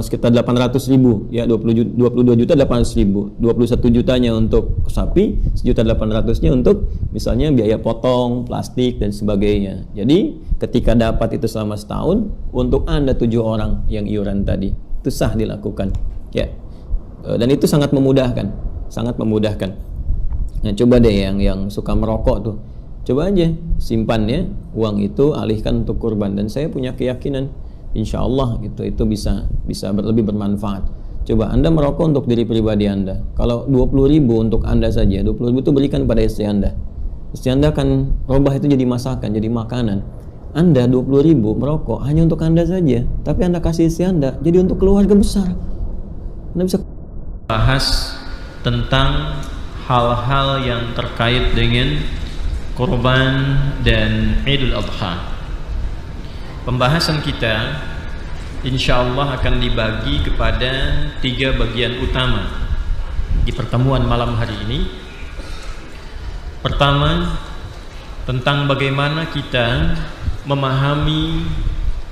sekitar 800.000 ya, 22.800.000, 21 jutanya untuk sapi, 1.800.000-nya untuk misalnya biaya potong, plastik dan sebagainya. Jadi ketika dapat itu selama setahun, untuk Anda 7 orang yang iuran tadi itu sah dilakukan ya. Dan itu sangat memudahkan, sangat memudahkan. Nah, coba deh yang suka merokok tuh, coba aja simpan ya uang itu, alihkan untuk kurban, dan saya punya keyakinan insya Allah gitu, itu bisa lebih bermanfaat. Coba Anda merokok untuk diri pribadi Anda, kalau 20.000 untuk Anda saja, 20.000 itu berikan pada istri Anda. Istri Anda akan robah itu jadi masakan, jadi makanan. Anda 20.000 merokok hanya untuk Anda saja, tapi Anda kasih istri Anda jadi untuk keluarga besar. Anda bisa bahas tentang hal-hal yang terkait dengan kurban dan Idul Adha. Pembahasan kita insya Allah akan dibagi kepada 3 bagian utama di pertemuan malam hari ini. Pertama, tentang bagaimana kita memahami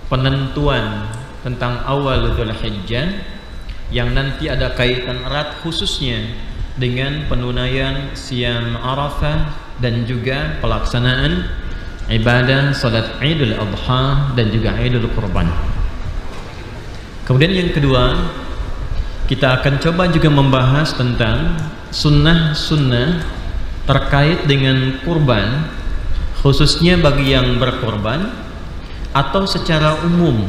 penentuan tentang awal Dzulhijjah yang nanti ada kaitan erat khususnya dengan penunaian Siyam Arafah dan juga pelaksanaan ibadah salat Idul Adha dan juga Idul Kurban. Kemudian yang kedua, kita akan coba juga membahas tentang sunnah-sunnah terkait dengan kurban, khususnya bagi yang berkorban atau secara umum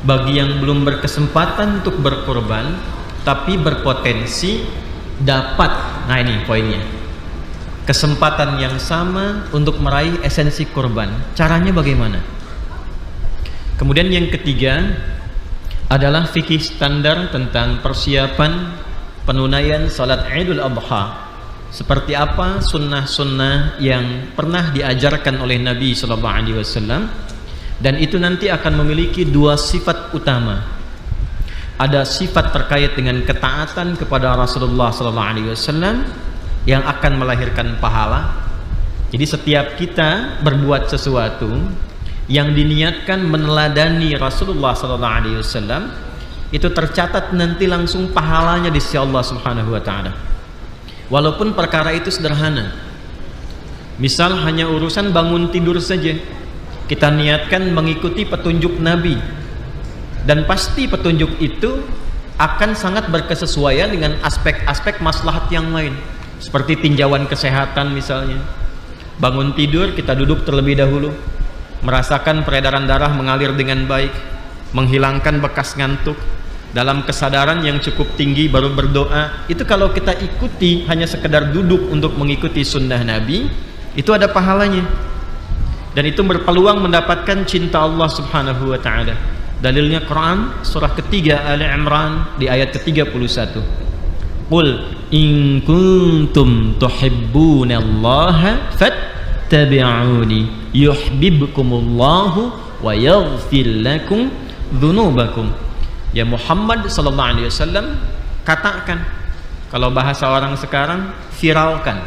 bagi yang belum berkesempatan untuk berkorban tapi berpotensi dapat. Nah, ini poinnya, kesempatan yang sama untuk meraih esensi kurban. Caranya bagaimana? Kemudian yang ketiga adalah fikih standar tentang persiapan penunaian salat Idul Adha. Seperti apa sunnah-sunnah yang pernah diajarkan oleh Nabi SAW, dan itu nanti akan memiliki 2 sifat utama. Ada sifat terkait dengan ketaatan kepada Rasulullah SAW yang akan melahirkan pahala. Jadi setiap kita berbuat sesuatu yang diniatkan meneladani Rasulullah SAW, itu tercatat nanti langsung pahalanya di sisi Allah Subhanahu wa taala. Walaupun perkara itu sederhana. Misal hanya urusan bangun tidur saja, kita niatkan mengikuti petunjuk Nabi, dan pasti petunjuk itu akan sangat berkesesuaian dengan aspek-aspek maslahat yang lain. Seperti tinjauan kesehatan misalnya, bangun tidur kita duduk terlebih dahulu, merasakan peredaran darah mengalir dengan baik, menghilangkan bekas ngantuk, dalam kesadaran yang cukup tinggi baru berdoa. Itu kalau kita ikuti hanya sekedar duduk untuk mengikuti sunnah Nabi, itu ada pahalanya, dan itu berpeluang mendapatkan cinta Allah Subhanahu wa taala. Dalilnya Quran surah ketiga Ali Imran di ayat ke-31. Qul in kuntum tuhibbunallaha fattabi'uni yuhibbukumullahu wa yaghfir lakum dzunubakum. Ya Muhammad sallallahu alaihi wasallam, katakan, kalau bahasa orang sekarang, viralkan.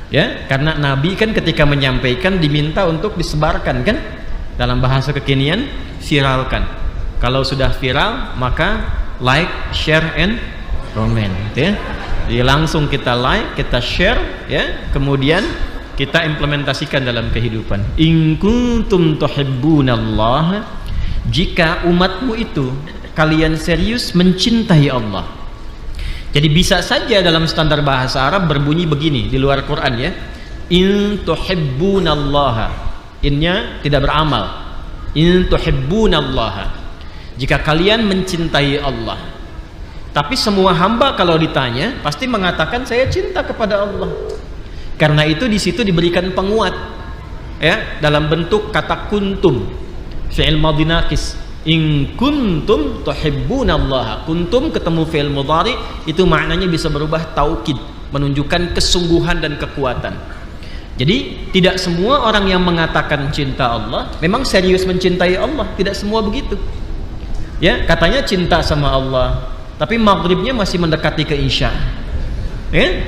Ya, karena Nabi kan ketika menyampaikan diminta untuk disebarkan kan? Dalam bahasa kekinian, viralkan. Kalau sudah viral, maka like, share and comment ya. Jadi langsung kita like, kita share ya, kemudian kita implementasikan dalam kehidupan. In kuntum tuhibbunallaha, jika umatmu itu kalian serius mencintai Allah. Jadi bisa saja dalam standar bahasa Arab berbunyi begini di luar Quran ya. In tuhibbunallaha, innya tidak beramal. In tuhibbunallaha, jika kalian mencintai Allah. Tapi semua hamba kalau ditanya pasti mengatakan saya cinta kepada Allah. Karena itu di situ diberikan penguat ya, dalam bentuk kata kuntum, fi'il madhi naqis. In kuntum tuhibbunallaha, kuntum ketemu fi'il mudhari, itu maknanya bisa berubah taukid, menunjukkan kesungguhan dan kekuatan. Jadi tidak semua orang yang mengatakan cinta Allah memang serius mencintai Allah, tidak semua begitu ya. Katanya cinta sama Allah, tapi maghribnya masih mendekati ke isya ya.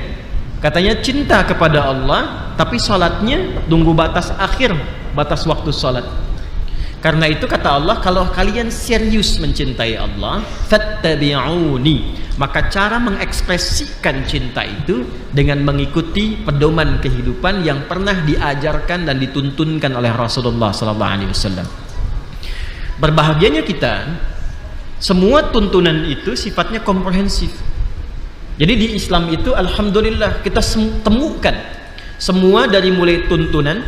Katanya cinta kepada Allah, tapi salatnya tunggu batas akhir, batas waktu salat. Karena itu kata Allah, kalau kalian serius mencintai Allah, fattabi'uni, maka cara mengekspresikan cinta itu dengan mengikuti pedoman kehidupan yang pernah diajarkan dan dituntunkan oleh Rasulullah SAW. Berbahagianya kita, semua tuntunan itu sifatnya komprehensif. Jadi di Islam itu alhamdulillah kita temukan semua dari mulai tuntunan,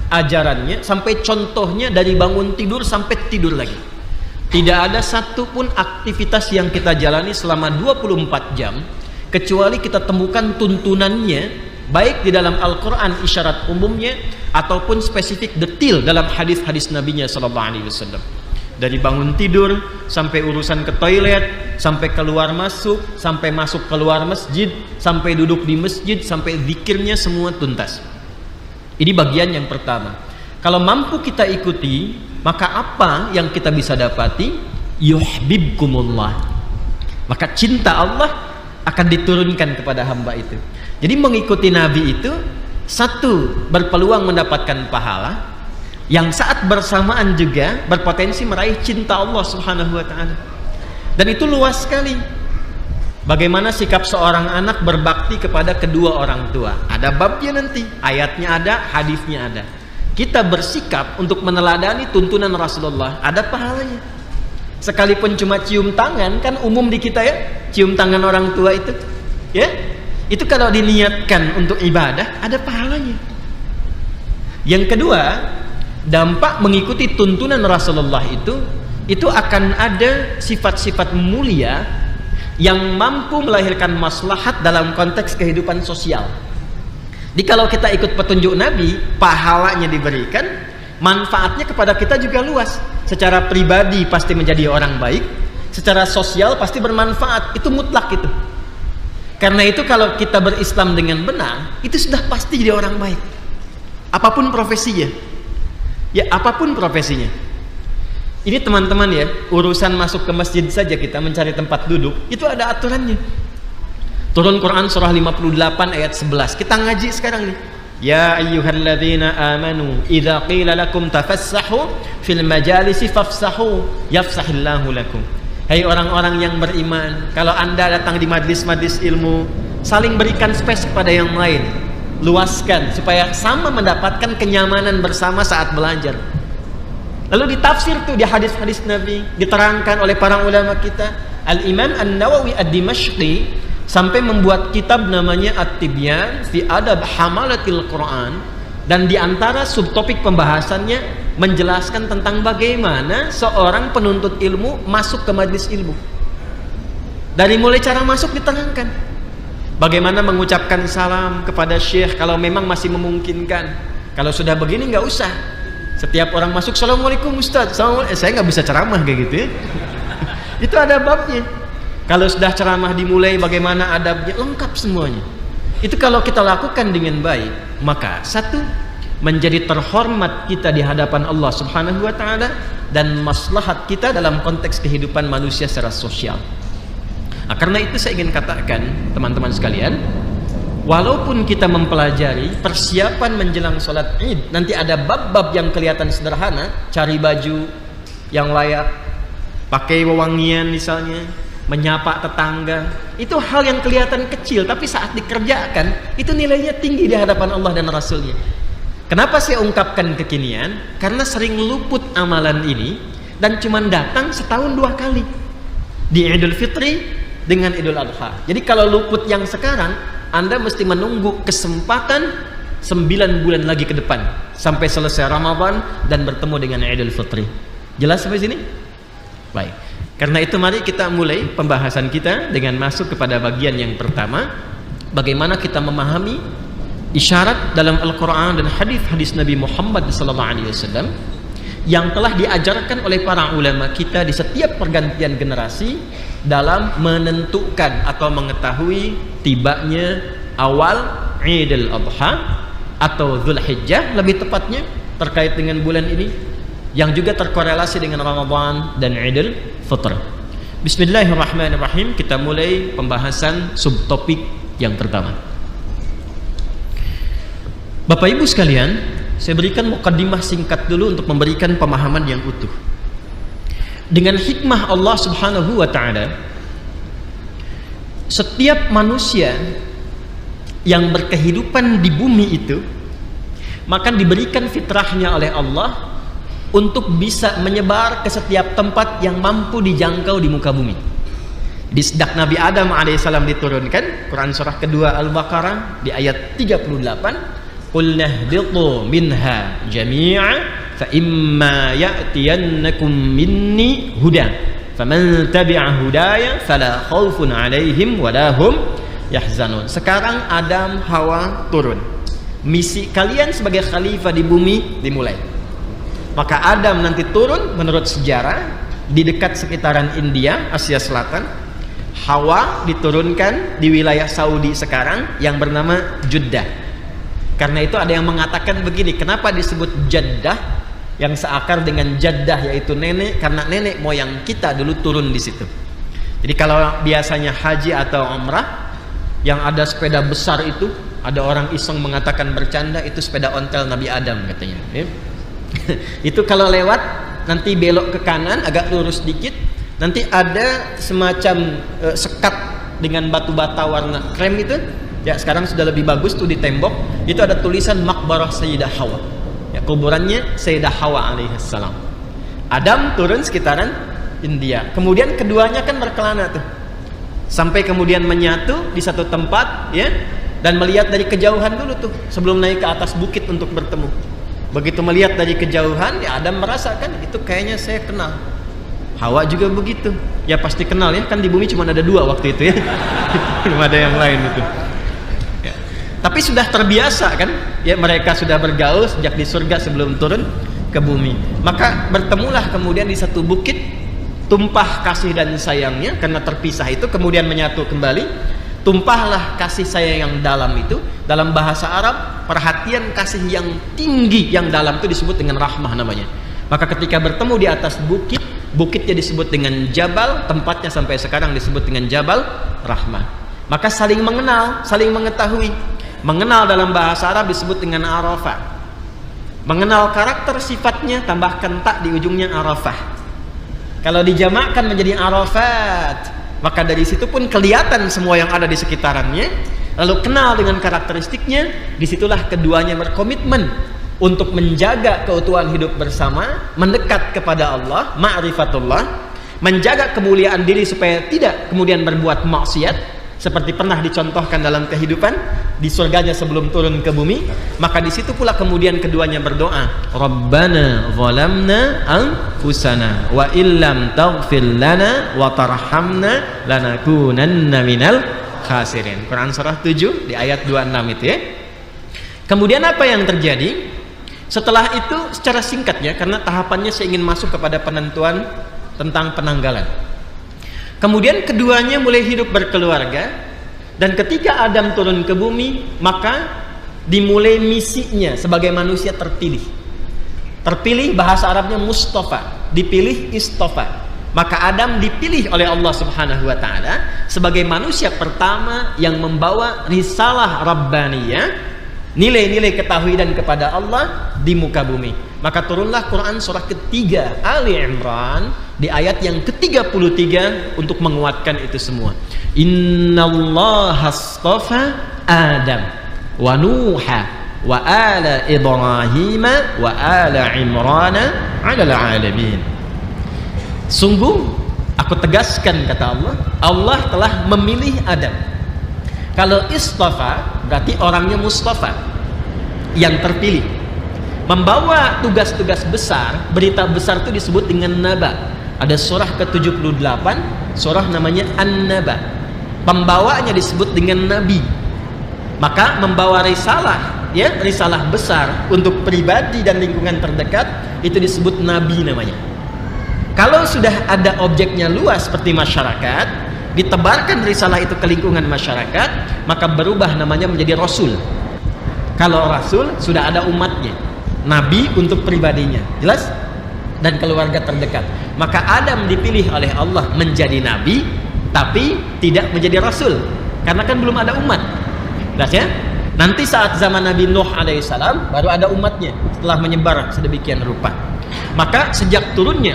ajarannya sampai contohnya, dari bangun tidur sampai tidur lagi. Tidak ada satupun aktivitas yang kita jalani selama 24 jam kecuali kita temukan tuntunannya, baik di dalam Al-Quran isyarat umumnya ataupun spesifik detail dalam hadis-hadis Nabi-Nya SAW. Dari bangun tidur sampai urusan ke toilet, sampai keluar masuk, sampai masuk keluar masjid, sampai duduk di masjid, sampai zikirnya semua tuntas. Ini bagian yang pertama. Kalau mampu kita ikuti, maka apa yang kita bisa dapati? Yuhibbukumullah. Maka cinta Allah akan diturunkan kepada hamba itu. Jadi mengikuti Nabi itu, satu, berpeluang mendapatkan pahala, yang saat bersamaan juga berpotensi meraih cinta Allah Subhanahu wa ta'ala. Dan itu luas sekali. Bagaimana sikap seorang anak berbakti kepada kedua orang tua, ada babnya nanti, ayatnya ada, hadisnya ada. Kita bersikap untuk meneladani tuntunan Rasulullah, ada pahalanya. Sekalipun cuma cium tangan, kan umum di kita ya, cium tangan orang tua itu, ya, itu kalau diniatkan untuk ibadah, ada pahalanya. Yang kedua, dampak mengikuti tuntunan Rasulullah itu akan ada sifat-sifat mulia yang mampu melahirkan maslahat dalam konteks kehidupan sosial. Jadi kalau kita ikut petunjuk Nabi, pahalanya diberikan, manfaatnya kepada kita juga luas. Secara pribadi pasti menjadi orang baik, secara sosial pasti bermanfaat, itu mutlak itu. Karena itu kalau kita berislam dengan benar, itu sudah pasti jadi orang baik. Apapun profesinya. Ya, apapun profesinya. Ini teman-teman ya, urusan masuk ke masjid saja kita mencari tempat duduk, itu ada aturannya. Turun Quran surah 58 ayat 11. Kita ngaji sekarang nih. Ya ayyuhalladzina amanu idza qila lakum tafassahu fil majalisi fafsahu yafsahillahu lakum. Hai orang-orang yang beriman, kalau Anda datang di majlis-majlis ilmu, saling berikan space kepada yang lain. Luaskan supaya sama mendapatkan kenyamanan bersama saat belajar. Lalu ditafsir tuh di hadis-hadis Nabi, diterangkan oleh para ulama kita. Al-Imam An-Nawawi Ad-Dimashqi sampai membuat kitab namanya At-Tibyan fi Adab Hamalatil Quran, dan di antara subtopik pembahasannya menjelaskan tentang bagaimana seorang penuntut ilmu masuk ke majlis ilmu. Dari mulai cara masuk diterangkan. Bagaimana mengucapkan salam kepada syekh kalau memang masih memungkinkan. Kalau sudah begini nggak usah. Setiap orang masuk, assalamualaikum ustaz. Saya nggak bisa ceramah kayak gitu ya. Itu ada babnya. Kalau sudah ceramah dimulai, bagaimana adabnya, lengkap semuanya. Itu kalau kita lakukan dengan baik, maka satu, menjadi terhormat kita di hadapan Allah Subhanahu wa ta'ala, dan maslahat kita dalam konteks kehidupan manusia secara sosial. Nah, karena itu saya ingin katakan teman-teman sekalian, walaupun kita mempelajari persiapan menjelang sholat Id, nanti ada bab-bab yang kelihatan sederhana, cari baju yang layak, pakai wewangian misalnya, menyapa tetangga, itu hal yang kelihatan kecil, tapi saat dikerjakan itu nilainya tinggi di hadapan Allah dan Rasulnya. Kenapa saya ungkapkan kekinian? Karena sering luput amalan ini dan cuma datang setahun 2 kali, di Idul Fitri dengan Idul Adha. Jadi kalau luput yang sekarang, Anda mesti menunggu kesempatan 9 bulan lagi ke depan sampai selesai Ramadan dan bertemu dengan Idul Fitri. Jelas sampai sini? Baik. Karena itu mari kita mulai pembahasan kita dengan masuk kepada bagian yang pertama, bagaimana kita memahami isyarat dalam Al-Quran dan hadis-hadis Nabi Muhammad SAW yang telah diajarkan oleh para ulama kita di setiap pergantian generasi dalam menentukan atau mengetahui tibanya awal Idul Adha atau Dzulhijjah lebih tepatnya, terkait dengan bulan ini yang juga terkorelasi dengan Ramadan dan Idul Fitr. Bismillahirrahmanirrahim. Kita mulai pembahasan subtopik yang pertama. Bapak Ibu sekalian, saya berikan mukaddimah singkat dulu untuk memberikan pemahaman yang utuh. Dengan hikmah Allah Subhanahu wa taala, setiap manusia yang berkehidupan di bumi itu maka diberikan fitrahnya oleh Allah untuk bisa menyebar ke setiap tempat yang mampu dijangkau di muka bumi. Di sejak Nabi Adam alaihissalam diturunkan, Quran surah kedua Al-Baqarah di ayat 38, qulna ihbitu minha jami'a fa imma ya'tiyannakum minni huda faman tabi'a hudaya fala khaufun 'alaihim wala hum yahzanun. Sekarang Adam Hawa turun. Misi kalian sebagai khalifah di bumi dimulai. Maka Adam nanti turun menurut sejarah di dekat sekitaran India, Asia Selatan. Hawa diturunkan di wilayah Saudi sekarang yang bernama Jeddah. Karena itu ada yang mengatakan begini, kenapa disebut Jeddah yang seakar dengan Jaddah yaitu nenek, karena nenek moyang kita dulu turun di situ. Jadi kalau biasanya haji atau umrah yang ada sepeda besar itu, ada orang iseng mengatakan bercanda itu sepeda ontel Nabi Adam katanya. Itu kalau lewat nanti belok ke kanan agak lurus dikit, nanti ada semacam sekat dengan batu bata warna krem itu. Ya sekarang sudah lebih bagus tuh di tembok. Itu ada tulisan Maqbarah Sayyidah Hawa. Ya kuburannya Sayyidah Hawa alaihissalam. Adam turun sekitaran India. Kemudian keduanya kan berkelana tuh. Sampai kemudian menyatu di satu tempat ya, dan melihat dari kejauhan dulu tuh sebelum naik ke atas bukit untuk bertemu. Begitu melihat dari kejauhan, ya Adam merasakan itu kayaknya saya kenal. Hawa juga begitu. Ya pasti kenal ya, kan di bumi cuma ada dua waktu itu ya. Belum ada yang lain itu. Ya. Tapi sudah terbiasa kan? Ya mereka sudah bergaul sejak di surga sebelum turun ke bumi. Maka bertemulah kemudian di satu bukit, tumpah kasih dan sayangnya karena terpisah itu kemudian menyatu kembali. Tumpahlah kasih sayang yang dalam itu. Dalam bahasa Arab, perhatian kasih yang tinggi yang dalam itu disebut dengan rahmah namanya. Maka ketika bertemu di atas bukit, bukitnya disebut dengan Jabal, tempatnya sampai sekarang disebut dengan Jabal Rahmah. Maka saling mengenal, saling mengetahui. Mengenal dalam bahasa Arab disebut dengan Arafah. Mengenal karakter sifatnya, tambahkan tak di ujungnya Arafah. Kalau dijamakkan menjadi Arafat, maka dari situ pun kelihatan semua yang ada di sekitarannya. Lalu kenal dengan karakteristiknya. Disitulah keduanya berkomitmen untuk menjaga keutuhan hidup bersama, mendekat kepada Allah, ma'rifatullah, menjaga kemuliaan diri supaya tidak kemudian berbuat maksiat seperti pernah dicontohkan dalam kehidupan di surganya sebelum turun ke bumi. Maka di situ pula kemudian keduanya berdoa, Rabbana zalamna anfusana wa illam taghfir lana wa tarhamna lanakunanna minal khasirin. Quran surah 7 di ayat 26 itu ya. Kemudian apa yang terjadi? Setelah itu secara singkatnya, karena tahapannya saya ingin masuk kepada penentuan tentang penanggalan. Kemudian keduanya mulai hidup berkeluarga, dan ketika Adam turun ke bumi, maka dimulai misinya sebagai manusia terpilih. Terpilih bahasa Arabnya Mustafa, dipilih Istofa. Maka Adam dipilih oleh Allah Subhanahu wa taala sebagai manusia pertama yang membawa risalah Rabbaniyah, nilai-nilai ketahuidan kepada Allah di muka bumi. Maka turunlah Quran surah ketiga Ali Imran di ayat yang ke-33 untuk menguatkan itu semua. Innallaha astafa Adam wa Nuha wa ala Ibrahim wa ala Imran 'alal 'alamin. Sungguh aku tegaskan, kata Allah, Allah telah memilih Adam. Kalau istafa berarti orangnya Mustafa, yang terpilih, membawa tugas-tugas besar. Berita besar itu disebut dengan Naba. Ada surah ke-78, surah namanya An-Naba. Pembawanya disebut dengan Nabi. Maka membawa risalah, ya, risalah besar untuk pribadi dan lingkungan terdekat, itu disebut Nabi namanya. Kalau sudah ada objeknya luas seperti masyarakat, ditebarkan risalah itu ke lingkungan masyarakat, maka berubah namanya menjadi Rasul. Kalau Rasul sudah ada umatnya, Nabi untuk pribadinya, jelas, dan keluarga terdekat. Maka Adam dipilih oleh Allah menjadi Nabi, tapi tidak menjadi Rasul, karena kan belum ada umat, jelas ya. Nanti saat zaman Nabi Nuh alaihissalam baru ada umatnya setelah menyebar sedemikian rupa. Maka sejak turunnya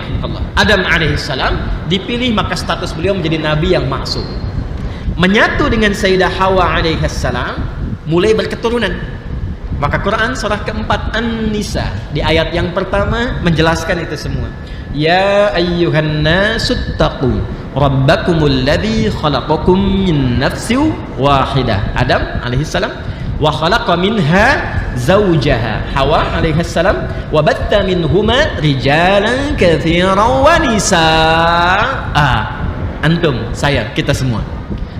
Adam alaihissalam dipilih, maka status beliau menjadi nabi yang maksum. Menyatu dengan Sayyidah Hawa alaihissalam, mulai berketurunan. Maka Quran surah keempat An-Nisa di ayat yang pertama menjelaskan itu semua. Ya ayyuhan nasuttaqu rabbakumul ladzi khalaqakum min nafsin wahidah. Adam alaihissalam. Wa khalaqa minha zawjaha Hawa alaihissalam wa batta minhuma rijalan katsiran wa nisaa. Antum, saya, kita semua.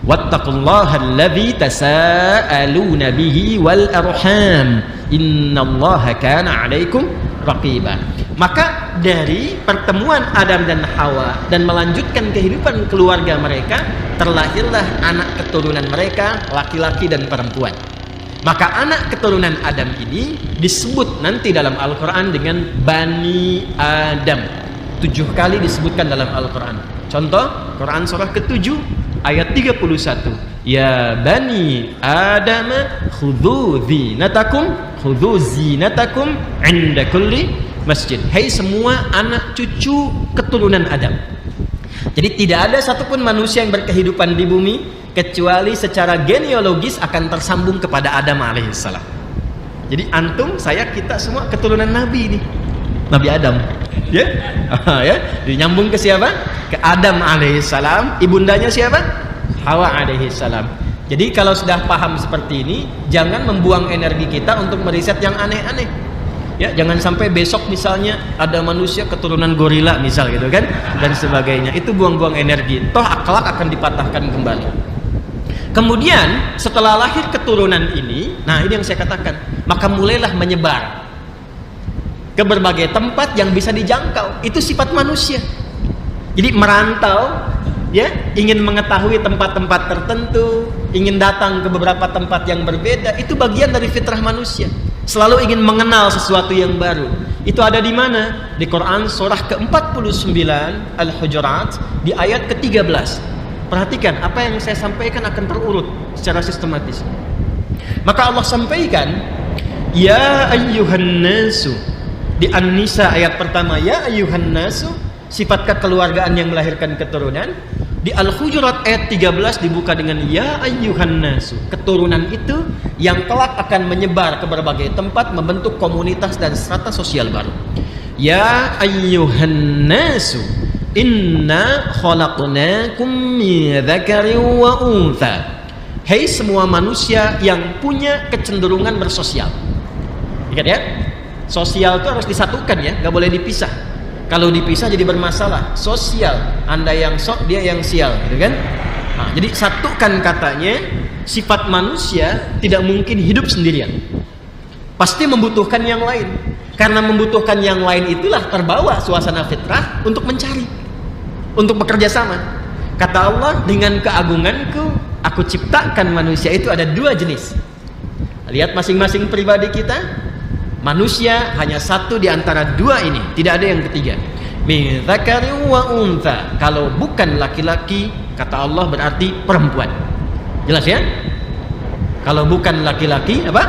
Wattaqullaha alladzi tasaaluna bihi wal arham innallaha kana 'alaikum raqiba. Maka dari pertemuan Adam dan Hawa dan melanjutkan kehidupan keluarga mereka, terlahirlah anak keturunan mereka, laki-laki dan perempuan. Maka anak keturunan Adam ini disebut nanti dalam Al-Quran dengan Bani Adam. 7 kali disebutkan dalam Al-Quran. Contoh, Quran surah ke-7 ayat 31. Ya Bani Adam khudhu zinatakum inda kulli masjid. Hai semua anak cucu keturunan Adam. Jadi tidak ada satupun manusia yang berkehidupan di bumi kecuali secara genealogis akan tersambung kepada Adam alaihissalam. Jadi antum, saya, kita semua keturunan Nabi ini, Nabi Adam, ya, ya. Dinyambung ke siapa? Ke Adam alaihissalam. Ibundanya siapa? Hawa alaihissalam. Jadi kalau sudah paham seperti ini, jangan membuang energi kita untuk meriset yang aneh-aneh. Ya, jangan sampai besok misalnya ada manusia keturunan gorila misal gitu kan, dan sebagainya. Itu buang-buang energi. Toh akhlak akan dipatahkan kembali. Kemudian setelah lahir keturunan ini, nah ini yang saya katakan, maka mulailah menyebar ke berbagai tempat yang bisa dijangkau. Itu sifat manusia. Jadi merantau, ya, ingin mengetahui tempat-tempat tertentu, ingin datang ke beberapa tempat yang berbeda, itu bagian dari fitrah manusia. Selalu ingin mengenal sesuatu yang baru. Itu ada di mana? Di Quran surah ke-49 Al-Hujurat di ayat ke-13. Perhatikan, apa yang saya sampaikan akan terurut secara sistematis. Maka Allah sampaikan, ya ayyuhan nasu. Di An-Nisa ayat pertama, ya ayyuhan nasu, sifat kekeluargaan yang melahirkan keturunan. Di Al-Hujurat ayat 13 dibuka dengan ya ayyuhan nasu. Keturunan itu yang kelak akan menyebar ke berbagai tempat, membentuk komunitas dan strata sosial baru. Ya ayyuhan nasu, inna khalaqnakum min dzakarin wa untha. Hei semua manusia yang punya kecenderungan bersosial. Ingat ya, sosial itu harus disatukan ya, nggak boleh dipisah. Kalau dipisah jadi bermasalah. Sosial, Anda yang sok, dia yang sial, gitu kan? Nah, jadi satukan katanya. Sifat manusia tidak mungkin hidup sendirian. Pasti membutuhkan yang lain. Karena membutuhkan yang lain itulah terbawa suasana fitrah untuk mencari, untuk bekerja sama. Kata Allah, dengan keagunganku aku ciptakan manusia itu ada 2 jenis. Lihat masing-masing pribadi kita. Manusia hanya satu di antara 2 ini, tidak ada yang ketiga. Min dzakarin wa untha. Kalau bukan laki-laki, kata Allah, berarti perempuan. Jelas ya? Kalau bukan laki-laki, apa?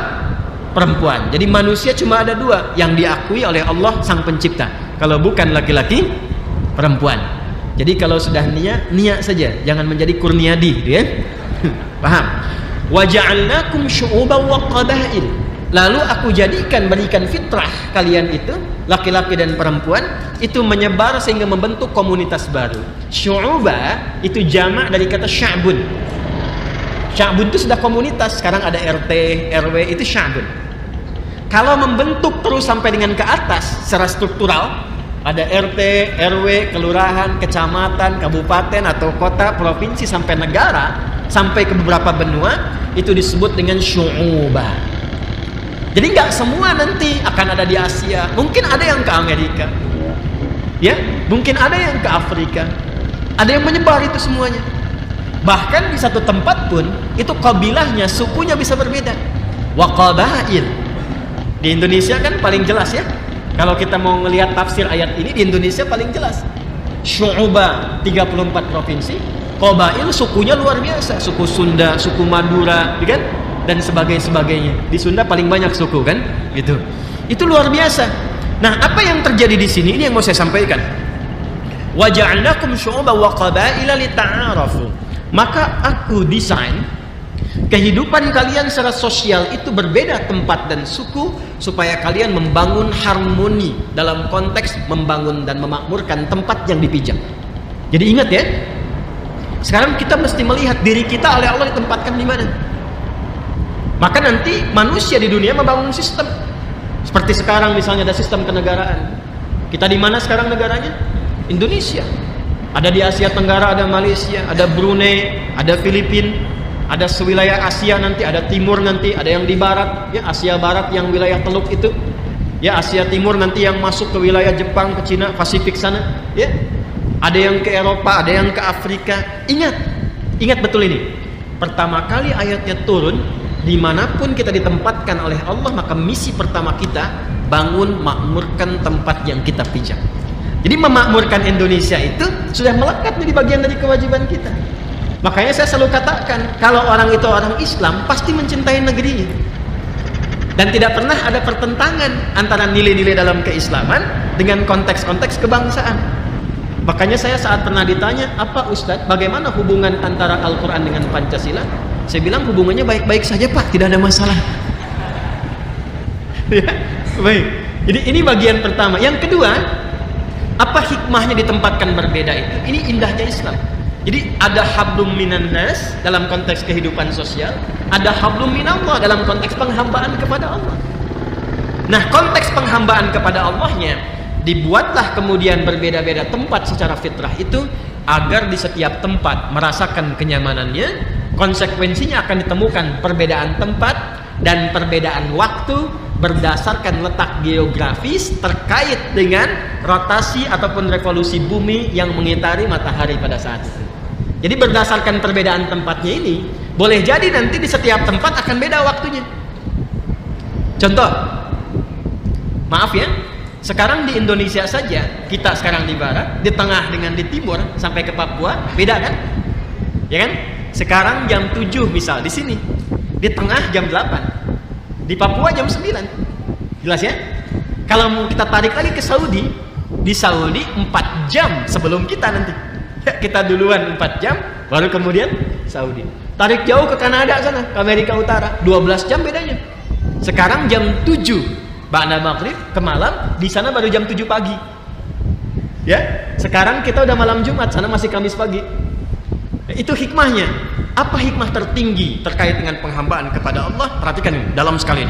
Perempuan. Jadi manusia cuma ada 2 yang diakui oleh Allah sang pencipta. Kalau bukan laki-laki, perempuan. Jadi kalau sudah niat saja, jangan menjadi kurniadi, ya. Paham? Wa ja'alnakum syu'uban wa qabail. Lalu aku berikan fitrah kalian itu, laki-laki dan perempuan, itu menyebar sehingga membentuk komunitas baru. Syu'uba itu jamak dari kata sya'bun. Sya'bun itu sudah komunitas. Sekarang ada RT, RW, itu sya'bun. Kalau membentuk terus sampai dengan ke atas secara struktural, ada RT, RW, kelurahan, kecamatan, kabupaten atau kota, provinsi sampai negara, sampai ke beberapa benua, itu disebut dengan syu'uba. Jadi nggak semua nanti akan ada di Asia. Mungkin ada yang ke Amerika, ya, mungkin ada yang ke Afrika, ada yang menyebar itu semuanya. Bahkan di satu tempat pun itu kabilahnya, sukunya bisa berbeda. Wa qabail. Di Indonesia kan paling jelas ya. Kalau kita mau melihat tafsir ayat ini, di Indonesia paling jelas. Syu'uba 34 provinsi, qabail sukunya luar biasa. Suku Sunda, suku Madura, kan? dan sebagainya. Di Sunda paling banyak suku kan, gitu. Itu luar biasa. Nah, apa yang terjadi di sini ini yang mau saya sampaikan. Wa ja'alnakum syu'uban wa qabaila lita'arafu. Maka aku desain kehidupan kalian secara sosial itu berbeda tempat dan suku supaya kalian membangun harmoni dalam konteks membangun dan memakmurkan tempat yang dipijak. Jadi ingat ya, sekarang kita mesti melihat diri kita oleh Allah ditempatkan di mana. Maka nanti manusia di dunia membangun sistem. Seperti sekarang misalnya ada sistem kenegaraan. Kita di mana sekarang negaranya? Indonesia. Ada di Asia Tenggara, ada Malaysia, ada Brunei, ada Filipina, ada sewilayah Asia nanti, ada Timur nanti, ada yang di Barat, ya Asia Barat yang wilayah Teluk itu, ya Asia Timur nanti yang masuk ke wilayah Jepang, ke Cina, Pasifik sana, ya. Ada yang ke Eropa, ada yang ke Afrika. Ingat betul ini. Pertama kali ayatnya turun, dimanapun kita ditempatkan oleh Allah, maka misi pertama kita bangun makmurkan tempat yang kita pijak. Jadi memakmurkan Indonesia itu sudah melekat menjadi bagian dari kewajiban kita. Makanya saya selalu katakan, kalau orang itu orang Islam pasti mencintai negerinya. Dan tidak pernah ada pertentangan antara nilai-nilai dalam keislaman dengan konteks-konteks kebangsaan. Makanya saya saat pernah ditanya, apa Ustadz, bagaimana hubungan antara Al-Quran dengan Pancasila? Saya bilang hubungannya baik-baik saja Pak, tidak ada masalah. Ya, baik. Jadi ini bagian pertama. Yang kedua, apa hikmahnya ditempatkan berbeda itu? Ini indahnya Islam. Jadi ada hablum minan nas dalam konteks kehidupan sosial, ada hablum minallah dalam konteks penghambaan kepada Allah. Nah, konteks penghambaan kepada Allahnya dibuatlah kemudian berbeda-beda tempat secara fitrah itu agar di setiap tempat merasakan kenyamanannya. Konsekuensinya akan ditemukan perbedaan tempat dan perbedaan waktu berdasarkan letak geografis terkait dengan rotasi ataupun revolusi bumi yang mengitari matahari pada saat itu. Jadi berdasarkan perbedaan tempatnya ini, boleh jadi nanti di setiap tempat akan beda waktunya. Contoh, maaf ya, sekarang di Indonesia saja, kita sekarang di barat, di tengah dengan di timur sampai ke Papua, beda kan? Ya kan? Sekarang jam 7 misal di sini, di tengah jam 8, di Papua jam 9. Jelas ya? Kalau mau kita tarik lagi ke Saudi, di Saudi 4 jam sebelum kita nanti. Kita duluan 4 jam, baru kemudian Saudi. Tarik jauh ke Kanada sana, ke Amerika Utara, 12 jam bedanya. Sekarang jam 7 ba'da maghrib ke malam, di sana baru jam 7 pagi. Ya, sekarang kita udah malam Jumat, sana masih Kamis pagi. Itu hikmahnya. Apa hikmah tertinggi terkait dengan penghambaan kepada Allah? Perhatikan ini, dalam sekali.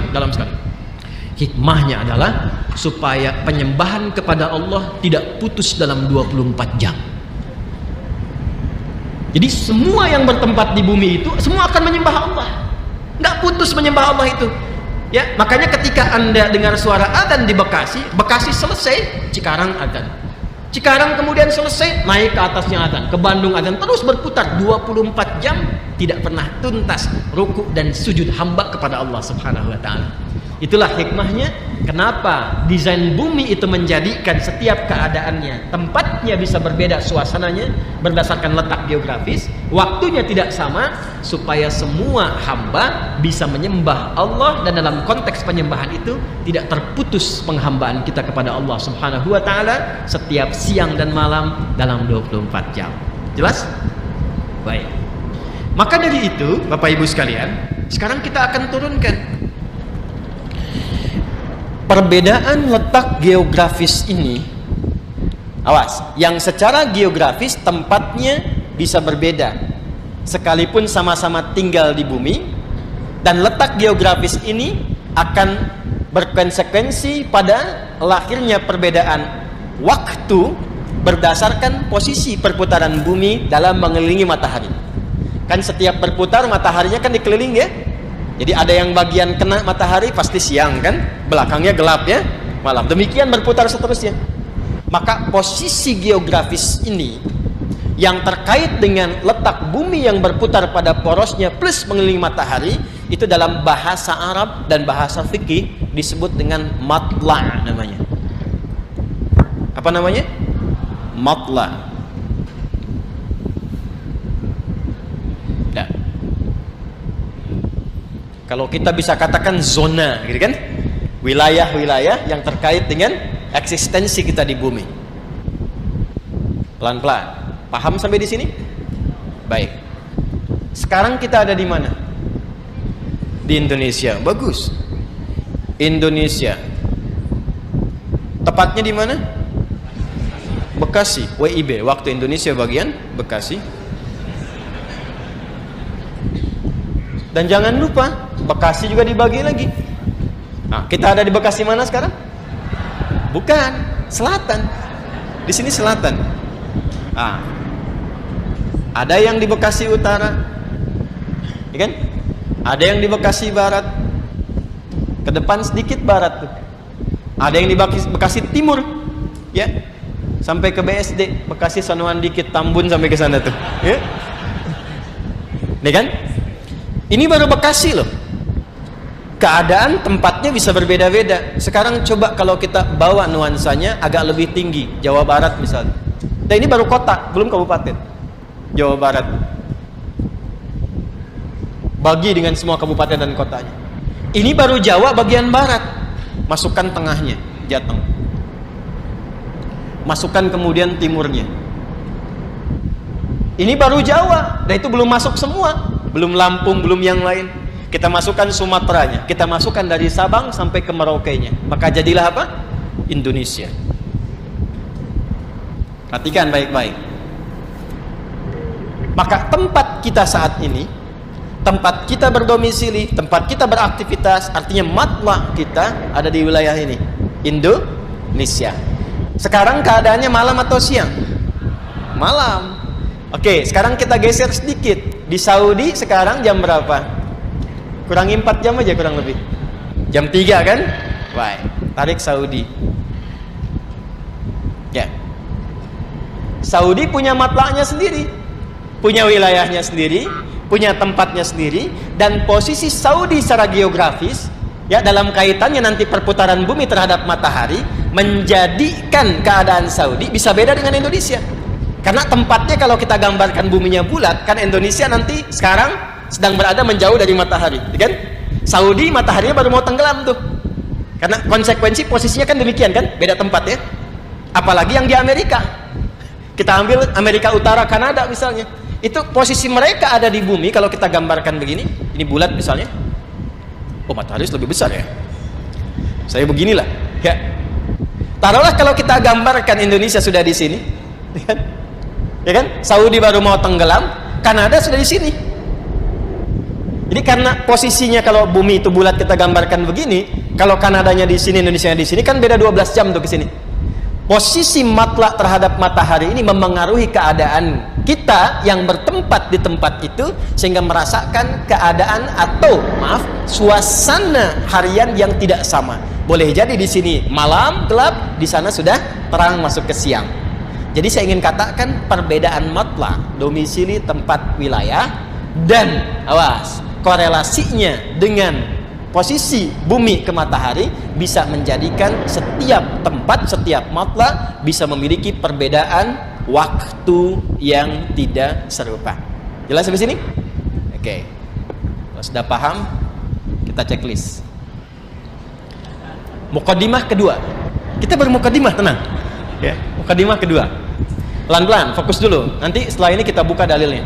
Hikmahnya adalah supaya penyembahan kepada Allah tidak putus dalam 24 jam. Jadi semua yang bertempat di bumi itu semua akan menyembah Allah. Nggak putus menyembah Allah itu. Ya, makanya ketika Anda dengar suara adzan di Bekasi selesai, Cikarang adzan. Cikarang kemudian selesai, naik ke atasnya adzan, ke Bandung adzan, terus berputar 24 jam, tidak pernah tuntas ruku dan sujud hamba kepada Allah Subhanahu wa taala. Itulah hikmahnya kenapa desain bumi itu menjadikan setiap keadaannya, tempatnya bisa berbeda suasananya berdasarkan letak geografis, waktunya tidak sama supaya semua hamba bisa menyembah Allah, dan dalam konteks penyembahan itu tidak terputus penghambaan kita kepada Allah Subhanahu wa taala setiap siang dan malam dalam 24 jam. Jelas? Baik. Maka dari itu, Bapak Ibu sekalian, sekarang kita akan turunkan perbedaan letak geografis ini. Awas, yang secara geografis tempatnya bisa berbeda sekalipun sama-sama tinggal di bumi, dan letak geografis ini akan berkonsekuensi pada lahirnya perbedaan waktu berdasarkan posisi perputaran bumi dalam mengelilingi matahari. Kan setiap berputar mataharinya kan dikelilingi ya. Jadi ada yang bagian kena matahari pasti siang kan, belakangnya gelap ya, malam. Demikian berputar seterusnya. Maka posisi geografis ini yang terkait dengan letak bumi yang berputar pada porosnya plus mengelilingi matahari, itu dalam bahasa Arab dan bahasa fikih disebut dengan matla' namanya. Apa namanya? Matla'. Kalau kita bisa katakan zona, gitu kan? Wilayah-wilayah yang terkait dengan eksistensi kita di bumi. Pelan-pelan. Paham sampai di sini? Baik. Sekarang kita ada di mana? Di Indonesia. Bagus. Indonesia. Tepatnya di mana? Bekasi, WIB, Waktu Indonesia bagian Bekasi. Dan jangan lupa, Bekasi juga dibagi lagi. Nah, kita ada di Bekasi mana sekarang? Bukan, selatan. Di sini selatan. Nah, ada yang di Bekasi Utara, ya kan? Ada yang di Bekasi Barat. Ke depan sedikit barat tuh. Ada yang di Bekasi Timur, ya, sampai ke BSD, Bekasi Sanuan dikit, Tambun sampai ke sana tuh, ya. Nih kan? Ini baru Bekasi loh. Keadaan tempatnya bisa berbeda-beda. Sekarang coba kalau kita bawa nuansanya agak lebih tinggi, Jawa Barat misalnya. Dan ini baru kota, belum kabupaten. Jawa Barat. Bagi dengan semua kabupaten dan kotanya. Ini baru Jawa bagian barat. Masukkan tengahnya, Jateng. Masukkan kemudian timurnya. Ini baru Jawa, dan itu belum masuk semua. Belum Lampung, belum yang lain. Kita masukkan Sumateranya, kita masukkan dari Sabang sampai ke Merauke-nya. Maka jadilah apa? Indonesia. Perhatikan baik-baik. Maka tempat kita saat ini, tempat kita berdomisili, tempat kita beraktivitas, artinya matla kita ada di wilayah ini, Indonesia. Sekarang keadaannya malam atau siang? Malam. Oke, sekarang kita geser sedikit. Di Saudi sekarang jam berapa? Kurangi 4 jam aja kurang lebih. Jam 3 kan? Wah, tarik Saudi. Ya. Saudi punya matlaknya sendiri. Punya wilayahnya sendiri, punya tempatnya sendiri, dan posisi Saudi secara geografis, ya, dalam kaitannya nanti perputaran bumi terhadap matahari, menjadikan keadaan Saudi bisa beda dengan Indonesia. Karena tempatnya kalau kita gambarkan buminya bulat, kan Indonesia nanti sekarang sedang berada menjauh dari matahari, kan? Saudi mataharinya baru mau tenggelam tuh. Karena konsekuensi posisinya kan demikian kan, beda tempatnya. Apalagi yang di Amerika. Kita ambil Amerika Utara, Kanada misalnya. Itu posisi mereka ada di bumi kalau kita gambarkan begini, ini bulat misalnya. Oh, matahari lebih besar ya. Saya beginilah, ya. Taruhlah kalau kita gambarkan Indonesia sudah di sini, kan? Ya kan? Saudi baru mau tenggelam, Kanada sudah di sini. Jadi karena posisinya kalau bumi itu bulat kita gambarkan begini, kalau Kanadanya di sini, Indonesianya di sini, kan beda 12 jam tuh ke sini. Posisi matlak terhadap matahari ini memengaruhi keadaan kita yang bertempat di tempat itu, sehingga merasakan keadaan atau suasana harian yang tidak sama. Boleh jadi di sini malam gelap, di sana sudah terang masuk ke siang. Jadi saya ingin katakan perbedaan matlak, domisili tempat wilayah, dan awas, korelasinya dengan posisi bumi ke matahari bisa menjadikan setiap tempat, setiap matlak bisa memiliki perbedaan waktu yang tidak serupa. Jelas sampai sini? Oke. Kalau sudah paham, kita checklist. Mukadimah kedua. Kita baru mukadimah, tenang. Ya, mukadimah kedua. Pelan-pelan, fokus dulu. Nanti setelah ini kita buka dalilnya.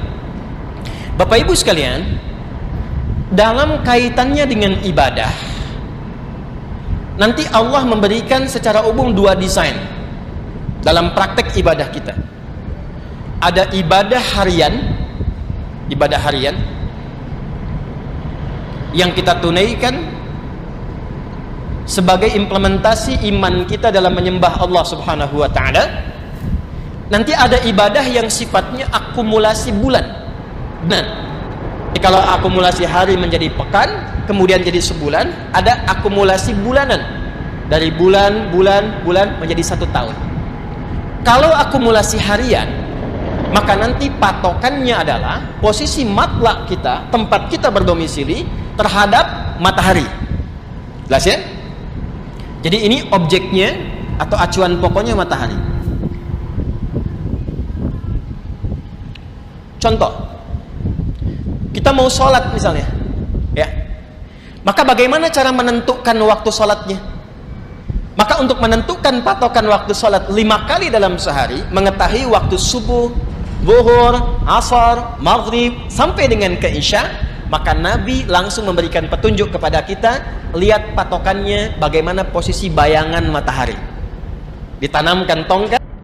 Bapak Ibu sekalian, dalam kaitannya dengan ibadah, nanti Allah memberikan secara umum 2 desain dalam praktek ibadah kita. Ada ibadah harian yang kita tunaikan sebagai implementasi iman kita dalam menyembah Allah Subhanahu wa ta'ala. Nanti ada ibadah yang sifatnya akumulasi bulan. Nah, jadi kalau akumulasi hari menjadi pekan, kemudian jadi sebulan, ada akumulasi bulanan. Dari bulan menjadi 1 tahun. Kalau akumulasi harian, maka nanti patokannya adalah posisi matlak kita, tempat kita berdomisili terhadap matahari. Jelas ya? Jadi ini objeknya atau acuan pokoknya matahari. Contoh, kita mau sholat misalnya, ya. Maka bagaimana cara menentukan waktu sholatnya? Maka untuk menentukan patokan waktu sholat 5 kali dalam sehari, mengetahui waktu subuh, zuhur, asar, maghrib, sampai dengan ke isya, maka Nabi langsung memberikan petunjuk kepada kita, lihat patokannya bagaimana posisi bayangan matahari. Ditanamkan tongkat,